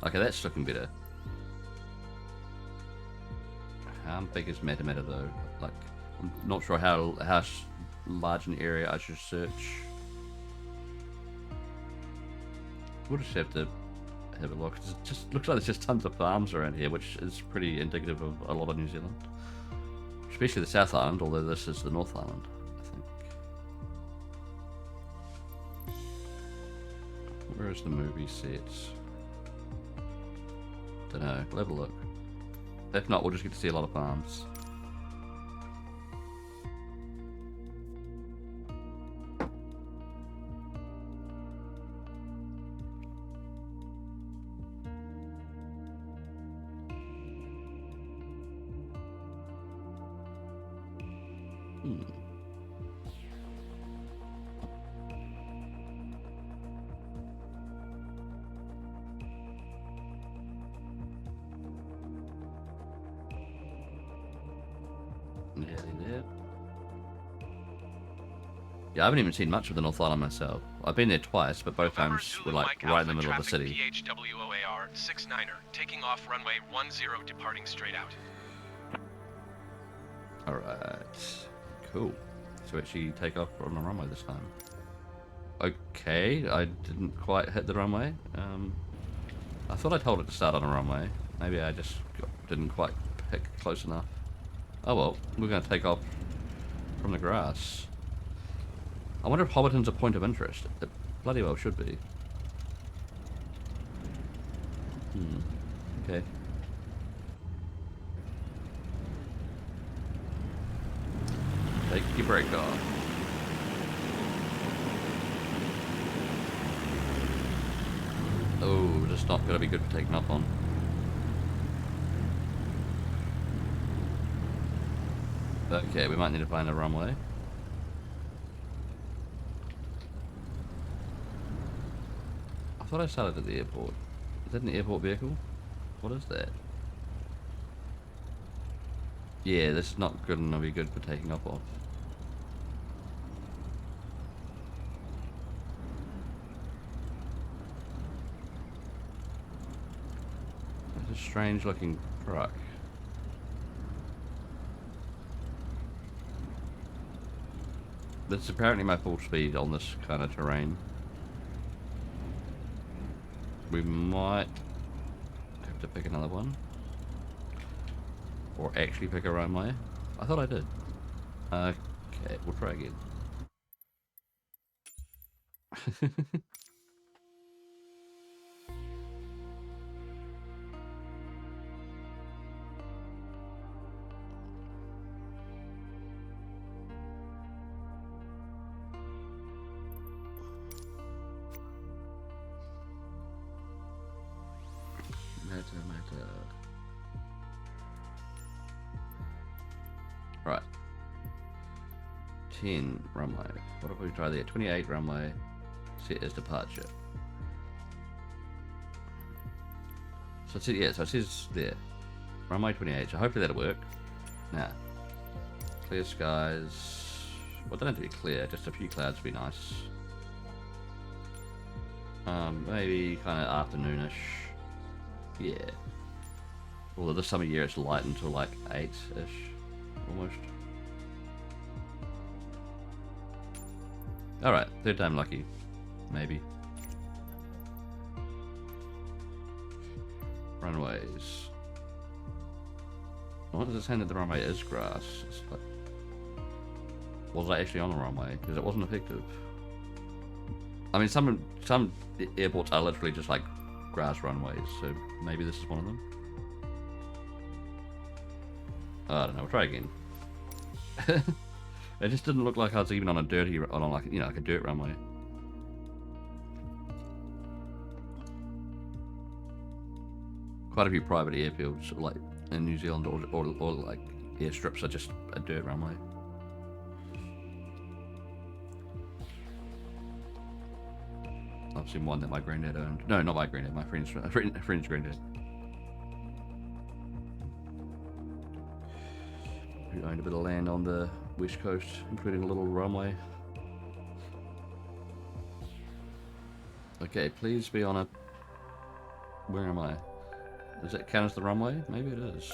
Okay, that's looking better. How big is Matamata though? Like, I'm not sure how large an area I should search. We'll just have to have a look. It just looks like there's just tons of farms around here, which is pretty indicative of a lot of New Zealand. Especially the South Island, although this is the North Island, I think. Where is the movie set? Don't know. We'll have a look. If not, we'll just get to see a lot of farms. Yeah, I haven't even seen much of the North Island myself. I've been there twice, but both November times Zulu were like Mike right in the Alpha middle of the traffic city. PHWOAR 69er, taking off runway 10 departing straight out. Alright. Cool. So actually take off on the runway this time. Okay, I didn't quite hit the runway. I thought I told it to start on a runway. Maybe I just didn't quite pick close enough. Oh well, we're going to take off from the grass. I wonder if Hobbiton's a point of interest. It bloody well should be. Okay. Take your brake off. Oh, that's not going to be good for taking off on. Okay, we might need to find a runway. thought I started at the airport. Is that an airport vehicle? What is that? Yeah, this is not good enough. Be good for taking off. It's a strange looking truck. This is apparently my full speed on this kind of terrain. We might have to pick another one. Or actually pick a runway. I thought I did. Okay, we'll try again. Matter. Right. 10 runway. What if we try there? 28 runway. Set as departure. So it says, yeah, so it says there. Runway 28. So hopefully that'll work. Now. Clear skies. Well, don't have to be clear. Just a few clouds would be nice. Maybe kind of afternoonish. Yeah. Although this time of year it's light until like 8-ish. Almost. Alright, third time lucky. Maybe. Runways. What does it say that the runway is grass? It's like, was I actually on the runway? Because it wasn't effective. I mean, some airports are literally just like grass runways, so maybe this is one of them. I don't know. We'll try again. It just didn't look like I was even on a dirty, on like, you know, like a dirt runway. Quite a few private airfields, like in New Zealand, or like airstrips are just a dirt runway. I've seen one that my granddad owned. No, not my granddad. My friend's granddad. Who owned a bit of land on the west coast, including a little runway. Okay, please be on a... Where am I? Does that count as the runway? Maybe it is.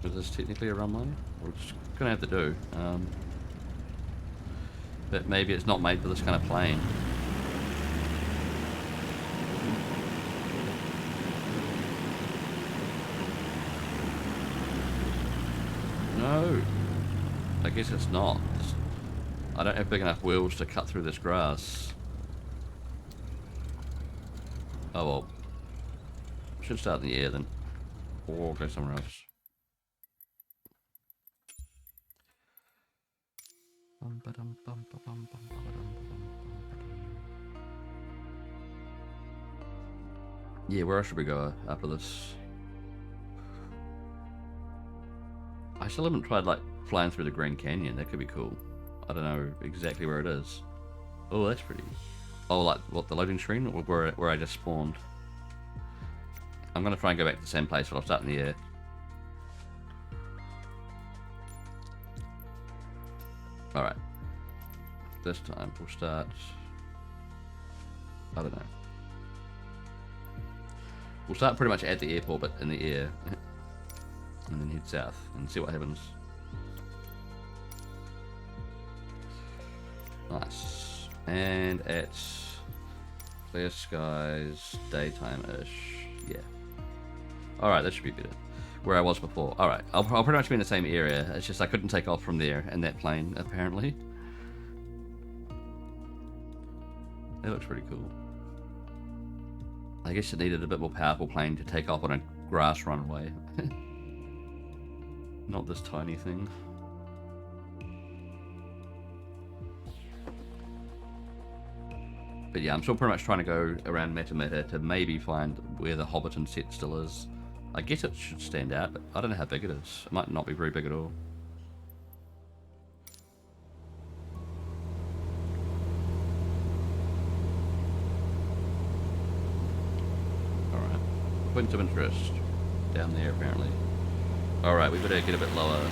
Is this technically a runway? We're just gonna have to do. But maybe it's not made for this kind of plane. No, I guess it's not. I don't have big enough wheels to cut through this grass. Oh well. Should start in the air then. Or go somewhere else. Yeah, where else should we go after this? I still haven't tried like flying through the Grand Canyon. That could be cool. I don't know exactly where it is. Oh, that's pretty. Oh, like what, the loading screen, or where I just spawned? I'm gonna try and go back to the same place, but I'll start in the air. All right. This time we'll start. I don't know. We'll start pretty much at the airport, but in the air. And then head south and see what happens. Nice. And at clear skies, daytime-ish. Yeah. Alright, that should be better. Where I was before. Alright, I'll pretty much be in the same area. It's just I couldn't take off from there in that plane, apparently. That looks pretty cool. I guess it needed a bit more powerful plane to take off on a grass runway. Not this tiny thing. But yeah, I'm still pretty much trying to go around Matamata to maybe find where the Hobbiton set still is. I guess it should stand out, but I don't know how big it is. It might not be very big at all. Points of interest. Down there, apparently. Alright, we better get a bit lower.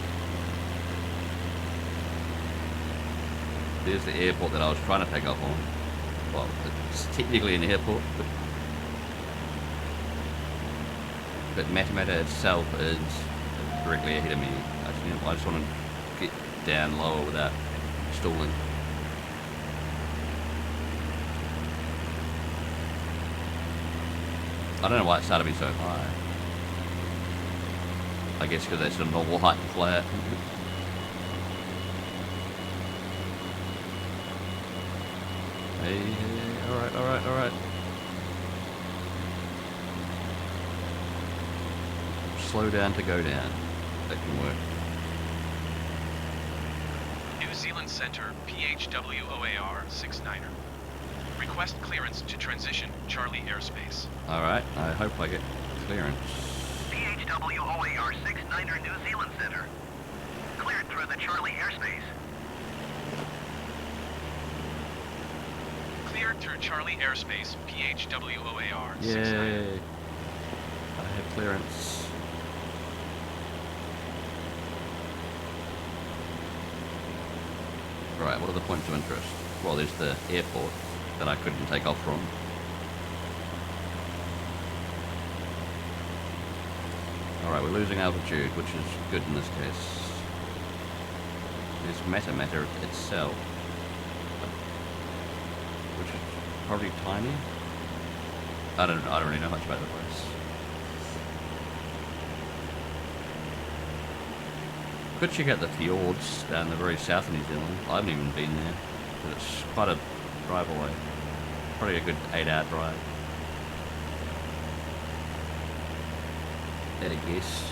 There's the airport that I was trying to take off on. Well, it's technically an airport, but Matamata itself is directly ahead of me. I just want to get down lower without stalling. I don't know why it started me so high. I guess because that's a normal height to fly at. Hey, alright. Slow down to go down. That can work. New Zealand Center, PHWOAR 69er. Request clearance to transition Charlie airspace. Alright, I hope I get clearance. PHWOAR 69er New Zealand Center. Cleared through the Charlie airspace. Cleared through Charlie airspace, PHWOAR 69er. Yay! I have clearance. Right, what are the points of interest? Well, there's the airport that I couldn't take off from. Alright, we're losing altitude, which is good in this case. There's Matamata itself, which is probably tiny. I don't really know much about the place. Could check out the fjords down the very south of New Zealand. I haven't even been there, but it's quite a drive away. Probably a good 8-hour drive. At a guess.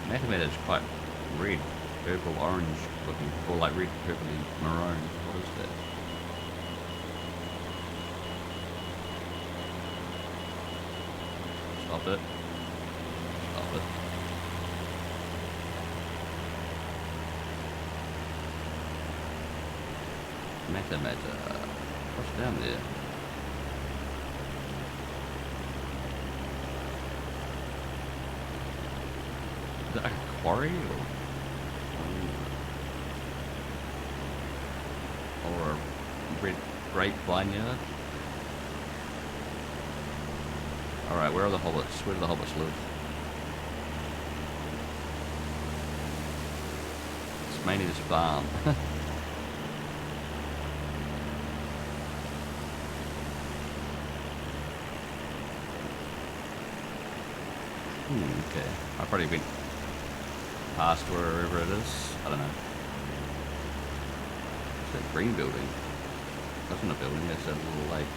Matamata is quite red, purple, orange looking, or like red, purpley, maroon. What is that? Stop it. Stop it. Matamata. What's down there? Is that a quarry or a red grape vineyard? Alright, where are the hobbits? Where do the hobbits live? It's mainly this farm. Okay. I've probably been past wherever it is. I don't know. It's that green building. That's not a building, that's a little lake.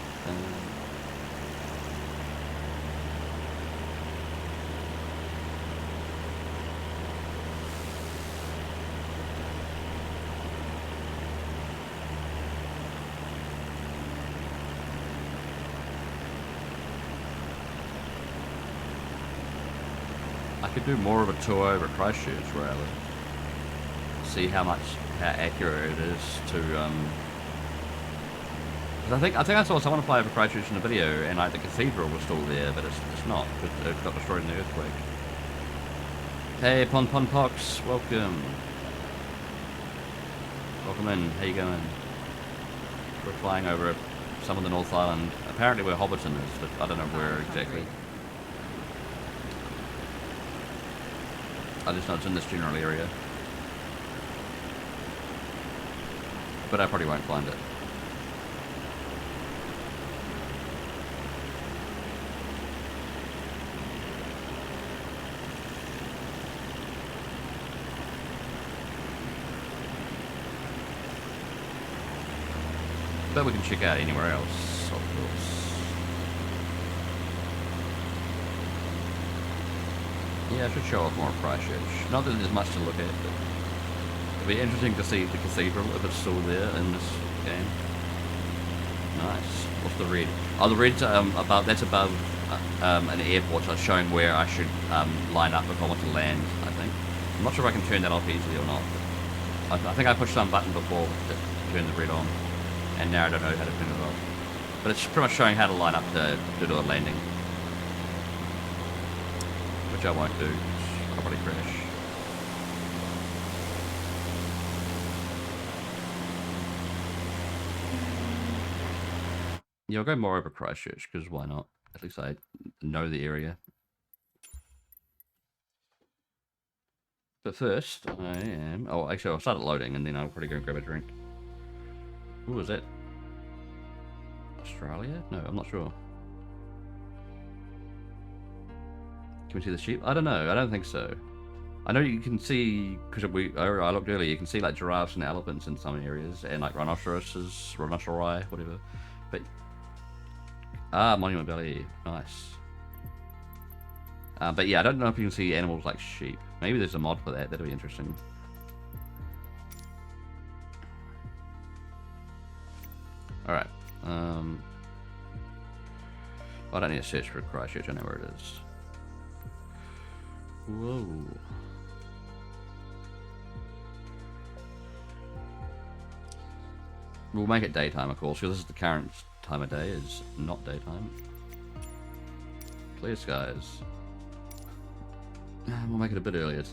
I could do more of a tour over Christchurch where I live. See how accurate it is to 'cause I think I saw someone fly over Christchurch in a video and like the cathedral was still there, but it's not because it got destroyed in the earthquake. Hey Pon Pox, welcome. Welcome in, how you going? We're flying over some of the North Island. Apparently where Hobbiton is, but I don't know where exactly. I just know it's in this general area. But I probably won't find it. But we can check out anywhere else, of course. Yeah, I should show off more of Christchurch. Not that there's much to look at, but it'll be interesting to see the cathedral if it's still there in this game. Nice. What's the red? Oh, the red's above. That's above an airport, so it's showing where I should line up if I want to land. I think. I'm not sure if I can turn that off easily or not. I think I pushed some button before to turn the red on, and now I don't know how to turn it off. But it's pretty much showing how to line up to do a landing, which I won't do. I'll probably crash. Yeah, I'll go more over Christchurch, because why not? At least I know the area. But first, I am... Oh, actually, I'll start it loading, and then I'll probably go and grab a drink. Who is that? Australia? No, I'm not sure. Can we see the sheep? I don't know. I don't think so. I know you can see, because I looked earlier, you can see like giraffes and elephants in some areas, and like rhinoceroses, rhinoceri, whatever. But Monument Valley, nice. But yeah, I don't know if you can see animals like sheep. Maybe there's a mod for that. That'd be interesting. All right. I don't need to search for Christchurch. I know where it is. Whoa. We'll make it daytime, of course, because this is the current time of day, is not daytime. Clear skies. We'll make it a bit earlier.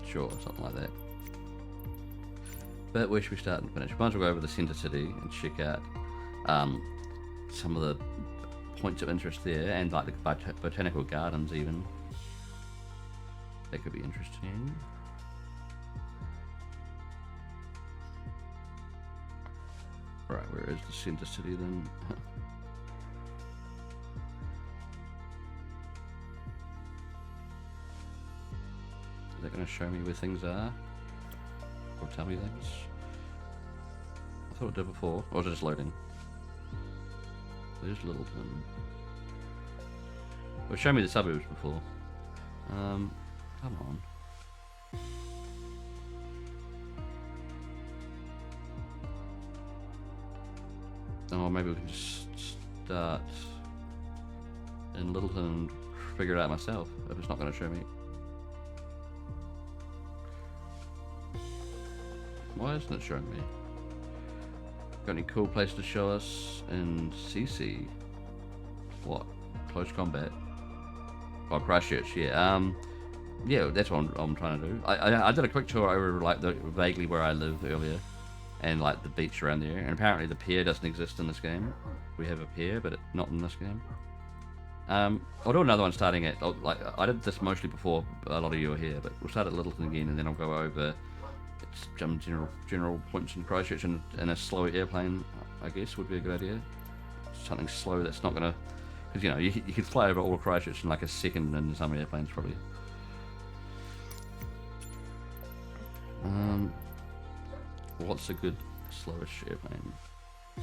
Sure, something like that. But where should we start and finish? We might as well go over the centre city and check out some of the points of interest there, and like the botanical gardens even. That could be interesting. Right, where is the centre city then? Is that going to show me where things are? Or tell me things? I thought it did before. Or was it just loading? There's Littleton. Well, show me the suburbs before. Come on. Oh, maybe we can just start in Littleton and figure it out myself if it's not going to show me. Why isn't it showing me? Got any cool place to show us in CC? What? Close combat? Oh, Christchurch, yeah. Yeah, that's what I'm trying to do. I did a quick tour over like vaguely where I live earlier, and like the beach around there. And apparently the pier doesn't exist in this game. We have a pier, but not in this game. I'll do another one starting at like I did this mostly before a lot of you are here, but we'll start at Littleton again, and then I'll go over some general points in Christchurch in a slow airplane. I guess would be a good idea. Something slow that's not gonna, because you know you can fly over all of Christchurch in like a second in some airplanes probably. What's a good slowish airplane?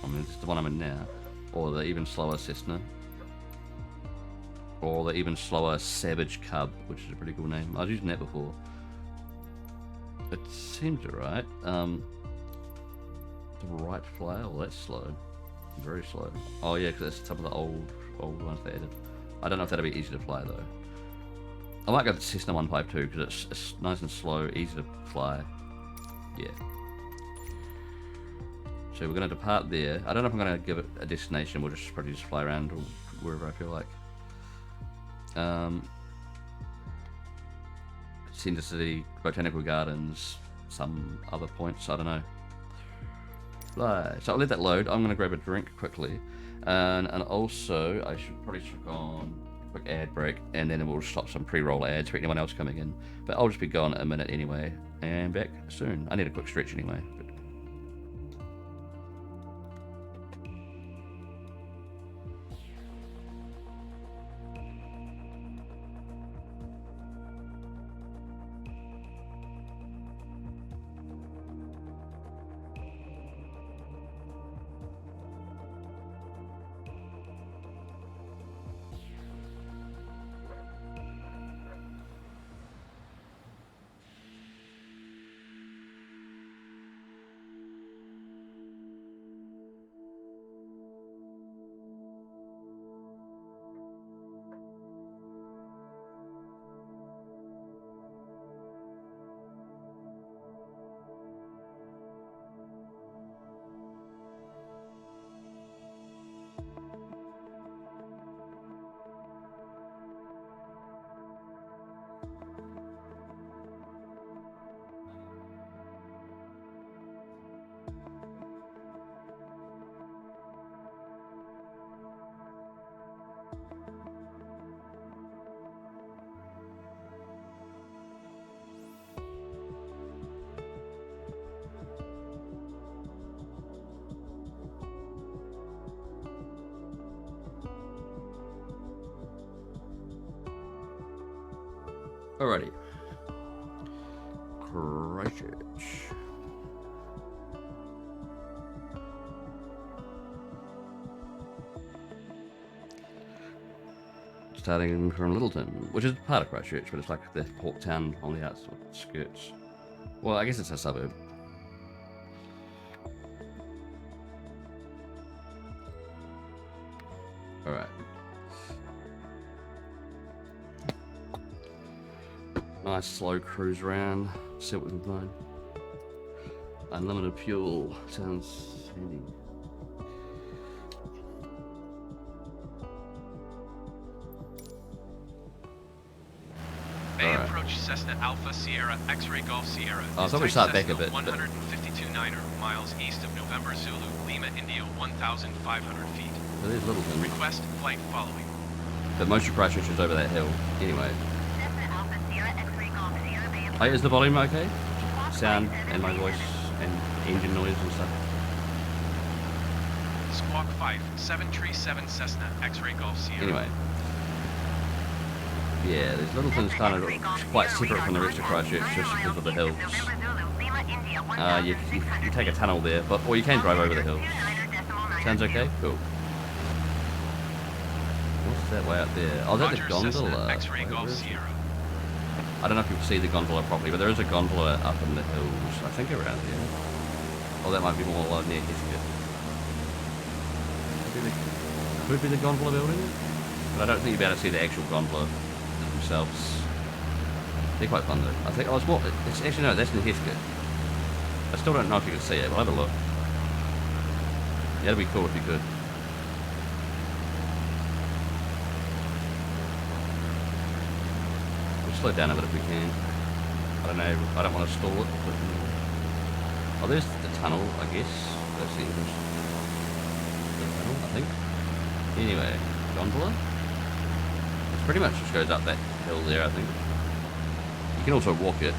I mean, it's the one I'm in now, or the even slower Cessna, or the even slower Savage Cub, which is a pretty cool name. I was using that before. It seems alright. The Wright Flyer, well that's slow. Very slow. Oh yeah, because that's some of the old ones they added. I don't know if that'll be easy to fly though. I might go to Cessna 152 because it's nice and slow, easy to fly. Yeah. So we're going to depart there. I don't know if I'm going to give it a destination. We'll just probably just fly around wherever I feel like. Centre City, Botanical Gardens, some other points, I don't know. Fly. So I'll let that load. I'm going to grab a drink quickly. And also, I should probably check on a quick ad break, and then we'll stop some pre-roll ads for anyone else coming in. But I'll just be gone a minute anyway, and back soon. I need a quick stretch anyway. Alrighty. Christchurch. Starting from Littleton, which is part of Christchurch, but it's like the port town on the outskirts. Well, I guess it's a suburb. Alright. Nice slow cruise around, see what we can find. Unlimited fuel, sounds handy. Bay approach Cessna Alpha Sierra X-Ray Golf Sierra. Oh, I thought we Type start back a Cessna bit, but- 152.9er miles east of November Zulu, Lima, India, 1,500 feet. It is Littleton. Request flight following. But most of Christchurch is over that hill. Anyway. Cessna Alpha Sierra X-ray Golf Sierra Bay Hey, is the volume okay? Sound and my voice and engine noise and stuff. Squawk 5, 737 Cessna X-ray Golf Sierra. Anyway. Yeah, there's Littleton's kind of quite separate from the rest of Christchurch just because of the hills. You take a tunnel there, but or you can drive over the hills. Sounds okay? Cool. What's that way out there? Oh, is that the Roger, Cessna gondola? X-ray Wait, Golf where is it? Sierra. I don't know if you can see the gondola properly, but there is a gondola up in the hills, I think around here. Oh, that might be more near Heskett. Could be the gondola building, but I don't think you'll be able to see the actual gondola themselves. They're quite fun though. I think, oh, it's more, it's actually, no, that's in Heskett. I still don't know if you can see it, but I'll have a look. Yeah, it'd be cool if you could. We'll slow down a bit if we can. I don't know, I don't want to stall it, but... Oh, there's the tunnel, I guess. That's the entrance. The tunnel, I think. Anyway, gondola? It pretty much just goes up that hill there, I think. You can also walk it.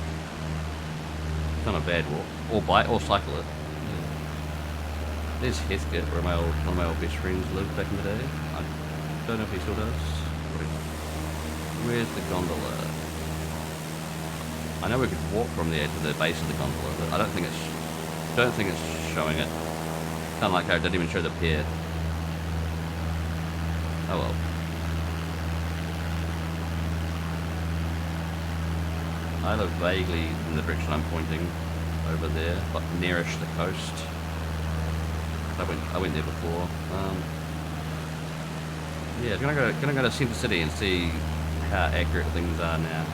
It's not a bad walk. Or bike, or cycle it. Yeah. There's Heskett, where one of my old best friends lived back in the day. I don't know if he still does. Where's the gondola? I know we could walk from there to the base of the gondola, but I don't think it's showing it. Kind of like how it didn't even show the pier. Oh well. I look vaguely in the direction I'm pointing over there, but nearish the coast. I went there before. Yeah, gonna go to Centre City and see how accurate things are now,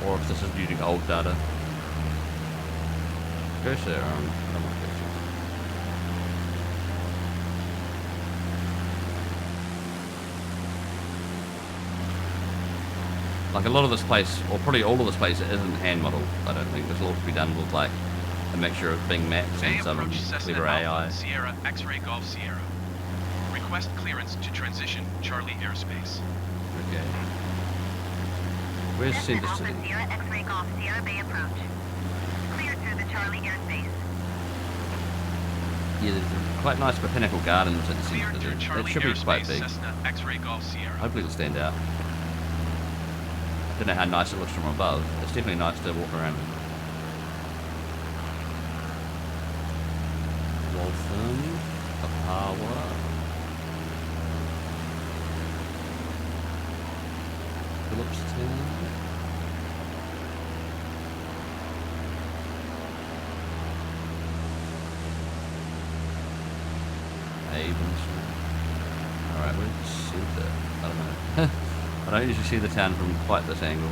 or if this is using old data. Cursor, I don't want cursor. Like a lot of this place, or probably all of this place, isn't hand modeled. I don't think there's a lot to be done with like a mixture of Bing Maps Bay and some approach Cessna clever Alpha AI. Sierra X-ray Golf Sierra. Request clearance to transition Charlie airspace. Okay. Where's Cessna Centre Alpha City? Sierra X-ray Golf Sierra Bay approach. Cleared through the Charlie airspace. Yeah, there's quite nice botanical gardens at the Cleared centre. through Charlie That should be quite airspace big. Cessna X-ray Golf Sierra. Hopefully it'll stand out. Don't know how nice it looks from above. It's definitely nice to walk around. Waltham, Kapawa. Phillipstown. Avonshire. Alright, where's the centre? I don't know. I don't usually see the town from quite this angle.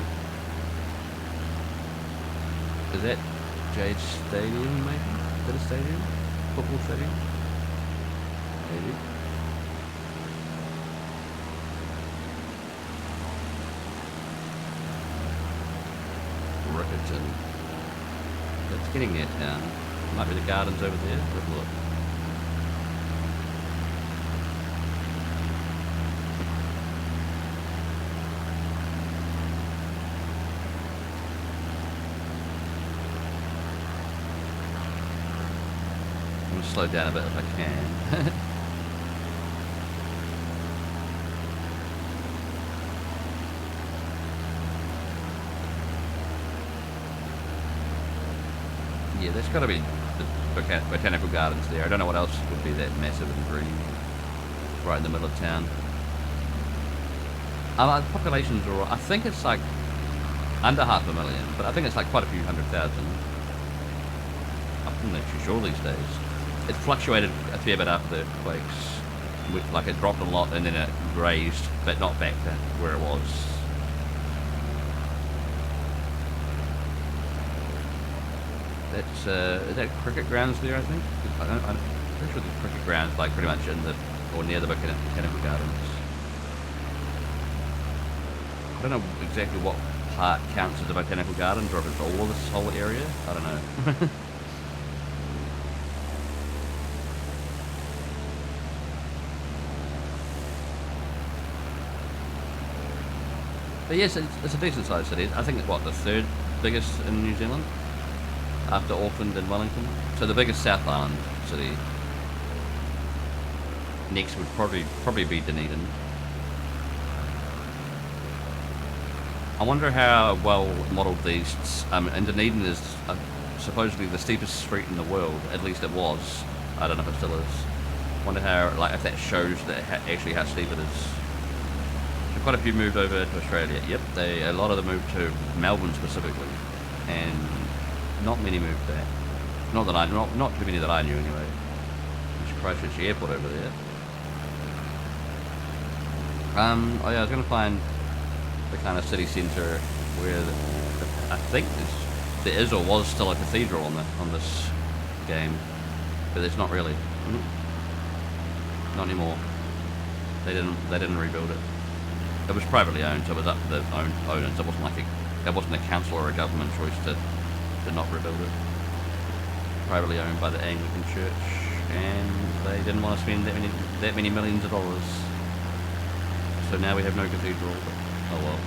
Is that Jade Stadium, maybe? Is that a stadium? Football stadium? Maybe. Rickerton. That's getting near town. Might be the gardens over there. Let's look. I'm gonna slow down a bit if I can. Yeah, there's got to be the botanical gardens there. I don't know what else would be that massive and green right in the middle of town. Populations are, I think it's like under 500,000, but I think it's like quite a few 100,000. I'm not too sure these days. It fluctuated a fair bit after the earthquakes. Like it dropped a lot and then it raised, but not back to where it was. That's is that cricket grounds there? I think. I'm pretty sure the cricket grounds like pretty much in the or near the botanical gardens. I don't know exactly what part counts as the botanical gardens or if it's all this whole area. I don't know. But yes, it's a decent sized city. I think it's what, the third biggest in New Zealand? After Auckland and Wellington. So the biggest South Island city. Next would probably be Dunedin. I wonder how well modelled these. And Dunedin is supposedly the steepest street in the world. At least it was. I don't know if it still is. Wonder how, like, if that shows that actually how steep it is. So quite a few moved over to Australia. Yep, a lot of them moved to Melbourne specifically, and not many moved back. Not too many that I knew anyway. There's Christchurch Airport over there. Oh yeah, I was going to find the kind of city centre where I think there is or was still a cathedral on this game, but it's not really. Not anymore. They didn't rebuild it. It was privately owned, so it was up to the owners. It wasn't like it wasn't a council or a government choice to not rebuild it. Privately owned by the Anglican Church, and they didn't want to spend that many millions of dollars. So now we have no cathedral, but oh well.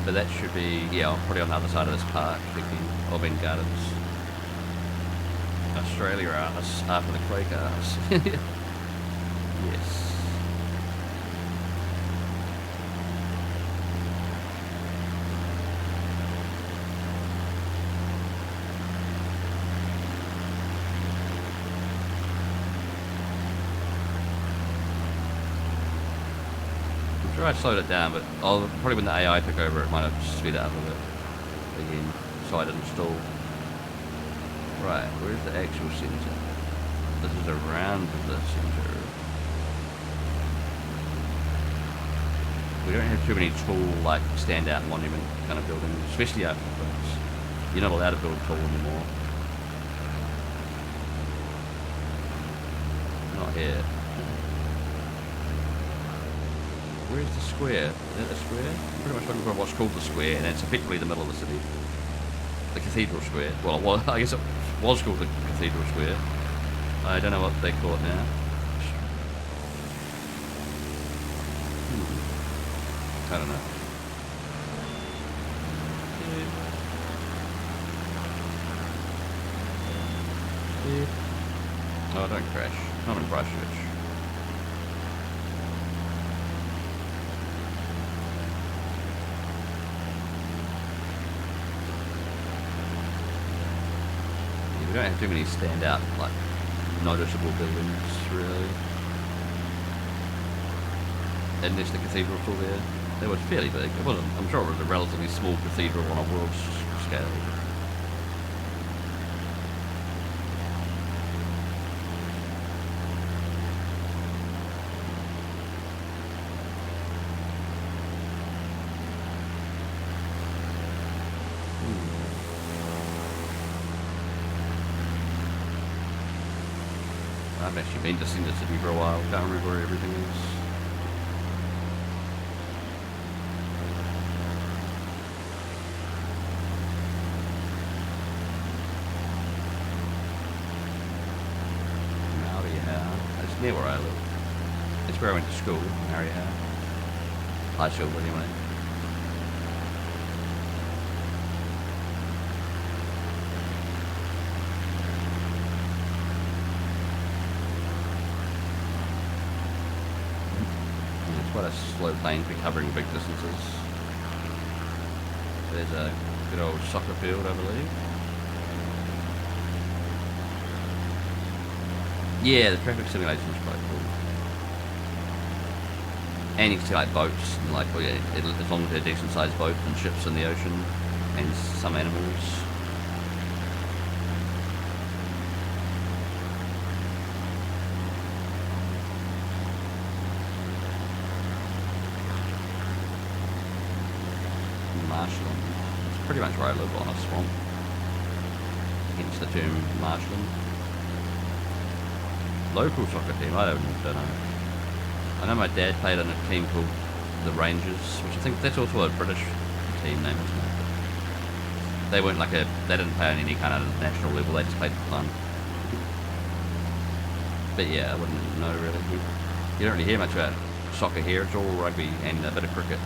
But that should be, yeah, probably on the other side of this park, or Bend Gardens. Australia arse after the Quake arse. Yes. I'm sure I slowed it down, but probably when the AI took over, it might have sped it up a bit again, so I didn't stall. Right, where's the actual centre? This is around the centre. We don't have too many tall, like, stand-out monument kind of buildings, especially after the quakes. You're not allowed to build tall anymore. Not here. Where's the square? Is that the square? I'm pretty much looking for what's called the square, and it's effectively the middle of the city. The Cathedral Square. Well, I guess it was called the Cathedral Square. I don't know what they call it now. I don't know. Oh, don't crash. Not in Christchurch. We don't have too many stand-out, like, noticeable buildings, really. Unless the cathedral's still there. It was fairly big. It wasn't. I'm sure it was a relatively small cathedral on a world scale. I've actually been to Cinder City for a while. Can't remember where everything is. Maori House. It's near where I live. It's where I went to school, Maori House. High school, anyway. What quite a slow plane to be covering big distances. There's a good old soccer field, I believe. Yeah, the traffic simulation is quite cool. And you can see like boats, and like, well, yeah, as long as they're decent sized boats and ships in the ocean, and some animals. Marshland. It's pretty much where I live, on a swamp. Hence the term marshland. Local soccer team, I don't know. I know my dad played on a team called the Rangers, which I think that's also a British team name, isn't it? They weren't like they didn't play on any kind of national level, they just played for fun. But yeah, I wouldn't know really. You don't really hear much about soccer here, it's all rugby and a bit of cricket.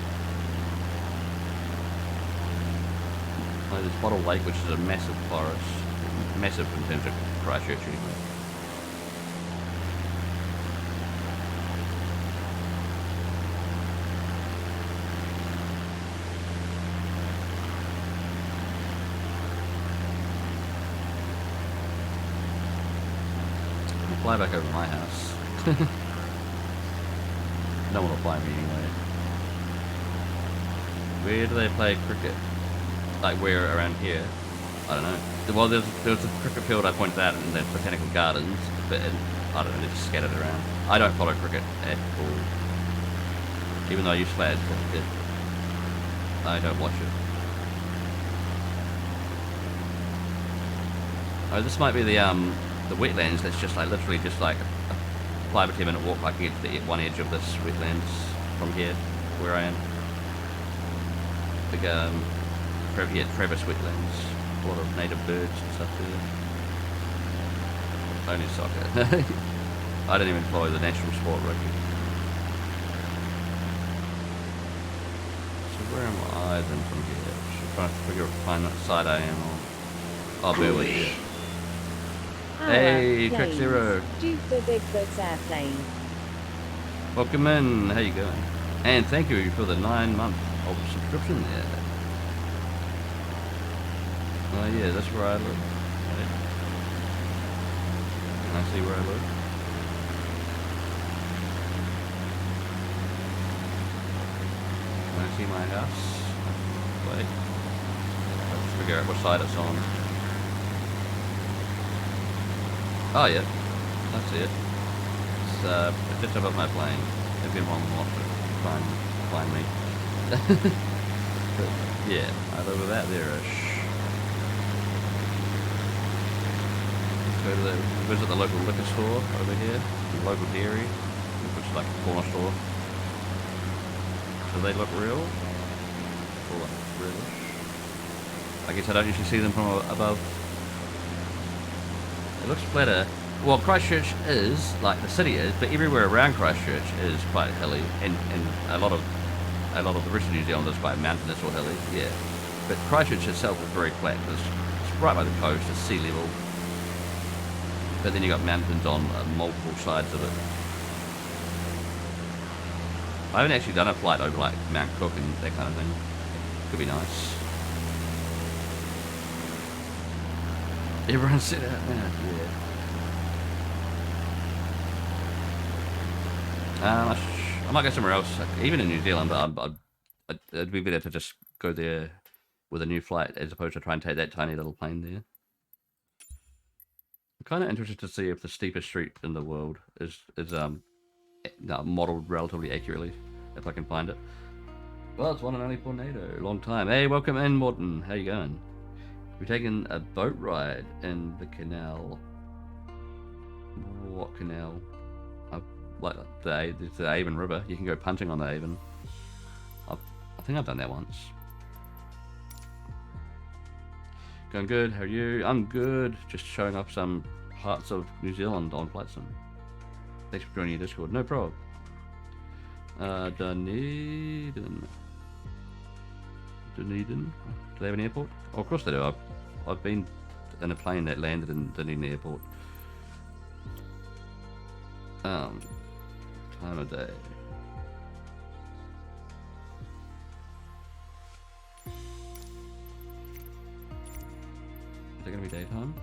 Like there's Bottle Lake, which is a massive forest. Massive in terms of Christchurch anyway. Fly back over my house. No one will fly me anyway. Where do they play cricket? Like where around here? I don't know. Well, there was a cricket field I pointed out in the Botanical Gardens, but I don't know, they're just scattered around. I don't follow cricket at all. Even though I used to play it as a kid. I don't watch it. Oh, this might be the wetlands that's just like literally just like a 5 or 10 minute walk. I can get to the one edge of this wetlands from here, where I am. Big Travis wetlands. A lot of native birds and stuff there. Only soccer. I don't even follow the national sport rugby. So where am I then from here? Just trying to find what side I am on. Oh, barely here. Hey, Trick Zero. Duke the Bigfoot's airplane. Welcome in. How you going? And thank you for the 9-month of subscription there. Oh yeah, that's where I live. Right. Can I see where I live? Can I see my house? Wait. Let's figure out what side it's on. Oh yeah, I see it. It's just above my plane. If anyone wants to try and find me. But yeah, I live about there-ish. Go to visit the local liquor store over here, the local dairy, which is like a corner store. Do they look real? Or like realish? I guess I don't usually see them from above. It looks flatter. Well, Christchurch is, like the city is, but everywhere around Christchurch is quite hilly, and a lot of the rest of New Zealand is quite mountainous or hilly, yeah. But Christchurch itself is very flat, because it's right by the coast, it's sea level. But then you got mountains on multiple sides of it. I haven't actually done a flight over like Mount Cook and that kind of thing. Could be nice. Everyone sit out now, yeah. I might go somewhere else, even in New Zealand, but it'd be better to just go there with a new flight as opposed to try and take that tiny little plane there. I'm kind of interested to see if the steepest street in the world is modeled relatively accurately, if I can find it. Well, it's one and only Tornado. Long time. Hey, welcome in, Morton. How you going? We're taking a boat ride in the canal. What canal? Like the Avon River. You can go punting on the Avon. I think I've done that once. Going good, how are you? I'm good. Just showing off some parts of New Zealand on Flight Sim. Thanks for joining your Discord. No problem. Dunedin. Do they have an airport? Oh, of course they do. I've been in a plane that landed in Dunedin Airport. Time of day. Is it gonna be daytime?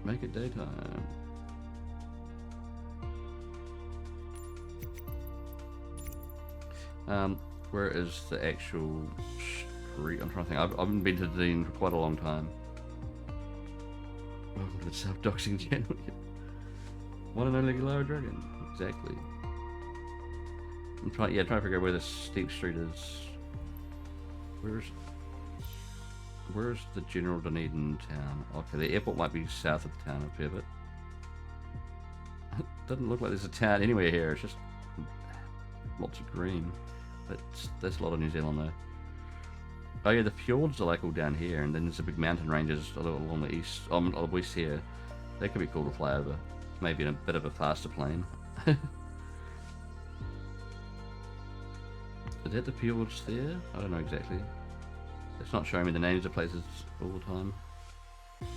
Make it daytime. Where is the actual street? I'm trying to think. I haven't been to Dean for quite a long time. Welcome to the self-doxing channel. One and only Galara Dragon. Exactly. I'm trying to figure out where this steep street is. Where's the General Dunedin town? Okay, the airport might be south of the town a fair bit. It doesn't look like there's a town anywhere here. It's just lots of green. But there's a lot of New Zealand though. Oh yeah, the fjords are like all down here, and then there's a big mountain ranges a little along the east, west here. They could be cool to fly over. Maybe in a bit of a faster plane. Is that the fjords there? I don't know exactly. It's not showing me the names of places all the time. Oh,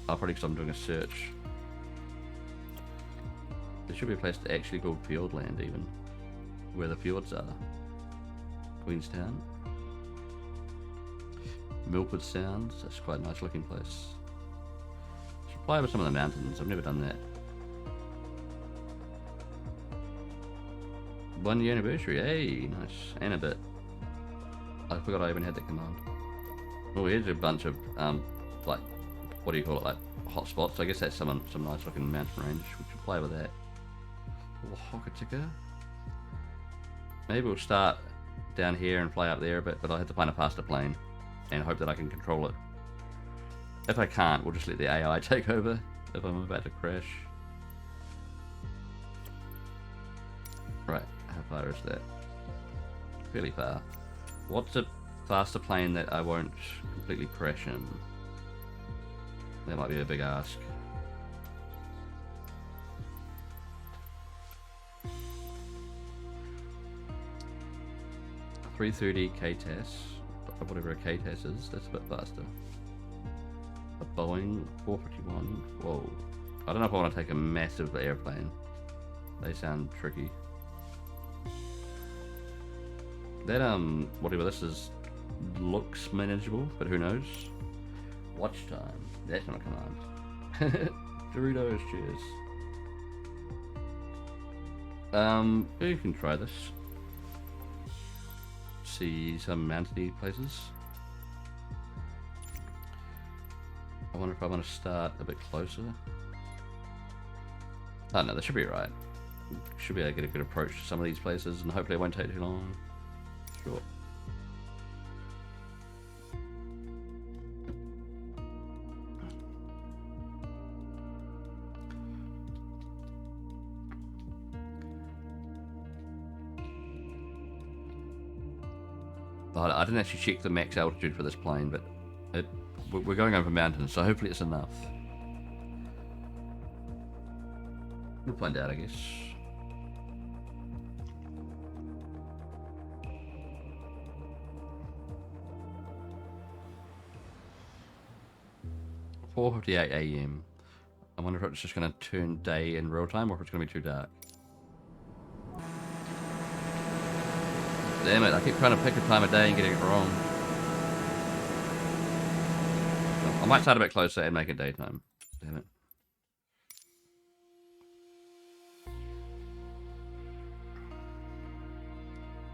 probably because I'm doing a search. There should be a place to actually called Fjordland even. Where the fjords are. Queenstown. Milford Sounds, that's quite a nice looking place. Should fly over some of the mountains, I've never done that. 1 year anniversary, hey, nice. And a bit. I forgot I even had that command. Oh, here's a bunch of, like, what do you call it, like, hot spots. I guess that's some nice looking mountain range. We should fly over that. Hokitika. Maybe we'll start down here and fly up there a bit, but I'll have to find a faster plane and hope that I can control it. If I can't, we'll just let the AI take over if I'm about to crash. Right, how far is that? Fairly far. What's a faster plane that I won't completely crash in? That might be a big ask. .330 KTAS, whatever a KTAS is, that's a bit faster. A Boeing 451, whoa. I don't know if I want to take a massive airplane. They sound tricky. That, whatever this is, looks manageable, but who knows? Watch time, that's not a command. Doritos, cheers. You can try this. See some mountainy places. I wonder if I want to start a bit closer. Oh no, that should be right. Should be able to get a good approach to some of these places, and hopefully it won't take too long. Sure. I didn't actually check the max altitude for this plane, but we're going over mountains, so hopefully it's enough. We'll find out, I guess. .4:58 AM. I wonder if it's just going to turn day in real time, or if it's going to be too dark. Damn it, I keep trying to pick a time of day and getting it wrong. I might start a bit closer and make it daytime. Damn it.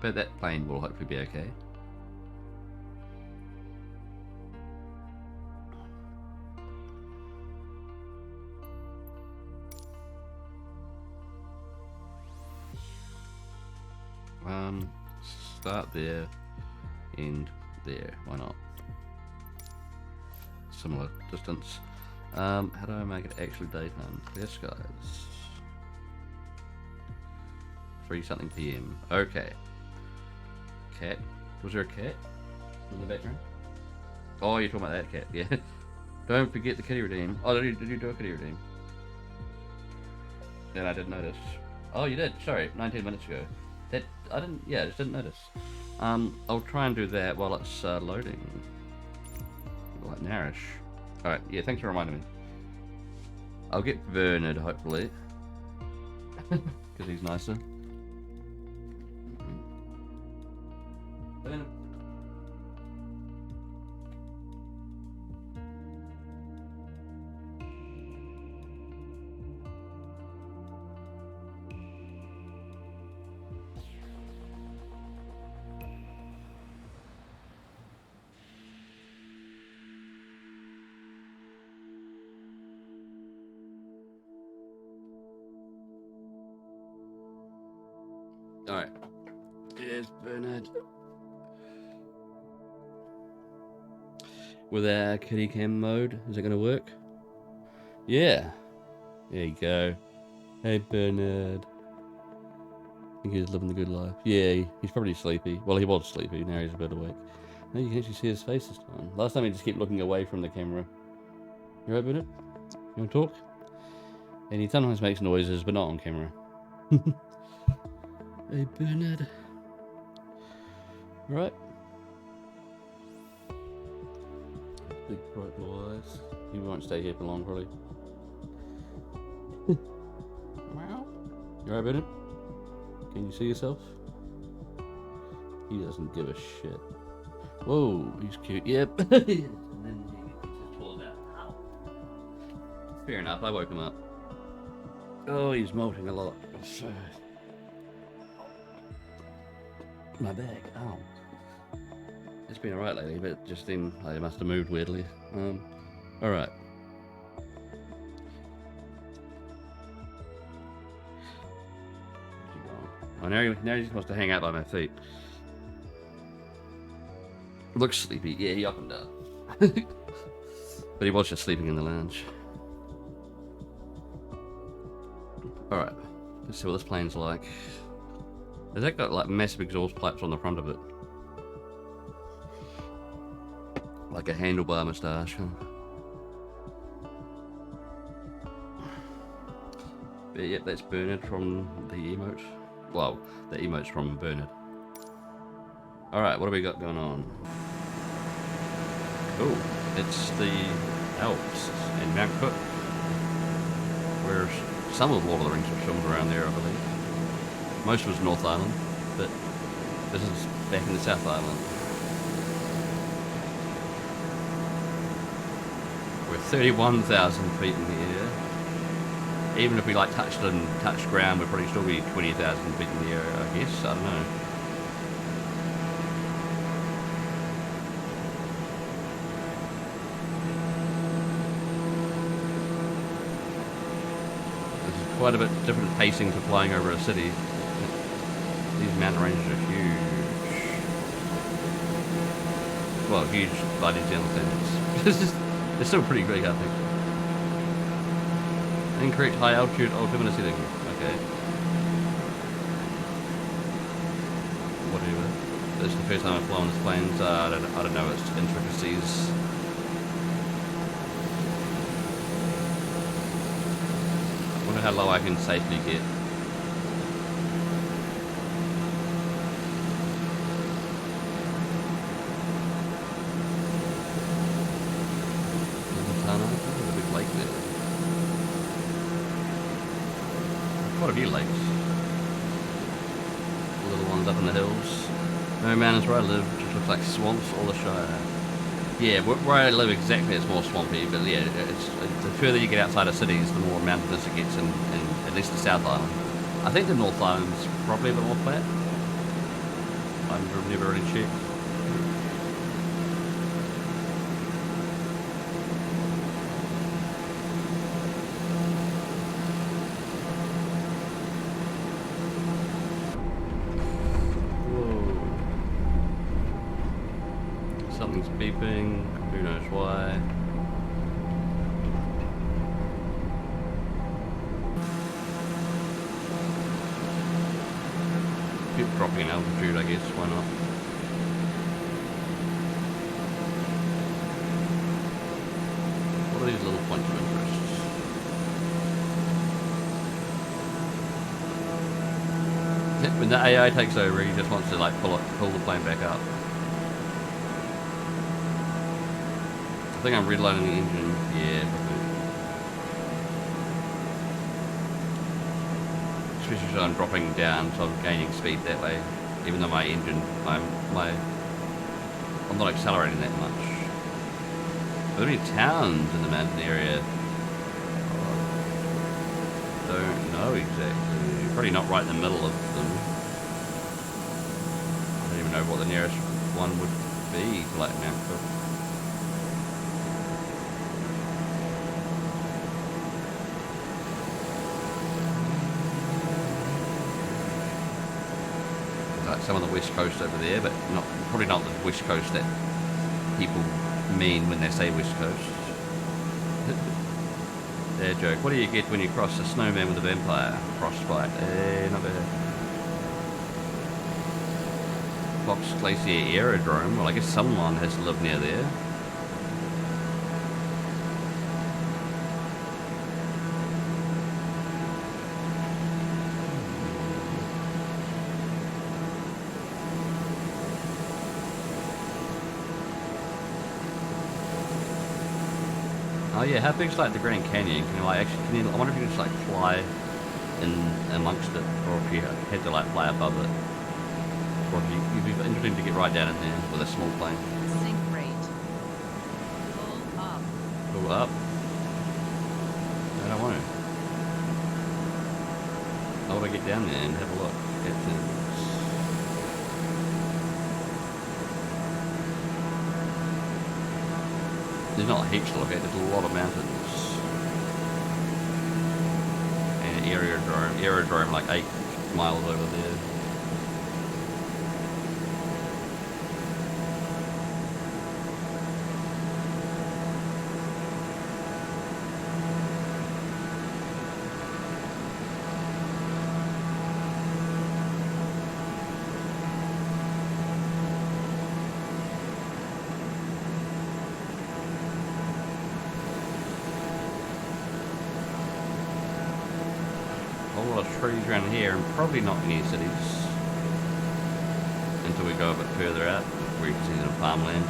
But that plane will hopefully be okay. Start there, end there. Why not? Similar distance. How do I make it actually daytime? Clear skies. 3-something PM. Okay. Cat. Was there a cat in the background? Oh, you're talking about that cat. Yeah. Don't forget the kitty redeem. Oh, did you do a kitty redeem? Then I didn't notice. Oh, you did. Sorry, 19 minutes ago. That I didn't. Yeah, I just didn't notice. I'll try and do that while it's loading. Like Narish. All right. Yeah. Thanks for reminding me. I'll get Bernard hopefully, because he's nicer. Bernard. Alright. Here's Bernard. With our kitty cam mode, is it going to work? Yeah. There you go. Hey, Bernard. I think he's living the good life. Yeah, he's probably sleepy. Well, he was sleepy. Now he's a bit awake. No, you can actually see his face this time. Last time he just kept looking away from the camera. You right, Bernard? You want to talk? And he sometimes makes noises, but not on camera. Hey, Bernard. Right. Big bright blue eyes. He won't stay here for long, probably. Wow. You right, Bernard? Can you see yourself? He doesn't give a shit. Whoa, he's cute. Yep. And then he just pulls out. Ow. Fair enough, I woke him up. Oh, he's molting a lot. So... My bag. Ow. It's been alright lately, but just then I must have moved weirdly. Alright. Oh, now he's supposed to hang out by my feet. Looks sleepy. Yeah, he up and down. But he was just sleeping in the lounge. Alright. Let's see what this plane's like. Has that got like massive exhaust pipes on the front of it? Like a handlebar moustache, huh? But yep, that's Bernard from the emote. Well, the emote's from Bernard. Alright, what do we got going on? Oh, it's the Alps in Mount Cook. Where some of Lord of the Rings was filmed around there, I believe. Most was North Island, but this is back in the South Island. We're 31,000 feet in the air. Even if we like touched ground, we'd probably still be 20,000 feet in the air, I guess. I don't know. This is quite a bit different pacing to flying over a city. These mountain ranges are huge. Well, huge by New Zealand standards. They're still pretty big, I think. Incorrect high altitude altimeter setting. Okay. Whatever. This is the first time I've flown this plane, so I don't know its intricacies. I wonder how low I can safely get. Quite a few lakes. The little ones up in the hills. No mountains where I live, just looks like swamps all the Shire. Yeah, where I live exactly it's more swampy, but yeah, it's the further you get outside of cities, the more mountainous it gets in at least the South Island. I think the North Island's probably a bit more flat. I've never really checked. Something's beeping, who knows why. Keep dropping in altitude, I guess, why not? What are these little points of interest? When the AI takes over, he just wants to like pull the plane back up. I think I'm reloading the engine. Yeah, probably. Especially as I'm dropping down, so I'm gaining speed that way. Even though my engine, I'm not accelerating that much. Are there any towns in the mountain area? Don't know exactly. Probably not right in the middle of them. I don't even know what the nearest one would be to like Mount Cook. some of the West Coast over there, but probably not the West Coast that people mean when they say West Coast. There, joke. What do you get when you cross a snowman with a vampire? Frostbite. Not bad. Fox Glacier Aerodrome. Well, I guess someone has to live near there. Oh yeah, how big's like the Grand Canyon? Can you like actually? I wonder if you can just like fly in amongst it, or if you had to like fly above it, or if you'd be interesting to get right down in there with a small plane. Sink rate. Pull up. Pull up. I don't want to. I want to get down there and have a look at things. There's not heaps to look at, there's a lot of mountains. And aerodrome like 8 miles over there. A lot of trees around here, and probably not any cities until we go a bit further out where you can see some farmland.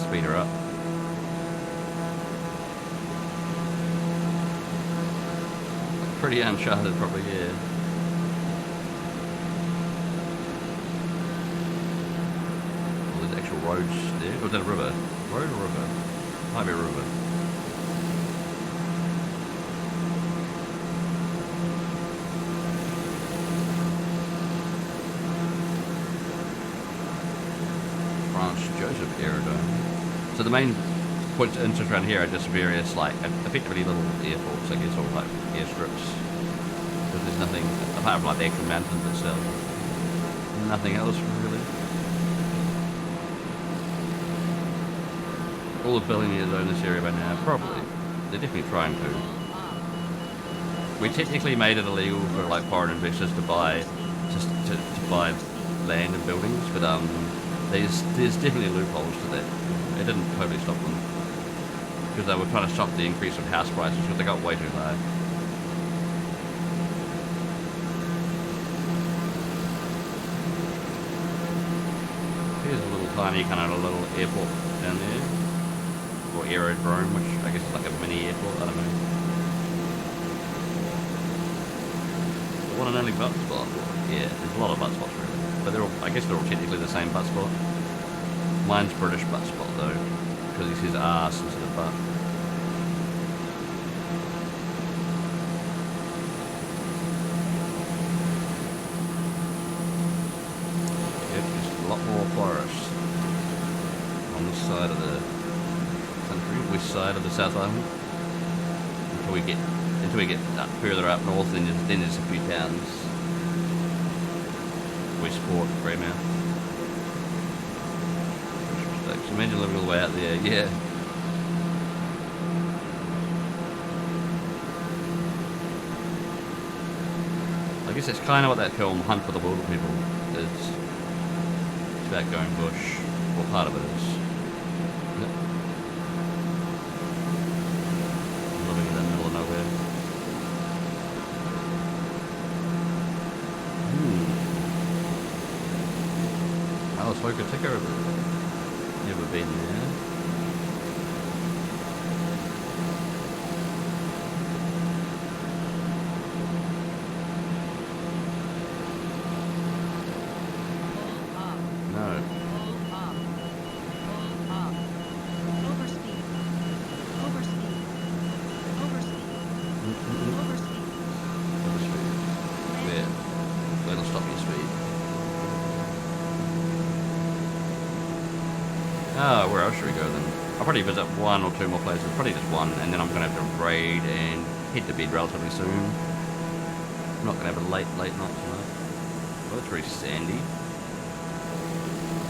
Speed her up. Pretty uncharted, probably, yeah. Oh, there's actual roads there. Or is that a river? Road or river? Might be a river. Joseph Aerodrome. So the main points of interest around here are just various, like, effectively little airports, I guess, or like airstrips. But there's nothing, apart from like the actual mountains itself. Nothing else, really. All the billionaires own this area by now, probably. They're definitely trying to. We technically made it illegal for like foreign investors to buy, just to buy land and buildings, but there's definitely loopholes to that. It didn't totally stop them. Because they were trying to stop the increase of house prices because they got way too high. Here's a little tiny kind of a little airport down there. Or aerodrome, which I guess is like a mini airport, I don't know. The one and only butt spot. Yeah, there's a lot of butt spots really. But they're all, I guess they're all technically the same butt spot. Mine's British butt spot though, because he says arse instead of butt. Yep, just a lot more forest on this side of the country, west side of the South Island. Until we get up, further up north, then there's a few towns. Westport, Greymouth. Imagine living all the way out there, yeah. I guess that's kind of what that film Hunt for the Wilder People is. It's about going bush, or part of it is. Living in the middle of nowhere. Oh, Swoka Tika. Never been there. No. Yeah. That'll stop your speed. Oh, where else should we go then? I'll probably visit one or two more places, probably just one, and then I'm going to have to raid and head to bed relatively soon. I'm not gonna have a late night tonight. Oh, it's very sandy.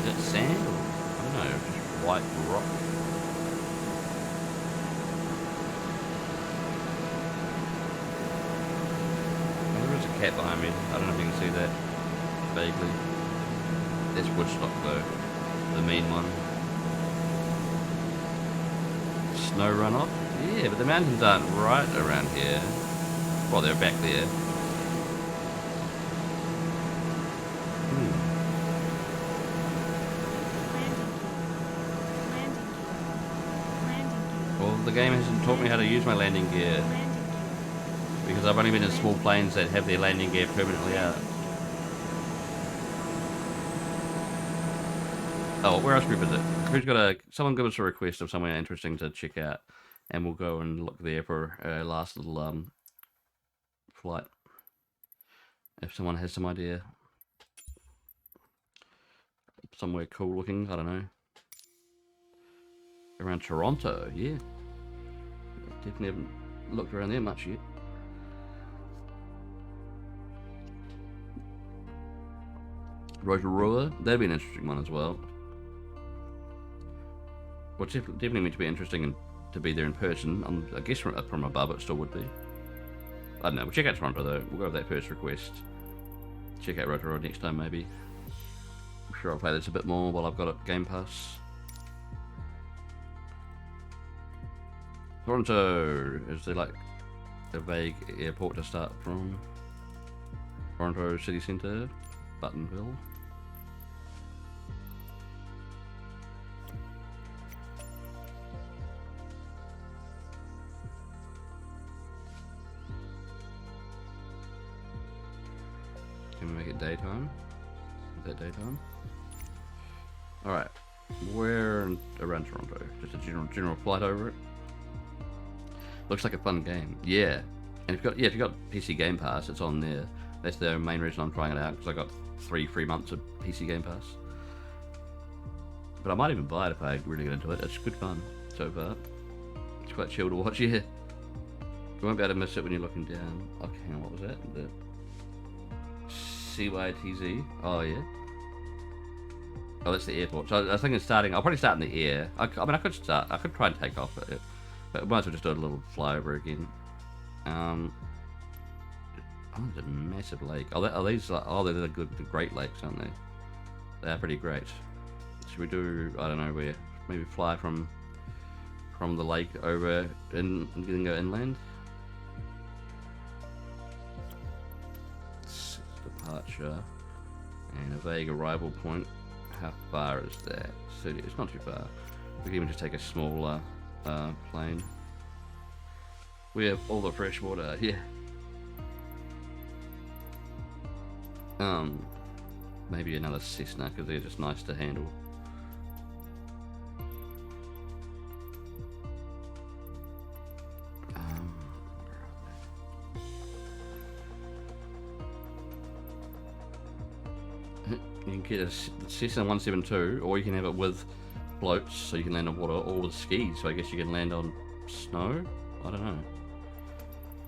Is it sand or I don't know, just white rock? Oh, there is a cat behind me. I don't know if you can see that vaguely. That's Woodstock though, the mean one. Snow runoff? Yeah, but the mountains aren't right around here. Well, they're back there. Well, the game hasn't taught me how to use my landing gear. Because I've only been in small planes that have their landing gear permanently out. Oh, where else should we visit? Who's got a... Someone give us a request of somewhere interesting to check out. And we'll go and look there for our last little flight. If someone has some idea. Somewhere cool looking, I don't know. Around Toronto, yeah. Definitely haven't looked around there much yet. Rotorua, that'd be an interesting one as well. Well, it's definitely meant to be interesting to be there in person. I guess from above it still would be. I don't know, we'll check out Toronto though. We'll go with that first request. Check out Rotorua next time maybe. I'm sure I'll play this a bit more while I've got it Game Pass. Toronto, is there like a vague airport to start from? Toronto City Centre, Buttonville. Can we make it daytime? Is that daytime? Alright. Where around Toronto? Just a general flight over it? Looks like a fun game. Yeah. And if you've got PC Game Pass, it's on there. That's the main reason I'm trying it out, because I got 3 free months of PC Game Pass. But I might even buy it if I really get into it. It's good fun so far. It's quite chill to watch, yeah. You won't be able to miss it when you're looking down. Okay, hang on, what was that? The CYTZ. Oh yeah. Oh, that's the airport. So I was thinking I'll probably start in the air. I mean, I could try and take off at it, but I might as well just do a little flyover again. Oh, there's a massive lake. Oh, they're the good, the Great Lakes, aren't they? They are pretty great. Should we do, I don't know where, maybe fly from the lake over and then go inland? Departure and a vague arrival point. How far is that? 30. It's not too far. We can even just take a smaller plane. We have all the fresh water. Yeah. Maybe another Cessna because they're just nice to handle. You can get a Cessna 172, or you can have it with floats, so you can land on water, or with skis, so I guess you can land on snow? I don't know.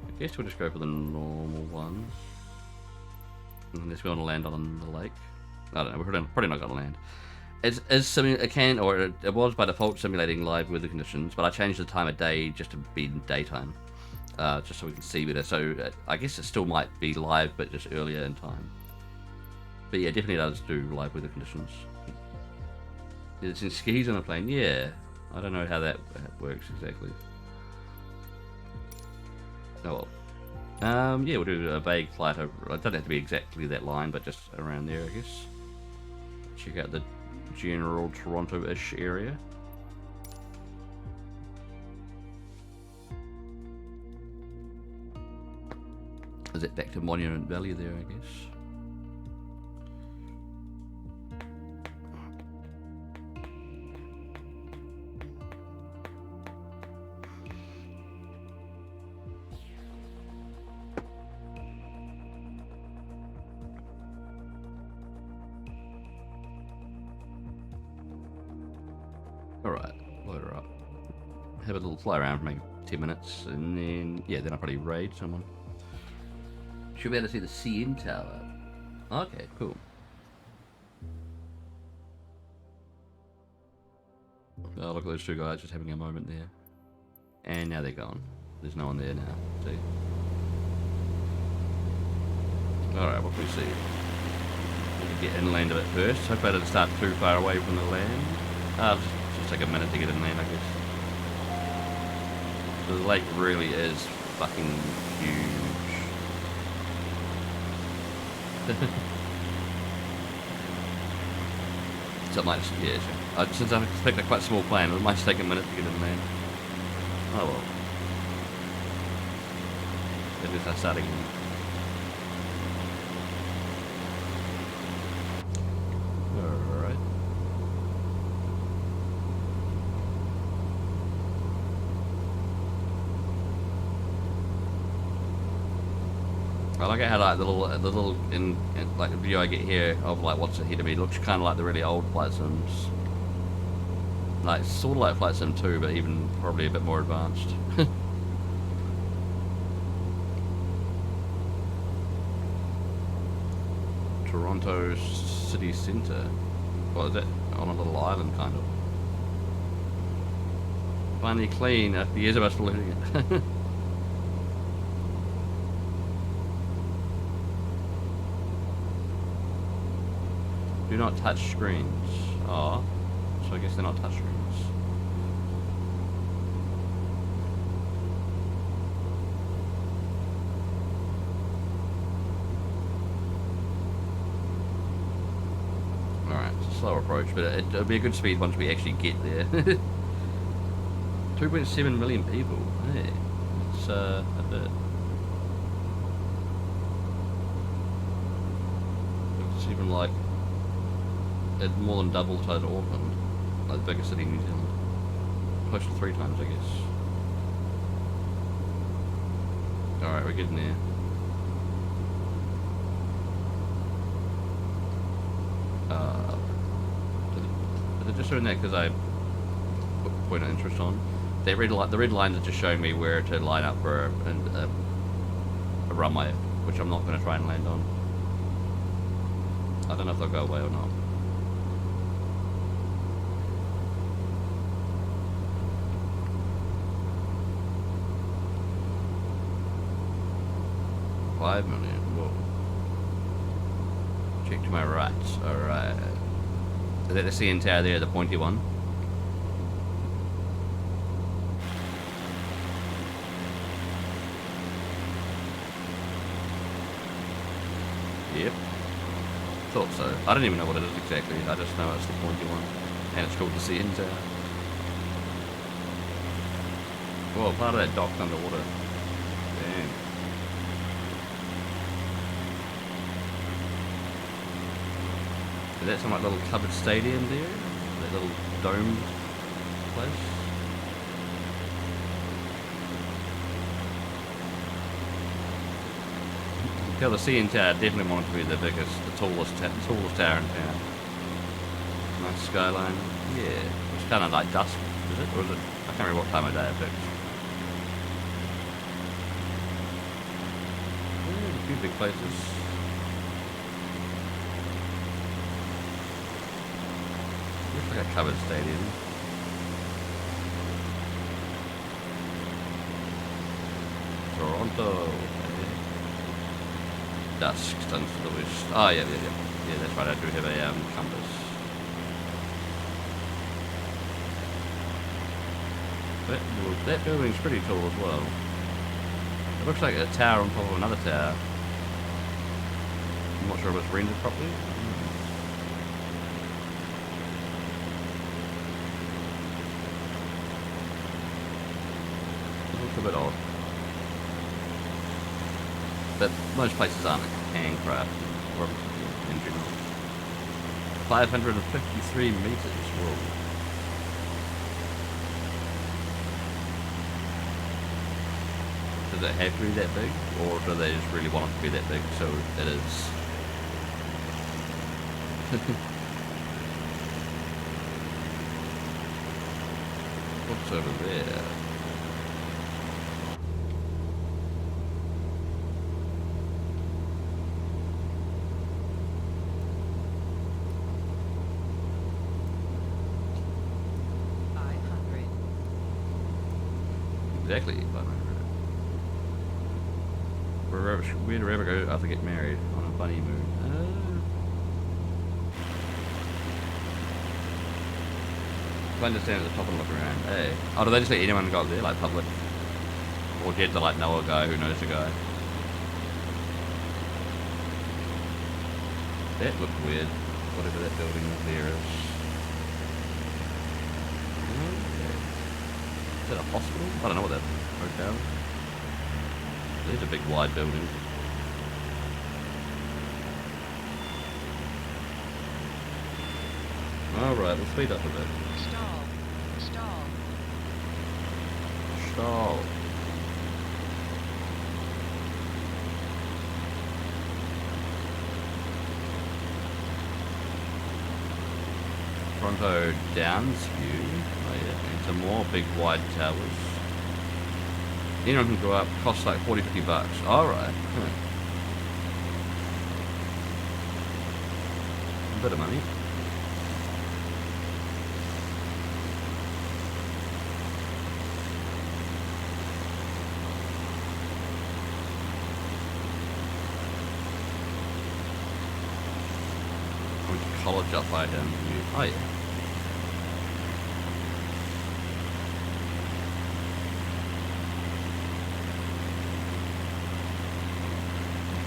I guess we'll just go for the normal one. Unless we want to land on the lake. I don't know, we're probably not going to land. It was by default simulating live weather conditions, but I changed the time of day just to be in daytime. Just so we can see better. So I guess it still might be live, but just earlier in time. But yeah, definitely does do live weather conditions. It's in skis on a plane, yeah. I don't know how that works exactly. Oh well. Yeah, we'll do a vague flight over. It doesn't have to be exactly that line, but just around there, I guess. Check out the general Toronto-ish area. Is it back to Monument Valley there, I guess? Alright, load her up. Have a little fly around for maybe 10 minutes, and then, yeah, then I'll probably raid someone. Should be able to see the CN tower. Okay, cool. Oh, look at those two guys just having a moment there. And now they're gone. There's no one there now. See? Alright, what can we see? We can get inland a bit first. Hopefully I didn't start too far away from the land. Just take a minute to get inland, I guess. The lake really is fucking huge. So it might just, yeah, sure. Since I've picked a quite small plane, it might just take a minute to get inland. Oh well. At least I start again. Alright. I like it how like the little in like the video I get here of like what's ahead of me looks kind of like the really old Flight Sims. Like sort of like Flight Sim 2, but even probably a bit more advanced. Toronto city centre. What is it? On a little island, kind of. Finally clean after years of us polluting it. Do not touch screens. Oh, so I guess they're not touch screens. Alright, it's a slow approach, but it'll be a good speed once we actually get there. 2.7 million people. Hey, it's a bit. It's even like it's more than double the size of Auckland, like the biggest city in New Zealand. Close to 3 times, I guess. Alright, we're getting there. Is it just showing that because I put point of interest on? The red lines are just showing me where to line up for a runway, which I'm not going to try and land on. I don't know if they'll go away or not. $5 million. Whoa. Check to my right. Alright. Is that the CN tower there, the pointy one? Yep. Thought so. I don't even know what it is exactly. I just know it's the pointy one. And it's called the CN tower. Well, part of that dock's underwater. Damn. Is that some like little covered stadium there? That little domed place? Yeah, the CN tower definitely wanted to be the biggest, the tallest tower in town. Nice skyline. Yeah, it's kind of like dusk, is it? Or is it? I can't remember what time of day I picked. Yeah, a few big places. Looks like a covered stadium. Toronto. Dusk turns to the west. Oh yeah, yeah, that's right. I do have a compass. That building's pretty tall as well. It looks like a tower on top of another tower. I'm not sure if it's rendered properly. It looks a bit odd. But most places aren't handcrafted, or in general. 553 meters. Whoa. Does it have to be that big, or do they just really want it to be that big, so it is? What's over there? Exactly 500. Where'd we ever go after get married on a bunny moon? If I understand at the top and look around. Hey. Oh, do they just let anyone go up there, like public? Or do you have to like know a guy who knows a guy? That looked weird. Whatever that building there is. Is that a hospital? I don't know what that hotel. There's a big wide building. Alright, we'll speed up a bit. Stall. Stall. Stall. Toronto Downs view. Oh yeah, into more big wide towers. Anyone can go up, costs like 40-50 bucks. Alright. Huh. A bit of money. Went to college up by down view. Oh yeah.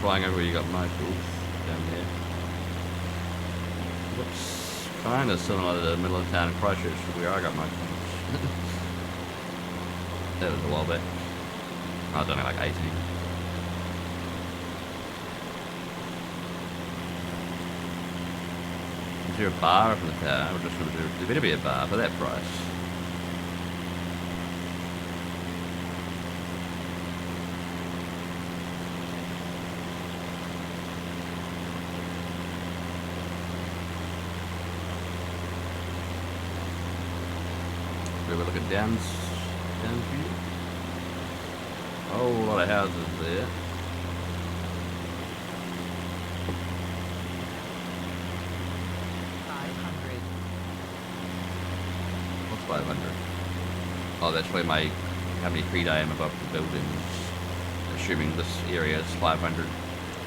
Flying over where you got Michael down there. Looks kind of similar to the middle of town in Christchurch where I got my points. That was a while back. I was only like 18. Is there a bar up in the tower? Or just there better be a bar for that price. We were looking down view. Oh, a lot of houses there. What's 500? Oh, that's where how many feet I am above the buildings. Assuming this area is 500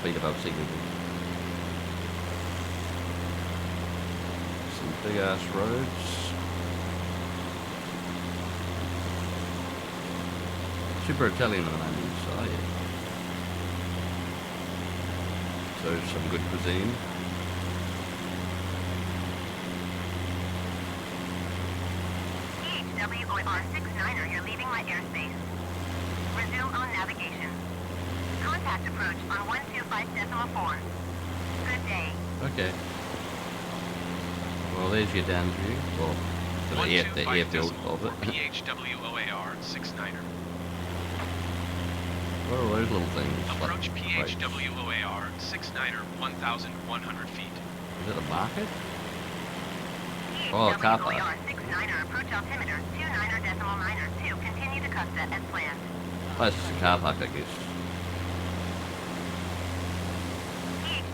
feet above sea level. Some big ass roads. Super Italian on the moment, so yeah. So some good cuisine. PHWOR 69er, you're leaving my airspace. Resume on navigation. Contact approach on 125.4. Good day. Okay. Well, there's your down view. Well, the airfield of it. PHWOAR 69er. What are those little things? Approach Like, PHWOAR 69er 1,100 feet. is it a market? Oh, a car park. PHWOR 69er, approach altimeter 29.92. Continue to Costa as planned. Oh, it's just a car park, I guess.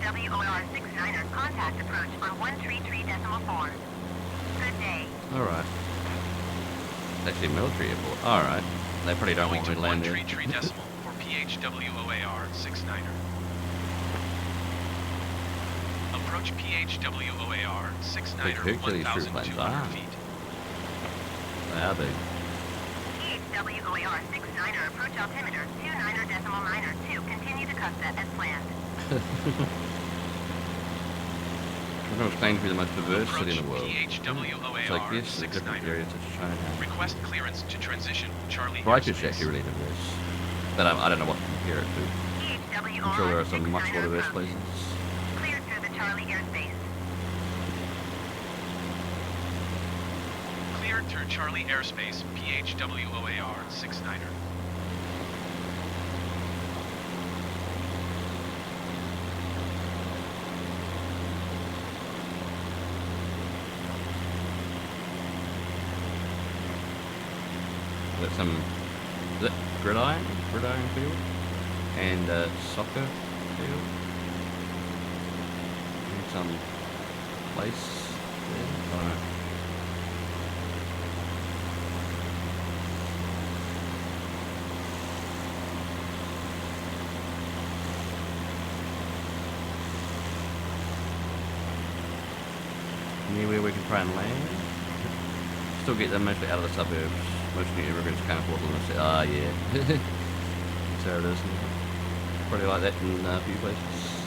PHWOR 69er, contact approach on 133.4. Good day. Alright. It's actually a military airport. Alright. They probably don't Going want me to to land there. 133 decimal for PHWOAR 69er. Approach PHWOAR 69er Big picture these troop 1,200 planes are. feet. They are big. PHWOAR 69er, approach altimeter 29.92. Continue to Costa as planned. I was claimed to be the most diverse city in the world. PHWOAR It's like this, in different 69er. areas such as Chinatown. Request clearance to transition Charlie Christchurch is airspace. actually really diverse. But I don't know what to compare it to. I'm sure there are some much more diverse places. Cleared through the Charlie airspace. Cleared through Charlie airspace, PHWOAR 69er. Got some, is it gridiron field? And soccer field? And some place there? I don't know. Anywhere we can try and land. Still get them mostly out of the suburbs. Most new immigrants can't afford to live in the city. Ah, yeah. There it is. Probably like that in a few places.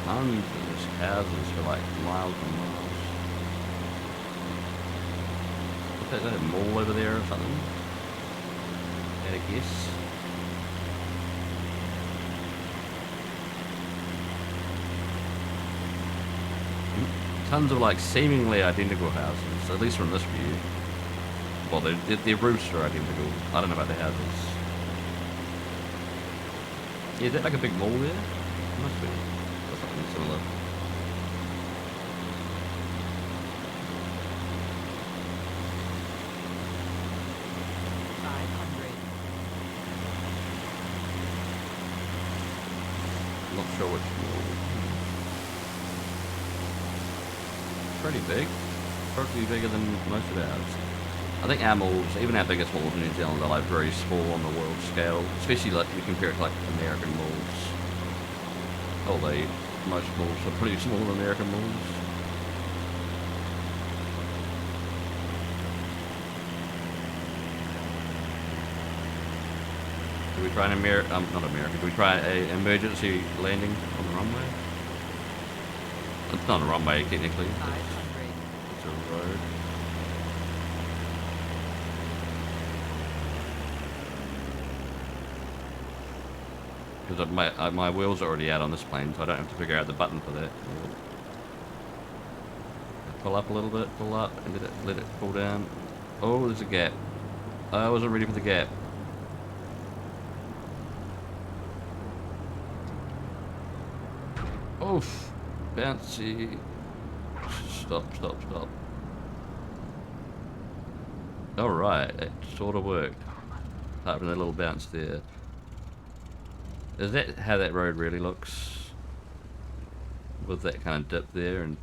Tons of these houses for like miles and miles. Is that a mall over there or something? I guess. Tons of like seemingly identical houses, at least from this view. Well, their roofs are identical. I don't know about the houses. Yeah, is that like a big mall there? It must be. Or something similar. Not sure which mall. Pretty big. Probably bigger than most of ours. I think our malls, even our biggest malls in New Zealand, are like very small on the world scale. Especially like if you compare it to like American malls. Although most malls are pretty small in American malls. Do we try an not American, do we try an emergency landing on the runway? It's not a runway technically. It's a road. Because my wheels are already out on this plane, so I don't have to figure out the button for that. Pull up a little bit, pull up, and let it pull down. Oh, there's a gap. I wasn't ready for the gap. Oof. Bouncy. Stop, stop, stop. Alright, it sort of worked. Apart from that little bounce there. Is that how that road really looks? With that kind of dip there and...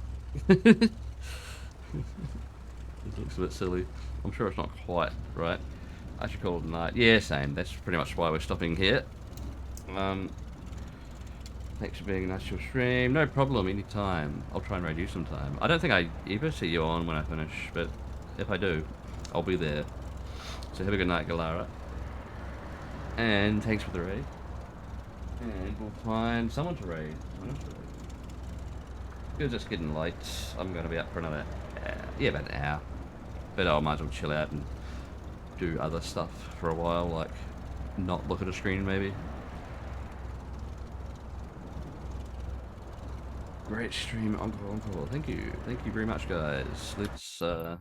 It looks a bit silly. I'm sure it's not quite right. I should call it night. Yeah, same. That's pretty much why we're stopping here. Thanks for being nice to your stream. No problem, anytime. I'll try and raid you sometime. I don't think I ever see you on when I finish, but if I do, I'll be there. So have a good night, Galara. And thanks for the raid. And we'll find someone to raid. Because it's getting late. I'm going to be up for another hour. Yeah, about an hour. But I might as well chill out and do other stuff for a while, like not look at a screen maybe. Great stream, Uncle. Thank you very much, guys. Let's I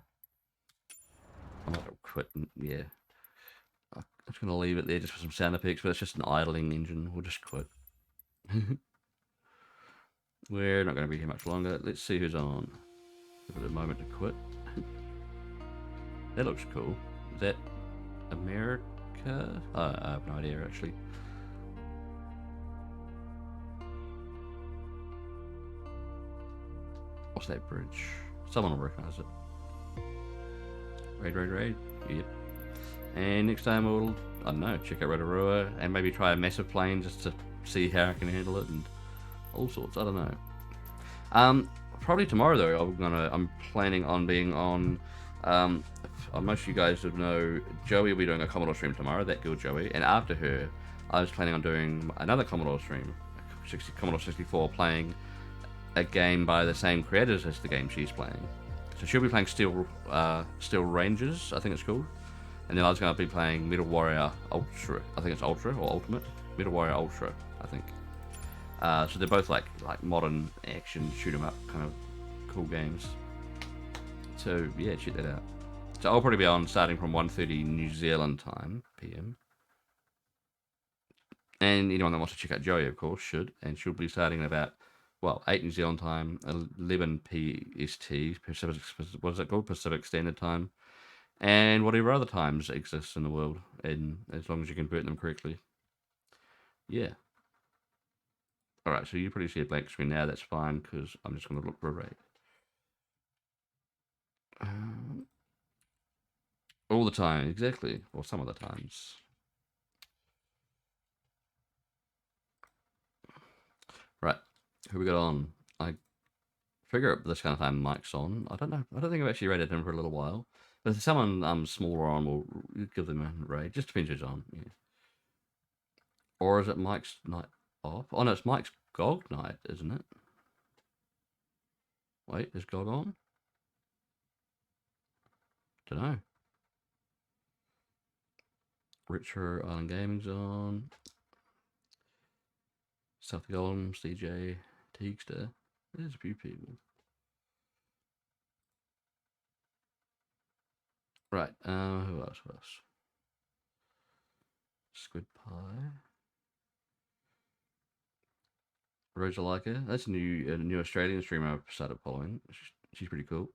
might quit. Yeah, I'm just gonna leave it there just for some sound effects, but it's just an idling engine. We'll just quit. We're not gonna be here much longer. Let's see who's on. Give it a moment to quit. That looks cool. Is that America? I have no idea actually. What's that bridge? Someone will recognize it. Raid. Yep. And next time we'll, I don't know, check out Rotorua and maybe try a massive plane just to see how I can handle it and all sorts. I don't know. Probably tomorrow though. I'm planning on being on. Most of you guys would know Joey will be doing a Commodore stream tomorrow. That girl Joey, and after her, I was planning on doing another Commodore stream, Commodore 64, playing a game by the same creators as the game she's playing. So she'll be playing Steel Rangers, I think it's called. And then I was going to be playing Metal Warrior Ultra. I think it's Ultra or Ultimate. Metal Warrior Ultra, I think. So they're both like modern action shoot 'em up kind of cool games. So yeah, check that out. So I'll probably be on starting from 1:30 New Zealand time PM. And anyone that wants to check out Joey, of course, should. And she'll be starting at about 8 New Zealand time, 11 PST, Pacific, what is it called? Pacific Standard Time, and whatever other times exist in the world, and as long as you convert them correctly. Yeah. Alright, so you probably see a blank screen now, that's fine, because I'm just going to look for a raid. All the time, exactly, or some of the times. Who we got on? I figure this kind of time Mike's on. I don't know. I don't think I've actually raided him for a little while. But if someone smaller on, we'll give them a raid. Just depends who's on. Yeah. Or is it Mike's night off? Oh no, it's Mike's GOG night, isn't it? Wait, is GOG on? Don't know. Richer Island Gaming's on. South Golems, DJ, Teagster. There's a few people. Right, who else? Squid Pie. Rosalika. That's a new Australian streamer I've started following. She's pretty cool.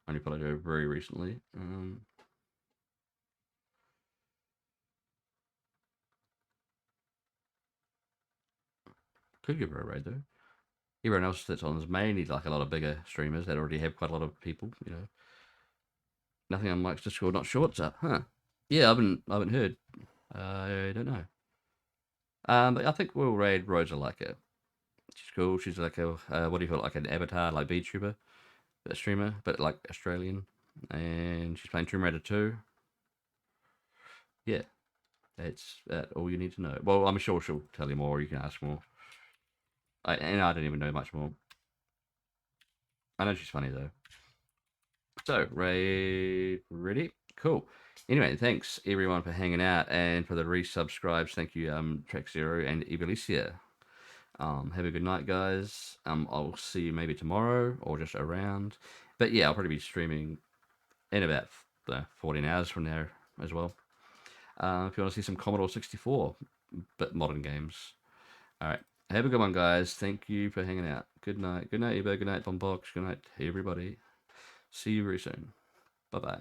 I only followed her very recently. Could give her a raid though. Everyone else that's on is mainly like a lot of bigger streamers that already have quite a lot of people, you know. Nothing on Mike's Discord, not sure what's up, huh? Yeah, I haven't heard. I don't know. But I think we'll raid Rosalika. She's cool. She's like a what do you call it? Like an avatar, like VTuber, a streamer, but like Australian. And she's playing Tomb Raider 2. Yeah, that's all you need to know. Well, I'm sure she'll tell you more. You can ask more. I don't even know much more. I know she's funny though. So, raid ready? Cool. Anyway, thanks everyone for hanging out, and for the resubscribes, thank you, Track Zero and Ibelicia. Have a good night, guys. I'll see you maybe tomorrow or just around. But yeah, I'll probably be streaming in about 14 hours from there as well. If you want to see some Commodore 64, but modern games. All right. Have a good one, guys. Thank you for hanging out. Good night. Good night, Ebo. Good night, Bombox. Good night, everybody. See you very soon. Bye-bye.